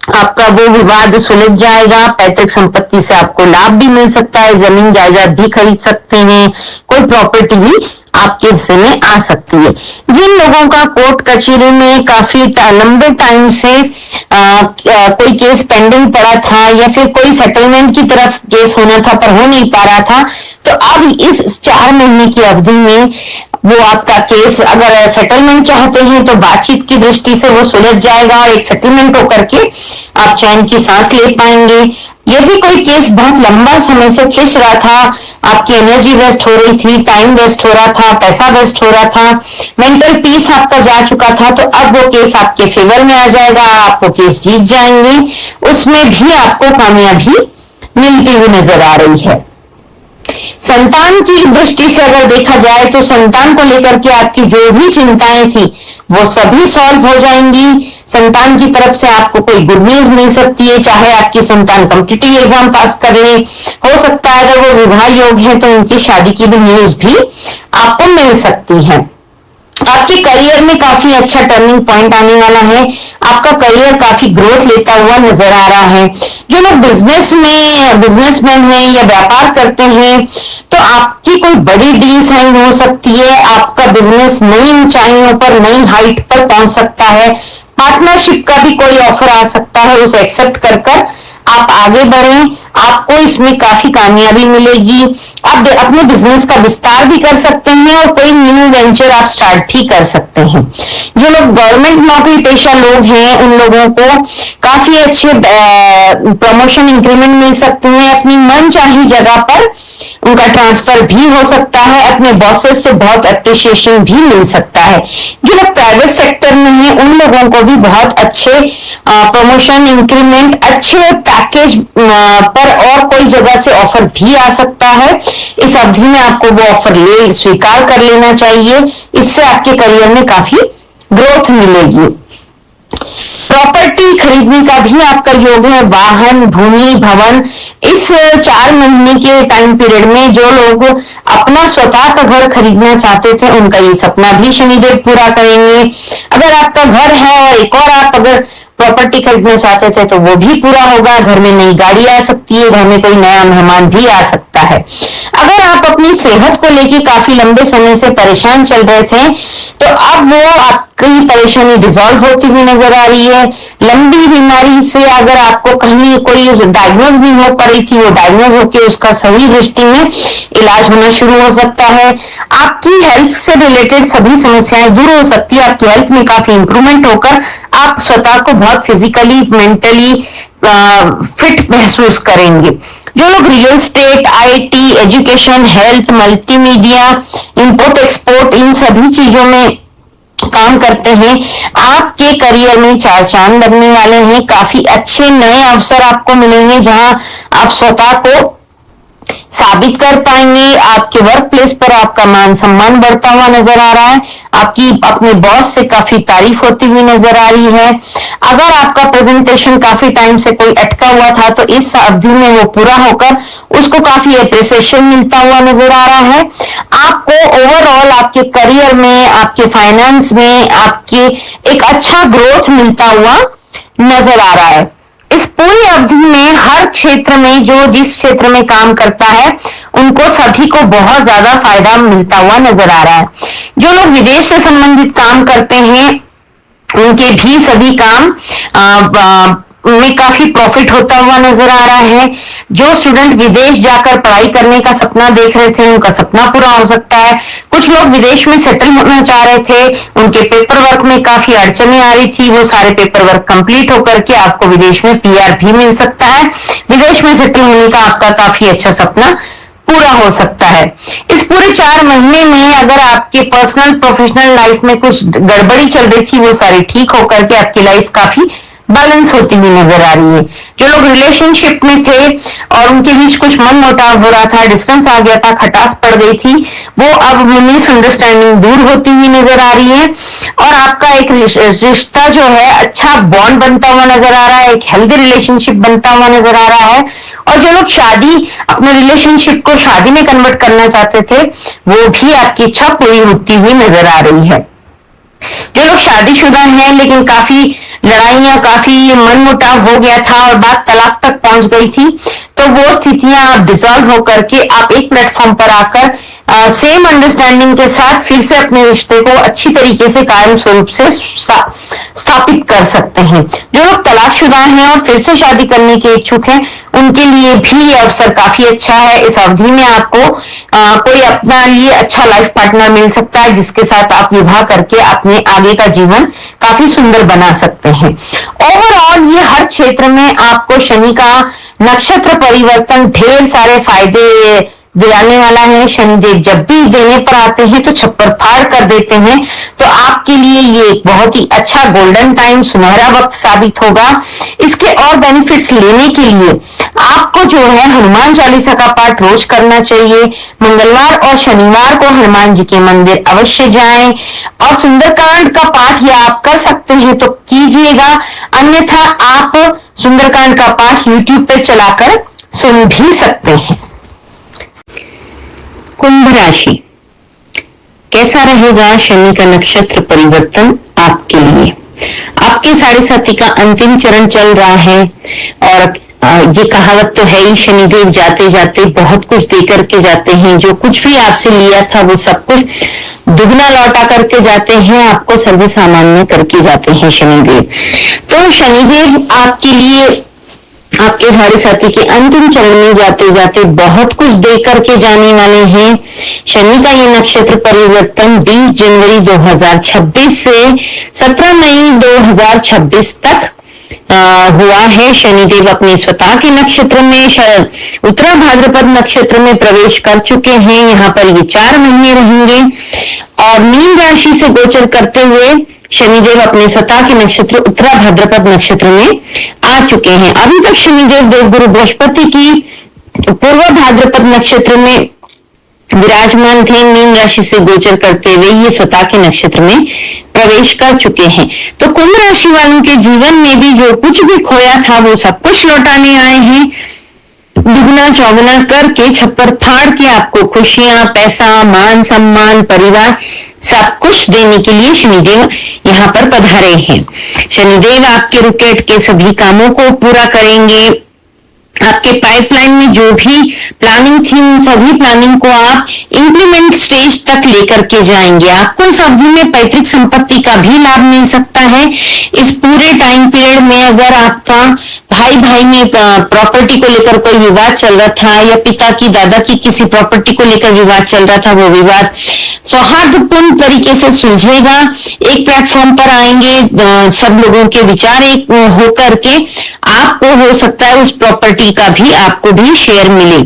आपका वो विवाद सुलझ जाएगा। पैतृक संपत्ति से आपको लाभ भी मिल सकता है, जमीन जायदाद भी खरीद सकते हैं, कोई प्रॉपर्टी भी आपके हिस्से में आ सकती है। जिन लोगों का कोर्ट कचहरी में काफी लंबे टाइम से कोई केस पेंडिंग पड़ा था या फिर कोई सेटलमेंट की तरफ केस होना था पर हो नहीं पा रहा था, तो अब इस 4 महीने की अवधि में वो आपका केस अगर सेटलमेंट चाहते हैं तो बातचीत की दृष्टि से वो सुलझ जाएगा और एक सेटलमेंट होकर के आप चैन की सांस ले पाएंगे। यदि कोई केस बहुत लंबा समय से खिंच रहा था, आपकी एनर्जी वेस्ट हो रही थी, टाइम वेस्ट हो रहा था, पैसा वेस्ट हो रहा था, मेंटल पीस आपका जा चुका था, तो अब वो केस आपके फेवर में आ जाएगा, आप वो केस जीत जाएंगे। उसमें भी आपको कामयाबी मिलती हुई नजर आ रही है। संतान की दृष्टि से अगर देखा जाए तो संतान को लेकर के आपकी जो भी चिंताएं थी वो सभी सॉल्व हो जाएंगी। संतान की तरफ से आपको कोई गुड न्यूज मिल सकती है, चाहे आपकी संतान कॉम्पिटिटिव एग्जाम पास कर ले, हो सकता है अगर वो विवाह योग है तो उनकी शादी की भी न्यूज भी आपको मिल सकती है। आपके करियर में काफी अच्छा टर्निंग पॉइंट आने वाला है, आपका करियर काफी ग्रोथ लेता हुआ नजर आ रहा है। जो लोग बिजनेसमैन हैं या व्यापार करते हैं तो आपकी कोई बड़ी डील साइन हो सकती है, आपका बिजनेस नई ऊंचाइयों पर, नई हाइट पर पहुंच सकता है। पार्टनरशिप का भी कोई ऑफर आ सकता है, उसे एक्सेप्ट कर आप आगे बढ़ें, आपको इसमें काफी कामयाबी मिलेगी। आप अपने बिजनेस का विस्तार भी कर सकते हैं और कोई न्यू वेंचर आप स्टार्ट भी कर सकते हैं। जो लोग गवर्नमेंट नौकरी पेशा लोग हैं उन लोगों को काफी अच्छे प्रमोशन इंक्रीमेंट मिल सकते हैं, अपनी मनचाही जगह पर उनका ट्रांसफर भी हो सकता है, अपने बॉसेस से बहुत अप्रिशिएशन भी मिल सकता है। जो लोग प्राइवेट सेक्टर में हैं उन लोगों को भी बहुत अच्छे प्रमोशन इंक्रीमेंट, अच्छे पैकेज पर और कोई जगह से ऑफर भी आ सकता है। इस अवधि में आपको वो ऑफर स्वीकार कर लेना चाहिए, इससे आपके करियर में काफी ग्रोथ मिलेगी। प्रॉपर्टी खरीदने का भी आपका योग है, वाहन, भूमि, भवन। इस 4 महीने के टाइम पीरियड में जो लोग अपना स्वतः का घर खरीदना चाहते थे उनका ये सपना भी शनिदेव पूरा करेंगे। अगर आपका घर है और एक और आप अगर प्रॉपर्टी खरीदना चाहते थे तो वो भी पूरा होगा। घर में नई गाड़ी आ सकती है, घर में कोई नया मेहमान भी आ सकता है। अगर आप अपनी सेहत को लेकर काफी लंबे समय से परेशान चल रहे थे तो अब वो आपकी परेशानी डिसॉल्व होती हुई नजर आ रही है। लंबी बीमारी से अगर आपको कहीं कोई डायग्नोज भी हो पड़ी थी, वो डायग्नोज होकर उसका सही दृष्टि में इलाज होना शुरू हो सकता है। आपकी हेल्थ से रिलेटेड सभी समस्याएं दूर हो सकती है, आपकी हेल्थ में काफी इंप्रूवमेंट होकर आप स्वतः को बहुत फिजिकली, मेंटली फिट महसूस करेंगे। जो लोग real estate, IT, education, health, multimedia, import export, इन सभी चीजों में काम करते हैं, आपके करियर में 4 चांद लगने वाले हैं। काफी अच्छे नए अवसर आपको मिलेंगे जहां आप स्वतः को साबित कर पाएंगे। आपके वर्क प्लेस पर आपका मान सम्मान बढ़ता हुआ नजर आ रहा है, आपकी अपने बॉस से काफी तारीफ होती हुई नजर आ रही है। अगर आपका प्रेजेंटेशन काफी टाइम से कोई अटका हुआ था तो इस अवधि में वो पूरा होकर उसको काफी अप्रिसिएशन मिलता हुआ नजर आ रहा है। आपको ओवरऑल आपके करियर में, आपके फाइनेंस में, आपके एक अच्छा ग्रोथ मिलता हुआ नजर आ रहा है। इस पूरी अवधि में हर क्षेत्र में जो जिस क्षेत्र में काम करता है उनको सभी को बहुत ज्यादा फायदा मिलता हुआ नजर आ रहा है। जो लोग विदेश से संबंधित काम करते हैं उनके भी सभी काम में काफी प्रॉफिट होता हुआ नजर आ रहा है। जो स्टूडेंट विदेश जाकर पढ़ाई करने का सपना देख रहे थे उनका सपना पूरा हो सकता है। कुछ लोग विदेश में सेटल होना चाह रहे थे, उनके पेपर वर्क में काफी अड़चने आ रही थी, वो सारे पेपर वर्क कंप्लीट होकर के आपको विदेश में पीआर भी मिल सकता है। विदेश में सेटल होने का आपका काफी अच्छा सपना पूरा हो सकता है। इस पूरे 4 महीने में अगर आपके पर्सनल प्रोफेशनल लाइफ में कुछ गड़बड़ी चल रही थी वो सारी ठीक होकर के आपकी लाइफ काफी बैलेंस होती हुई नजर आ रही है। जो लोग रिलेशनशिप में थे और उनके बीच कुछ मन मुटाव हो रहा था, डिस्टेंस आ गया था, खटास पड़ गई थी, वो अब मिसअंडरस्टैंडिंग दूर होती हुई नजर आ रही है और आपका एक रिश्ता जो है अच्छा बॉन्ड बनता हुआ नजर आ रहा है, एक हेल्दी रिलेशनशिप बनता हुआ नजर आ रहा है। और जो लोग शादी अपने रिलेशनशिप को शादी में कन्वर्ट करना चाहते थे, वो भी आपकी इच्छा पूरी होती हुई नजर आ रही है। जो लोग शादीशुदा हैं लेकिन काफी लड़ाइयां, काफी मनमुटाव हो गया था और बात तलाक तक पहुंच गई थी, तो वो स्थितियां आप डिसॉल्व होकर के आप एक प्लेटफॉर्म पर आकर सेम अंडरस्टैंडिंग के साथ फिर से अपने रिश्ते को अच्छी तरीके से कायम स्वरूप से स्थापित कर सकते हैं। जो लोग तलाकशुदा हैं और फिर से शादी करने के इच्छुक हैं, उनके लिए भी ये अवसर काफी अच्छा है। इस अवधि में आपको कोई अपना लिए अच्छा लाइफ पार्टनर मिल सकता है, जिसके साथ आप विवाह करके अपने आगे का जीवन काफी सुंदर बना सकते हैं। ओवरऑल ये हर क्षेत्र में आपको शनि का नक्षत्र परिवर्तन ढेर सारे फायदे दिलाने वाला है। शनिदेव जब भी देने पर आते हैं तो छप्पर फाड़ कर देते हैं, तो आपके लिए ये एक बहुत ही अच्छा गोल्डन टाइम, सुनहरा वक्त साबित होगा। इसके और बेनिफिट्स लेने के लिए आपको जो है हनुमान चालीसा का पाठ रोज करना चाहिए। मंगलवार और शनिवार को हनुमान जी के मंदिर अवश्य जाएं और सुंदरकांड का पाठ या आप कर सकते हैं तो कीजिएगा, अन्यथा आप सुंदरकांड का पाठ YouTube पे चलाकर सुन भी सकते हैं। कुंभ राशि, कैसा रहेगा शनि का नक्षत्र परिवर्तन आपके लिए? आपके 7.5 का अंतिम चरण चल रहा है और ये कहावत तो है ही, शनिदेव जाते जाते बहुत कुछ दे करके जाते हैं। जो कुछ भी आपसे लिया था वो सब कुछ दुगना लौटा करके जाते हैं, आपको सर्व सामान्य करके जाते हैं शनिदेव। तो शनिदेव आपके लिए आपके 7.5 के अंतिम चरण में जाते जाते बहुत कुछ दे करके जाने वाले हैं। शनि का ये नक्षत्र परिवर्तन 20 जनवरी 2026 से 17 मई 2026 तक हुआ है। शनिदेव अपने स्वतः के नक्षत्र में उत्तरा भाद्रपद नक्षत्र में प्रवेश कर चुके हैं। यहाँ पर ये 4 महीने रहेंगे और मीन राशि से गोचर करते हुए शनिदेव अपने स्वतः के नक्षत्र उत्तरा भाद्रपद नक्षत्र में आ चुके हैं। अभी तक शनिदेव देवगुरु बृहस्पति की पूर्व भाद्रपद नक्षत्र में विराजमान थे। मीन राशि से गोचर करते हुए ये स्वतः के नक्षत्र में प्रवेश कर चुके हैं। तो कुंभ राशि वालों के जीवन में भी जो कुछ भी खोया था वो सब कुछ लौटाने आए हैं, दुगना चौगुना करके, छप्पर फाड़ के आपको खुशियां, पैसा, मान सम्मान, परिवार सब कुछ देने के लिए शनिदेव यहाँ पर पधारे हैं। शनिदेव आपके रुके अटके सभी कामों को पूरा करेंगे। आपके पाइपलाइन में जो भी प्लानिंग थी उन सभी प्लानिंग को आप इंप्लीमेंट स्टेज तक लेकर के जाएंगे। आपको इस अवधि में पैतृक संपत्ति का भी लाभ मिल सकता है। इस पूरे टाइम पीरियड में अगर आपका भाई भाई में प्रॉपर्टी को लेकर कोई विवाद चल रहा था या पिता की दादा की किसी प्रॉपर्टी को लेकर विवाद चल रहा था, वो विवाद सौहार्दपूर्ण तरीके से सुलझेगा। एक प्लेटफॉर्म पर आएंगे, सब लोगों के विचार एक होकर के आपको हो सकता है उस प्रॉपर्टी का भी आपको भी शेयर मिले।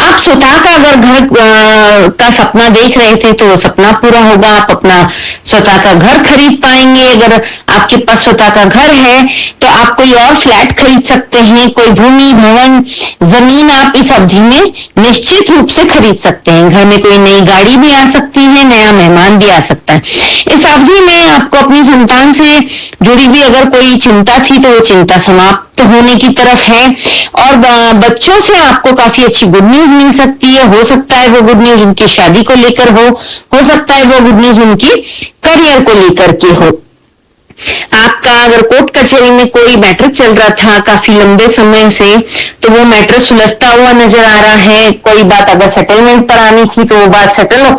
आप स्वतः का अगर घर का सपना देख रहे थे तो वो सपना पूरा होगा। आप अपना स्वतः का घर खरीद पाएंगे। अगर आपके पास स्वतः का घर है तो आप कोई और फ्लैट खरीद सकते हैं। कोई भूमि, भवन, जमीन आप इस अवधि में निश्चित रूप से खरीद सकते हैं। घर में कोई नई गाड़ी भी आ सकती है, नया मेहमान भी आ सकता है। इस अवधि में आपको अपनी संतान से जुड़ी हुई अगर कोई चिंता थी तो वो चिंता समाप्त होने की तरफ है और बच्चों से आपको काफी अच्छी गुड न्यूज मिल सकती है। हो सकता है वो गुड न्यूज उनकी शादी को लेकर हो सकता है वो गुड न्यूज उनकी करियर को लेकर के हो। आपका अगर कोर्ट कचहरी में कोई मैटर चल रहा था काफी लंबे समय से, तो वो मैटर सुलझता हुआ नजर आ रहा है। कोई बात अगर सेटलमेंट पर आनी थी तो वो बात सेटल हो,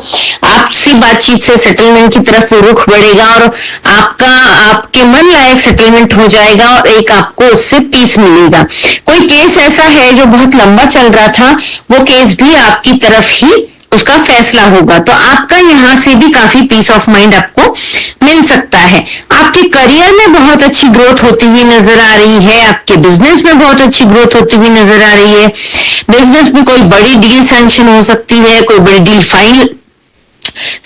आपसी बातचीत से सेटलमेंट की तरफ वो रुख बढ़ेगा और आपके मन लायक सेटलमेंट हो जाएगा और एक आपको उससे पीस मिलेगा। कोई केस ऐसा है जो बहुत लंबा चल रहा था, वो केस भी आपकी तरफ ही उसका फैसला होगा। तो आपका यहाँ से भी काफी पीस ऑफ माइंड आपको मिल सकता है। आपके करियर में बहुत अच्छी ग्रोथ होती हुई नजर आ रही है। आपके बिजनेस में बहुत अच्छी ग्रोथ होती हुई नजर आ रही है। बिजनेस में कोई बड़ी डील सैंक्शन हो सकती है, कोई बड़ी डील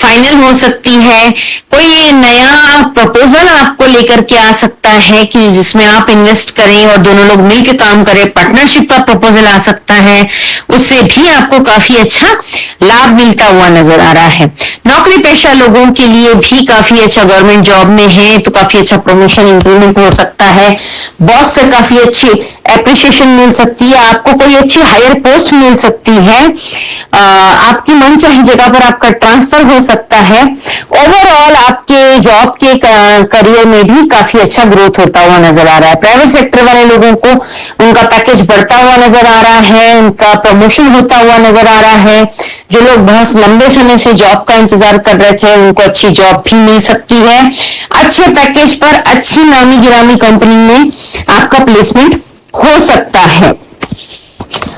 फाइनल हो सकती है, कोई नया प्रपोजल आपको लेकर के आ सकता है कि जिसमें आप इन्वेस्ट करें और दोनों लोग मिलकर काम करें, पार्टनरशिप का प्रपोजल आ सकता है, उससे भी आपको काफी अच्छा लाभ मिलता हुआ नजर आ रहा है। नौकरी पेशा लोगों के लिए भी काफी अच्छा, गवर्नमेंट जॉब में है तो काफी अच्छा प्रमोशन इंक्रीमेंट हो सकता है, बॉस से काफी अच्छी एप्रिसिएशन मिल सकती है, आपको कोई अच्छी हायर पोस्ट मिल सकती है, आपकी मनचाही जगह पर आपका ट्रांसफर हो सकता है। ओवरऑल आपके जॉब के करियर में भी काफी अच्छा ग्रोथ होता हुआ नजर आ रहा है। प्राइवेट सेक्टर वाले लोगों को उनका पैकेज बढ़ता हुआ नजर आ रहा है, उनका प्रमोशन होता हुआ नजर आ रहा है। जो लोग बहुत लंबे समय से जॉब का इंतजार कर रहे थे उनको अच्छी जॉब भी मिल सकती है, अच्छे पैकेज पर अच्छी नामी गिरामी कंपनी में आपका प्लेसमेंट हो सकता है।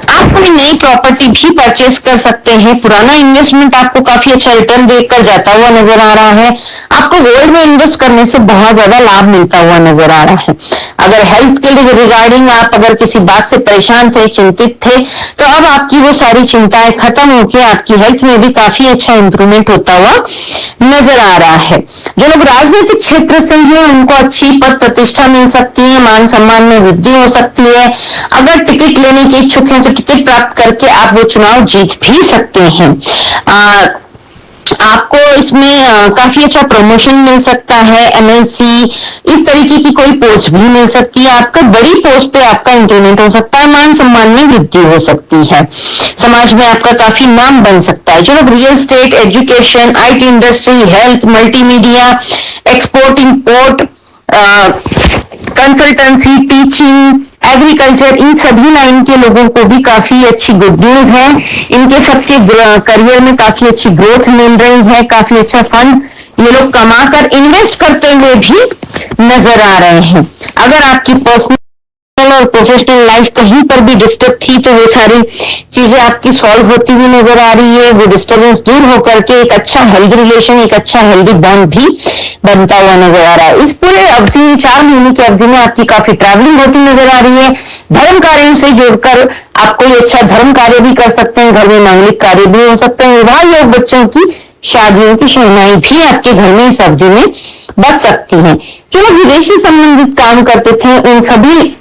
आप कोई नई प्रॉपर्टी भी परचेज कर सकते हैं, पुराना इन्वेस्टमेंट आपको काफी अच्छा रिटर्न देकर जाता हुआ नजर आ रहा है। आपको गोल्ड में इन्वेस्ट करने से बहुत ज्यादा लाभ मिलता हुआ नजर आ रहा है। अगर हेल्थ के लिए रिगार्डिंग आप अगर किसी बात से परेशान थे, चिंतित थे, तो अब आपकी वो सारी चिंताएं खत्म होकर आपकी हेल्थ में भी काफी अच्छा इंप्रूवमेंट होता हुआ नजर आ रहा है। जो लोग राजनीतिक क्षेत्र से हैं उनको अच्छी पद प्रतिष्ठा मिल सकती है, मान सम्मान में वृद्धि हो सकती है। अगर टिकट लेने के इच्छुक हैं तो टिकट प्राप्त करके आप वो चुनाव जीत भी सकते हैं। आपको इसमें काफी अच्छा प्रमोशन मिल सकता है, एमएलसी इस तरीके की कोई पोस्ट भी मिल सकती है, आपका बड़ी पोस्ट पे आपका इंक्रीमेंट हो सकता है, मान सम्मान में वृद्धि हो सकती है, समाज में आपका काफी नाम बन सकता है। जो लोग real estate, education, IT industry, health, multimedia, export import, consultancy, teaching, agriculture, इन सभी लाइन के लोगों को भी काफी अच्छी गुड न्यूज है। इनके सबके करियर में काफी अच्छी ग्रोथ मिल रही है, काफी अच्छा फंड ये लोग कमाकर इन्वेस्ट करते हुए भी नजर आ रहे हैं। अगर आपकी पर्सनल और प्रोफेशनल लाइफ कहीं पर भी डिस्टर्ब थी तो वो सारी चीजें आपकी सॉल्व होती हुई नजर आ रही है। वो डिस्टर्बेंस दूर होकर के एक अच्छा हेल्दी रिलेशन, एक अच्छा हेल्दी बॉन्ड भी बनता हुआ नजर आ रहा है। इस पूरे अवधि 4 महीने की अवधि में आपकी काफी ट्रैवलिंग होती नजर आ रही है। धर्म कार्यों से जुड़कर आप कोई अच्छा धर्म कार्य भी कर सकते हैं, घर में मांगलिक कार्य भी हो सकते हैं, विवाह योग बच्चों की शादियों की शहनाई भी आपके घर में इस अवधि में बच सकती है। जो लोग विदेशी संबंधित काम करते थे उन सभी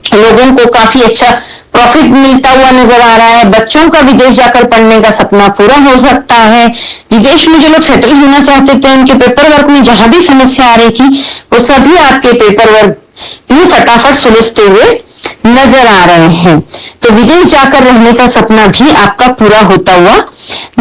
लोगों को काफी अच्छा प्रॉफिट मिलता हुआ नजर आ रहा है। बच्चों का विदेश जाकर पढ़ने का सपना पूरा हो सकता है। विदेश में जो लोग सेटल होना चाहते थे उनके पेपर वर्क में जहां भी समस्या आ रही थी वो सभी आपके पेपर वर्क भी फटाफट सुलझते हुए नजर आ रहे हैं। तो विदेश जाकर रहने का सपना भी आपका पूरा होता हुआ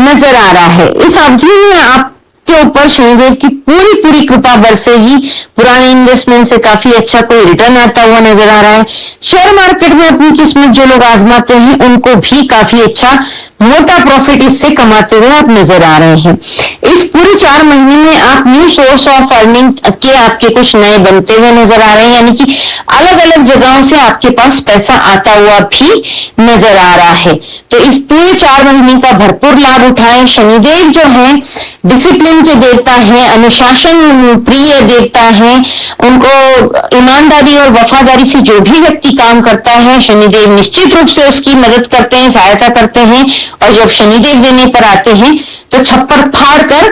नजर आ रहा है। इस अवधि में आप के ऊपर शनिदेव की पूरी पूरी कृपा बरसेगी। पुराने इन्वेस्टमेंट से काफी अच्छा कोई रिटर्न आता हुआ नजर आ रहा है। शेयर मार्केट में अपनी किस्मत जो लोग आजमाते हैं उनको भी काफी अच्छा मोटा प्रॉफिट इससे कमाते हुए आप नजर आ रहे हैं। इस पूरे 4 महीने में आप न्यू सोर्स ऑफ अर्निंग के आपके कुछ नए बनते हुए नजर आ रहे हैं, यानी कि अलग अलग जगहों से आपके पास पैसा आता हुआ भी नजर आ रहा है। तो इस पूरे 4 महीने का भरपूर लाभ उठाएं। शनिदेव जो है डिसिप्लिन के देवता है, अनुशासन प्रिय देवता है। उनको ईमानदारी और वफादारी से जो भी व्यक्ति काम करता है शनिदेव निश्चित रूप से उसकी मदद करते हैं, सहायता करते हैं। और जब शनिदेव देने पर आते हैं तो छप्पर फाड़ कर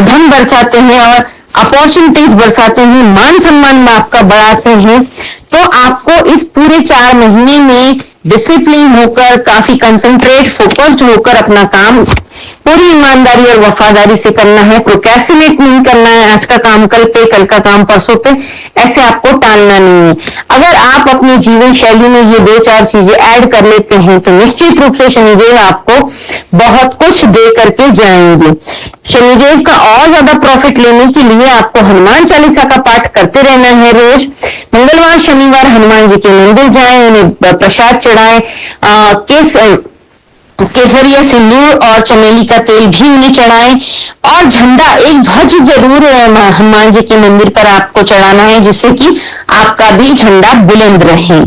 धन बरसाते हैं और अपॉर्चुनिटीज बरसाते हैं, मान सम्मान में आपका बढ़ाते हैं। तो आपको इस पूरे 4 महीने में डिसिप्लिन होकर, काफी कंसंट्रेट, फोकस्ड होकर अपना काम पूरी ईमानदारी और वफादारी से करना है। प्रोक्रेस्टिनेट नहीं करना है, आज का काम कल पे, कल का काम परसों पे, ऐसे आपको टालना नहीं है। अगर आप अपनी जीवन शैली में ये 2-4 चीजें ऐड कर लेते हैं तो निश्चित रूप से शनिदेव आपको बहुत कुछ दे करके जाएंगे। शनिदेव का और ज्यादा प्रॉफिट लेने के लिए आपको हनुमान चालीसा का पाठ करते रहना है। रोज मंगलवार शनिवार हनुमान जी के मंदिर जाएं, उन्हें प्रसाद चढ़ाएं, केसरिया सिंदूर और चमेली का तेल भी उन्हें चढ़ाएं और झंडा, एक ध्वज जरूर हनुमान जी के मंदिर पर आपको चढ़ाना है जिससे कि आपका भी झंडा बुलंद रहे।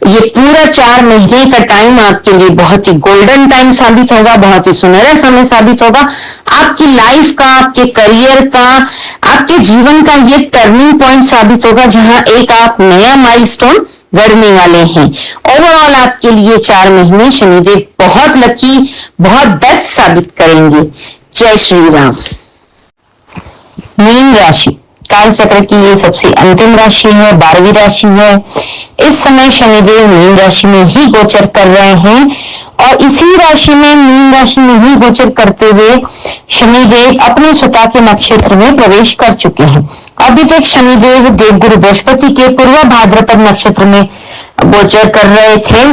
ये पूरा 4 महीने का टाइम आपके लिए बहुत ही गोल्डन टाइम साबित होगा, बहुत ही सुनहरा समय साबित होगा। आपकी लाइफ का, आपके करियर का, आपके जीवन का ये टर्निंग पॉइंट साबित होगा जहां एक आप नया माइलस्टोन गढ़ने वाले हैं। ओवरऑल आपके लिए 4 महीने शनिदेव बहुत लकी, बहुत बेस्ट साबित करेंगे। जय श्री राम। मीन राशि काल चक्र की ये सबसे अंतिम राशि है, 12वीं राशि है। इस समय शनिदेव मीन राशि में ही गोचर कर रहे हैं और इसी राशि में, मीन राशि में ही गोचर करते हुए शनिदेव अपने स्वतः के नक्षत्र में प्रवेश कर चुके हैं। अभी तक शनिदेव देवगुरु बृहस्पति के पूर्व भाद्रपद नक्षत्र में गोचर कर रहे थे।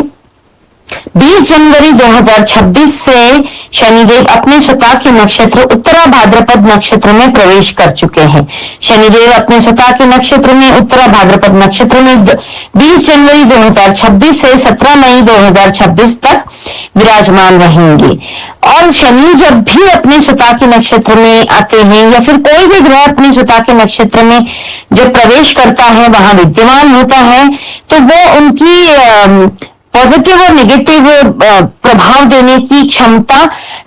20 जनवरी 2026 से शनिदेव अपने स्वतः के नक्षत्र उत्तरा भाद्रपद नक्षत्र में प्रवेश कर चुके हैं। शनिदेव अपने स्वतः के नक्षत्र में उत्तरा भाद्रपद नक्षत्र में 20 जनवरी 2026 से 17 मई 2026 तक विराजमान रहेंगे। और शनि जब भी अपने स्वतः के नक्षत्र में आते हैं या फिर कोई भी ग्रह अपने स्वतः के नक्षत्र में जब प्रवेश करता है, वहां विद्यमान होता है, तो वो उनकी पॉजिटिव और नेगेटिव प्रभाव देने की क्षमता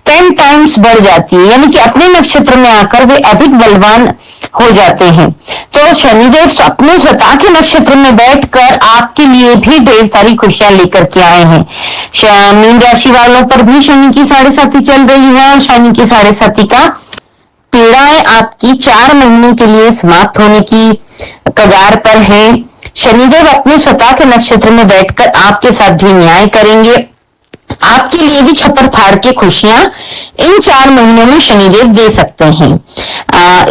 10 टाइम्स बढ़ जाती है, यानी कि अपने नक्षत्र में आकर वे अधिक बलवान हो जाते हैं। तो शनिदेव अपने स्वतः के नक्षत्र में बैठकर आपके लिए भी ढेर सारी खुशियां लेकर के आए हैं। मीन राशि वालों पर भी शनि की 7.5 चल रही है और शनि की 7.5 का पीड़ाएं आपकी 4 महीने के लिए समाप्त होने की कगार पर है। शनिदेव अपने स्वतः के नक्षत्र में बैठकर आपके साथ भी न्याय करेंगे, आपके लिए भी छप्पर फाड़ के खुशियां इन 4 महीनों में शनिदेव दे सकते हैं।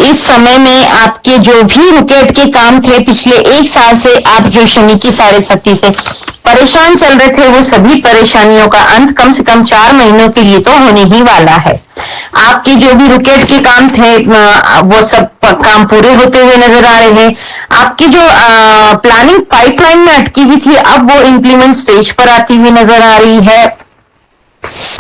इस समय में आपके जो भी रुकेट के काम थे, पिछले 1 साल से आप जो शनि की 7.5 से परेशान चल रहे थे, वो सभी परेशानियों का अंत कम से कम 4 महीनों के लिए तो होने ही वाला है। आपके जो भी रुकेट के काम थे, वो सब काम पूरे होते हुए नजर आ रहे हैं। आपकी जो प्लानिंग पाइपलाइन में अटकी हुई थी, अब वो इंप्लीमेंट स्टेज पर आती हुई नजर आ रही है।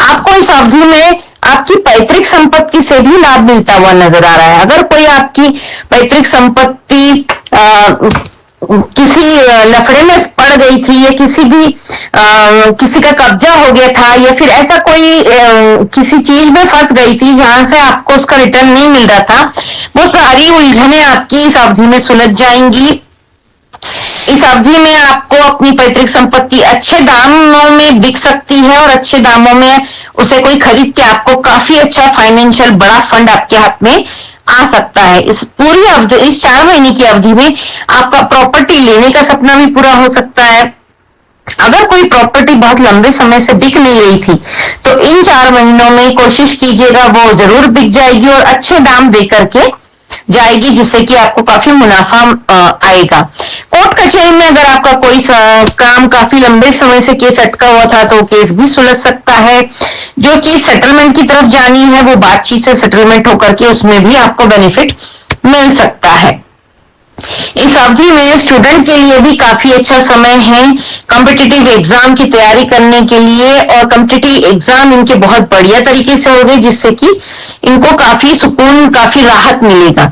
आपको इस अवधि में आपकी पैतृक संपत्ति से भी लाभ मिलता हुआ नजर आ रहा है। अगर कोई आपकी पैतृक संपत्ति किसी लफड़े में पड़ गई थी या किसी का कब्जा हो गया था या फिर ऐसा कोई किसी चीज में फंस गई थी जहां से आपको उसका रिटर्न नहीं मिल रहा था, वो सारी उलझने आपकी इस अवधि में सुलझ जाएंगी। इस अवधि में आपको अपनी पैतृक संपत्ति अच्छे दामों में बिक सकती है और अच्छे दामों में उसे कोई खरीद के आपको काफी अच्छा फाइनेंशियल बड़ा फंड आपके हाथ में आ सकता है। इस पूरी अवधि, इस 4 महीने की अवधि में आपका प्रॉपर्टी लेने का सपना भी पूरा हो सकता है। अगर कोई प्रॉपर्टी बहुत लंबे समय से बिक नहीं रही थी, तो इन 4 महीनों में कोशिश कीजिएगा वो जरूर बिक जाएगी और अच्छे दाम दे करके जाएगी, जिससे कि आपको काफी मुनाफा आएगा। कोर्ट कचहरी में अगर आपका कोई काम काफी लंबे समय से केस अटका हुआ था, तो केस भी सुलझ सकता है। जो चीज सेटलमेंट की तरफ जानी है, वो बातचीत से सेटलमेंट होकर के उसमें भी आपको बेनिफिट मिल सकता है। इस अवधि में स्टूडेंट के लिए भी काफी अच्छा समय है कॉम्पिटिटिव एग्जाम की तैयारी करने के लिए, और कॉम्पिटिटिव एग्जाम इनके बहुत बढ़िया तरीके से हो गए, जिससे कि इनको काफी सुकून, काफी राहत मिलेगा।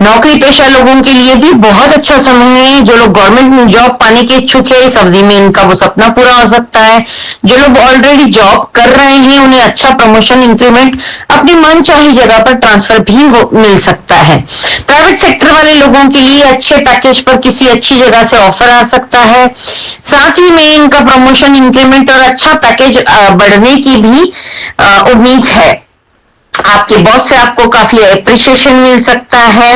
नौकरी पेशा लोगों के लिए भी बहुत अच्छा समय है। जो लोग गवर्नमेंट में जॉब पाने के इच्छुक है, इस अवधि में इनका वो सपना पूरा हो सकता है। जो लोग ऑलरेडी जॉब कर रहे हैं, उन्हें अच्छा प्रमोशन, इंक्रीमेंट, अपनी मन चाही जगह पर ट्रांसफर भी मिल सकता है। प्राइवेट सेक्टर वाले लोगों के लिए अच्छे पैकेज पर किसी अच्छी जगह से ऑफर आ सकता है। साथ ही में इनका प्रमोशन, इंक्रीमेंट और अच्छा पैकेज बढ़ने की भी उम्मीद है। आपके बॉस से आपको काफी अप्रिशिएशन मिल सकता है।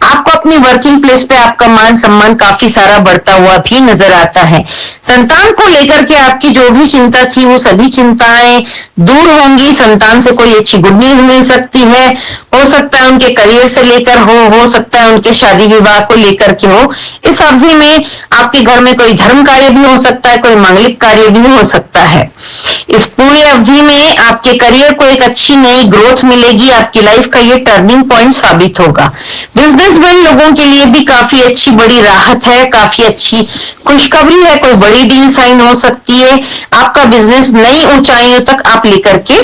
आपको अपनी वर्किंग प्लेस पे आपका मान सम्मान काफी सारा बढ़ता हुआ भी नजर आता है। संतान को लेकर के आपकी जो भी चिंता थी, वो सभी चिंताएं दूर होंगी। संतान से कोई अच्छी गुड न्यूज मिल सकती है। हो सकता है उनके करियर से लेकर हो सकता है उनके शादी विवाह को लेकर के हो। इस अवधि में आपके घर में कोई धर्म कार्य भी हो सकता है, कोई मांगलिक कार्य भी हो सकता है। इस पूरी अवधि में आपके करियर को एक अच्छी नई ग्रोथ मिलेगी। आपकी लाइफ का ये टर्निंग पॉइंट साबित होगा। बिजनेसमैन लोगों के लिए भी काफी अच्छी बड़ी राहत है, काफी अच्छी खुशखबरी है। कोई बड़ी डील साइन हो सकती है। आपका बिजनेस नई ऊंचाइयों तक आप लेकर के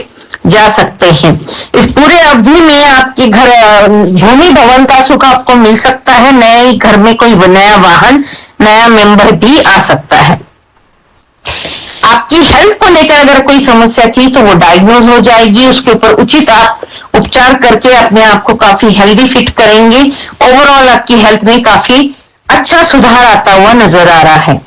जा सकते हैं। इस पूरे अवधि में आपके घर भूमि भवन का सुख आपको मिल सकता है। नए घर में कोई नया वाहन, नया मेंबर भी आ सकता है। आपकी हेल्थ को लेकर अगर कोई समस्या थी, तो वो डायग्नोज हो जाएगी। उसके ऊपर उचित आप उपचार करके अपने आप को काफी हेल्दी फिट करेंगे। ओवरऑल आपकी हेल्थ में काफी अच्छा सुधार आता हुआ नजर आ रहा है।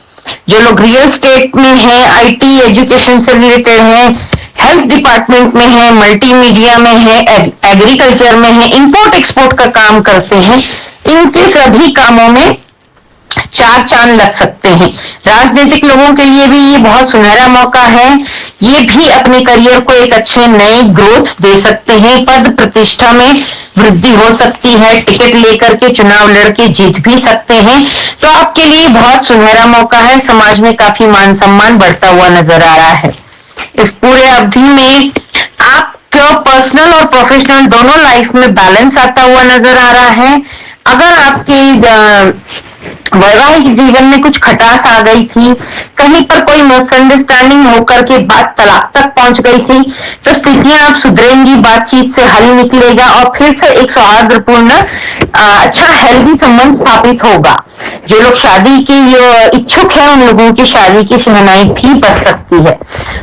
जो लोग रियल एस्टेट में हैं, आईटी, एजुकेशन से रिलेटेड हैं, हेल्थ डिपार्टमेंट में है, मल्टीमीडिया में है, एग्रीकल्चर में है, इंपोर्ट एक्सपोर्ट का काम करते हैं, इनके सभी कामों में चार चांद लग सकते हैं। राजनीतिक लोगों के लिए भी ये बहुत सुनहरा मौका है। ये भी अपने करियर को एक अच्छे नए ग्रोथ दे सकते हैं। पद प्रतिष्ठा में वृद्धि हो सकती है। टिकट लेकर के चुनाव लड़के जीत भी सकते हैं। तो आपके लिए बहुत सुनहरा मौका है। समाज में काफी मान सम्मान बढ़ता हुआ नजर आ रहा है। इस पूरे अवधि में आपका पर्सनल और प्रोफेशनल दोनों लाइफ में बैलेंस आता हुआ नजर आ रहा है। अगर आपकी वैवाहिक जीवन में कुछ खटास आ गई थी, कहीं पर कोई मिसअंडरस्टैंडिंग होकर के बात तलाक तक पहुंच गई थी, तो स्थितियां अब सुधरेंगी, बातचीत से हल निकलेगा और फिर से एक सौहार्दपूर्ण अच्छा हेल्दी संबंध स्थापित होगा। जो लोग शादी के इच्छुक हैं, उन लोगों की शादी की शहनाई भी बच सकती है।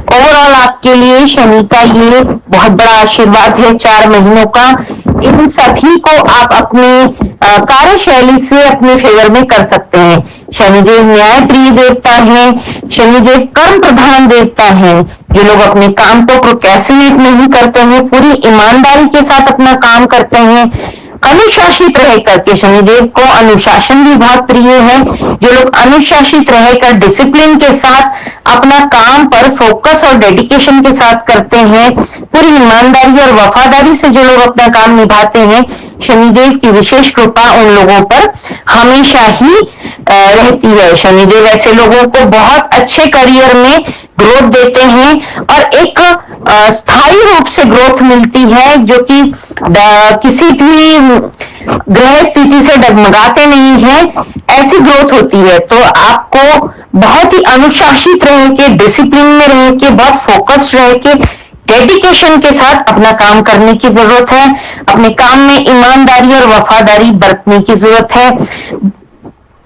ओवरऑल आपके लिए शनि का ये बहुत बड़ा आशीर्वाद है 4 महीनों का। इन सभी को आप अपनी कार्यशैली से अपने फेवर में कर सकते हैं। शनिदेव न्याय प्रिय देवता है। शनिदेव कर्म प्रधान देवता है। जो लोग अपने काम को प्रोक्रेस्टिनेट नहीं करते हैं, पूरी ईमानदारी के साथ अपना काम करते हैं, अनुशासित रह करके, शनिदेव को अनुशासन भी बहुत प्रिय है। जो लोग अनुशासित रहकर डिसिप्लिन के साथ अपना काम पर फोकस और डेडिकेशन के साथ करते हैं, पूरी ईमानदारी और वफादारी से जो लोग अपना काम निभाते हैं, शनिदेव की विशेष कृपा उन लोगों पर हमेशा ही रहती है। शनिदेव ऐसे लोगों को बहुत अच्छे करियर में ग्रोथ देते हैं और एक स्थायी रूप से ग्रोथ मिलती है, जो कि किसी भी ग्रह स्थिति से डगमगाते नहीं है, ऐसी ग्रोथ होती है। तो आपको बहुत ही अनुशासित रह के, डिसिप्लिन में रह के, बहुत फोकस्ड रह के, डेडिकेशन के साथ अपना काम करने की जरूरत है। अपने काम में ईमानदारी और वफादारी बरतने की जरूरत है।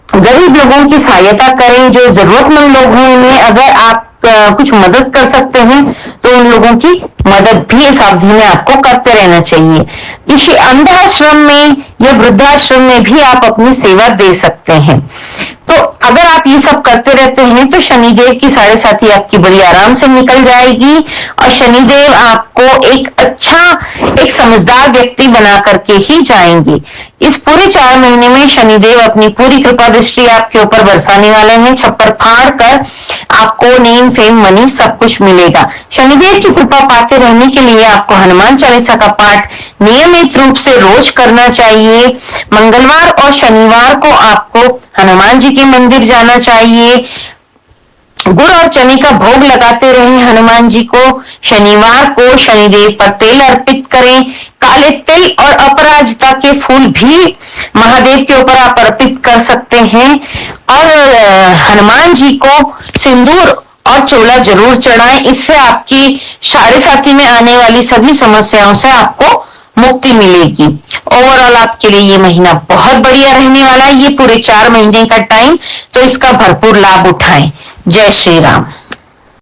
गरीब लोगों की सहायता करें, जो जरूरतमंद लोग हैं उन्हें अगर आप कुछ मदद कर सकते हैं तो उन लोगों की मदद भी इस अवधि में आपको करते रहना चाहिए। किसी अंधाश्रम में या वृद्धाश्रम में भी आप अपनी सेवा दे सकते हैं। तो अगर आप ये सब करते रहते हैं तो शनिदेव की 7.5 आपकी बड़ी आराम से निकल जाएगी और शनिदेव आपको एक अच्छा, एक समझदार व्यक्ति बना करके ही जाएंगे। इस पूरे 4 महीने में शनिदेव अपनी पूरी कृपा दृष्टि आपके ऊपर बरसाने वाले हैं। छप्पर फाड़ कर आपको नेम, फेम, मनी सब कुछ मिलेगा। शनिदेव की कृपा पाते रहने के लिए आपको हनुमान चालीसा का पाठ नियमित रूप से रोज करना चाहिए। मंगलवार और शनिवार को आपको हनुमान जी के मंदिर जाना चाहिए। गुड़ और चने का भोग लगाते रहें हनुमान जी को। शनिवार को शनिदेव पर तेल अर्पित करें। काले तिल और अपराजिता के फूल भी महादेव के ऊपर आप अर्पित कर सकते हैं और हनुमान जी को सिंदूर और चोला जरूर चढ़ाएं। इससे आपकी 7.5 में आने वाली सभी समस्याओं से आपको मुक्ति मिलेगी। ओवरऑल आपके लिए ये महीना बहुत बढ़िया रहने वाला है। ये पूरे 4 महीने का टाइम, तो इसका भरपूर लाभ उठाएं। जय श्री राम।